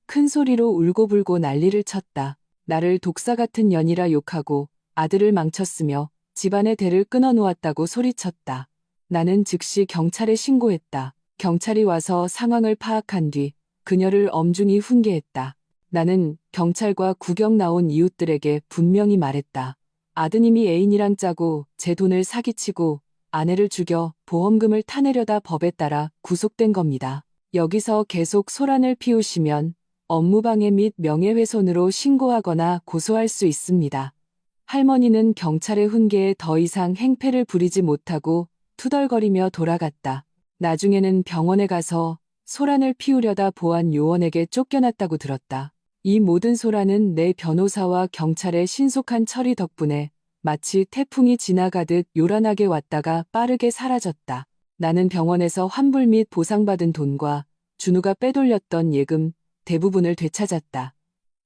큰 소리로 울고불고 난리를 쳤다. 나를 독사 같은 년이라 욕하고 아들을 망쳤으며 집안의 대를 끊어놓았다고 소리쳤다. 나는 즉시 경찰에 신고했다. 경찰이 와서 상황을 파악한 뒤 그녀를 엄중히 훈계했다. 나는 경찰과 구경 나온 이웃들에게 분명히 말했다. 아드님이 애인이랑 짜고 제 돈을 사기치고 아내를 죽여 보험금을 타내려다 법에 따라 구속된 겁니다. 여기서 계속 소란을 피우시면 업무방해 및 명예훼손으로 신고하거나 고소할 수 있습니다. 할머니는 경찰의 훈계에 더 이상 행패를 부리지 못하고 투덜거리며 돌아갔다. 나중에는 병원에 가서 소란을 피우려다 보안 요원에게 쫓겨났다고 들었다. 이 모든 소란은 내 변호사와 경찰의 신속한 처리 덕분에 마치 태풍이 지나가듯 요란하게 왔다가 빠르게 사라졌다. 나는 병원에서 환불 및 보상받은 돈과 준우가 빼돌렸던 예금 대부분을 되찾았다.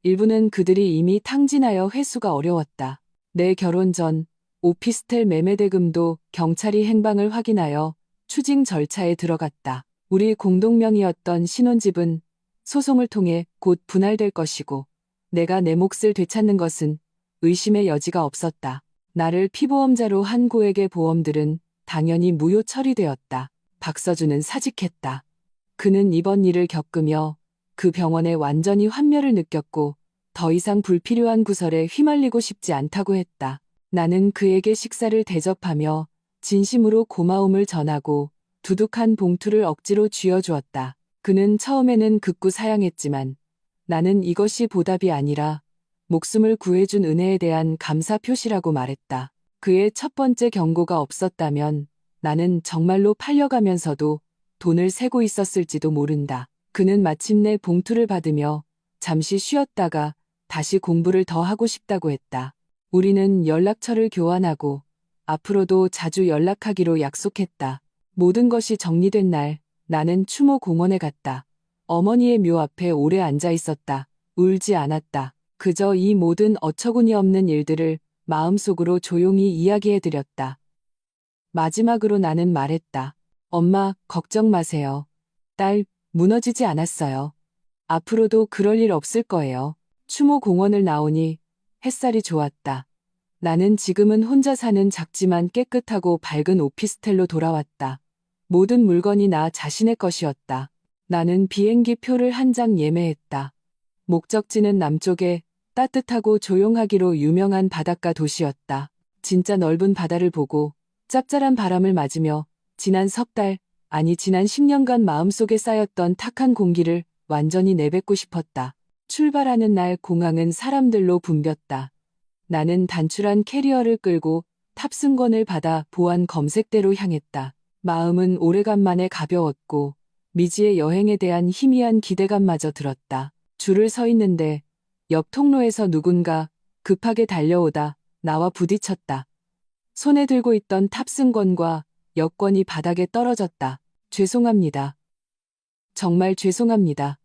일부는 그들이 이미 탕진하여 회수가 어려웠다. 내 결혼 전 오피스텔 매매 대금도 경찰이 행방을 확인하여 추징 절차에 들어갔다. 우리 공동명의였던 신혼집은 소송을 통해 곧 분할될 것이고 내가 내 몫을 되찾는 것은 의심의 여지가 없었다. 나를 피보험자로 한 고액의 보험들은 당연히 무효 처리되었다. 박서준은 사직했다. 그는 이번 일을 겪으며 그 병원에 완전히 환멸을 느꼈고 더 이상 불필요한 구설에 휘말리고 싶지 않다고 했다. 나는 그에게 식사를 대접하며 진심으로 고마움을 전하고 두둑한 봉투를 억지로 쥐어주었다. 그는 처음에는 극구 사양했지만 나는 이것이 보답이 아니라 목숨을 구해준 은혜에 대한 감사 표시라고 말했다. 그의 첫 번째 경고가 없었다면 나는 정말로 팔려가면서도 돈을 세고 있었을지도 모른다. 그는 마침내 봉투를 받으며 잠시 쉬었다가 다시 공부를 더 하고 싶다고 했다. 우리는 연락처를 교환하고 앞으로도 자주 연락하기로 약속했다. 모든 것이 정리된 날 나는 추모 공원에 갔다. 어머니의 묘 앞에 오래 앉아 있었다. 울지 않았다. 그저 이 모든 어처구니 없는 일들을 마음속으로 조용히 이야기해드렸다. 마지막으로 나는 말했다. 엄마, 걱정 마세요. 딸, 무너지지 않았어요. 앞으로도 그럴 일 없을 거예요. 추모 공원을 나오니 햇살이 좋았다. 나는 지금은 혼자 사는 작지만 깨끗하고 밝은 오피스텔로 돌아왔다. 모든 물건이 나 자신의 것이었다. 나는 비행기 표를 한 장 예매했다. 목적지는 남쪽의 따뜻하고 조용하기로 유명한 바닷가 도시였다. 진짜 넓은 바다를 보고 짭짤한 바람을 맞으며 지난 석 달, 아니 지난 10년간 마음속에 쌓였던 탁한 공기를 완전히 내뱉고 싶었다. 출발하는 날 공항은 사람들로 붐볐다. 나는 단출한 캐리어를 끌고 탑승권을 받아 보안 검색대로 향했다. 마음은 오래간만에 가벼웠고 미지의 여행에 대한 희미한 기대감마저 들었다. 줄을 서 있는데 옆 통로에서 누군가 급하게 달려오다 나와 부딪혔다. 손에 들고 있던 탑승권과 여권이 바닥에 떨어졌다. 죄송합니다. 정말 죄송합니다.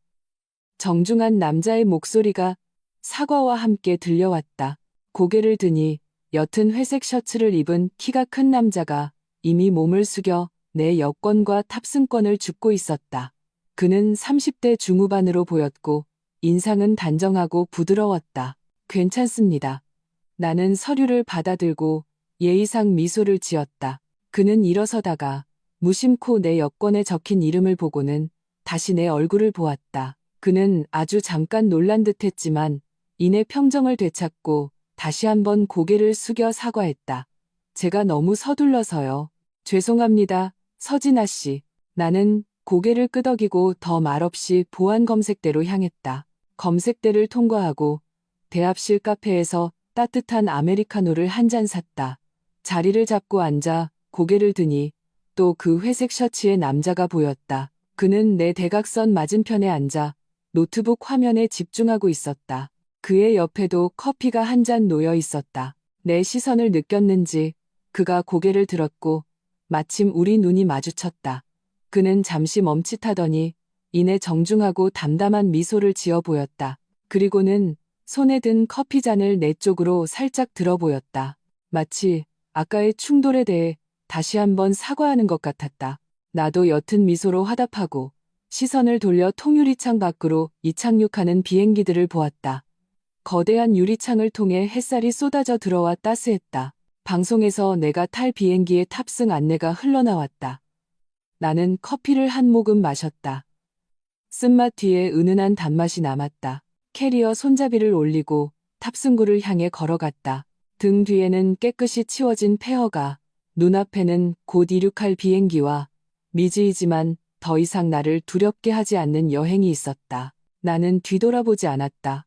정중한 남자의 목소리가 사과와 함께 들려왔다. 고개를 드니 옅은 회색 셔츠를 입은 키가 큰 남자가 이미 몸을 숙여 내 여권과 탑승권을 줍고 있었다. 그는 30대 중후반으로 보였고 인상은 단정하고 부드러웠다. 괜찮습니다. 나는 서류를 받아들고 예의상 미소를 지었다. 그는 일어서다가 무심코 내 여권에 적힌 이름을 보고는 다시 내 얼굴을 보았다. 그는 아주 잠깐 놀란 듯했지만 이내 평정을 되찾고 다시 한번 고개를 숙여 사과했다. 제가 너무 서둘러서요. 죄송합니다, 서진아 씨. 나는 고개를 끄덕이고 더 말없이 보안 검색대로 향했다. 검색대를 통과하고 대합실 카페에서 따뜻한 아메리카노를 한 잔 샀다. 자리를 잡고 앉아 고개를 드니 또 그 회색 셔츠의 남자가 보였다. 그는 내 대각선 맞은편에 앉아 노트북 화면에 집중하고 있었다. 그의 옆에도 커피가 한 잔 놓여 있었다. 내 시선을 느꼈는지 그가 고개를 들었고 마침 우리 눈이 마주쳤다. 그는 잠시 멈칫하더니 이내 정중하고 담담한 미소를 지어 보였다. 그리고는 손에 든 커피잔을 내 쪽으로 살짝 들어 보였다. 마치 아까의 충돌에 대해 다시 한번 사과하는 것 같았다. 나도 옅은 미소로 화답하고 시선을 돌려 통유리창 밖으로 이착륙하는 비행기들을 보았다. 거대한 유리창을 통해 햇살이 쏟아져 들어와 따스했다. 방송에서 내가 탈 비행기의 탑승 안내가 흘러나왔다. 나는 커피를 한 모금 마셨다. 쓴맛 뒤에 은은한 단맛이 남았다. 캐리어 손잡이를 올리고 탑승구를 향해 걸어갔다. 등 뒤에는 깨끗이 치워진 폐허가, 눈앞에는 곧 이륙할 비행기와 미지이지만 더 이상 나를 두렵게 하지 않는 여행이 있었다. 나는 뒤돌아보지 않았다.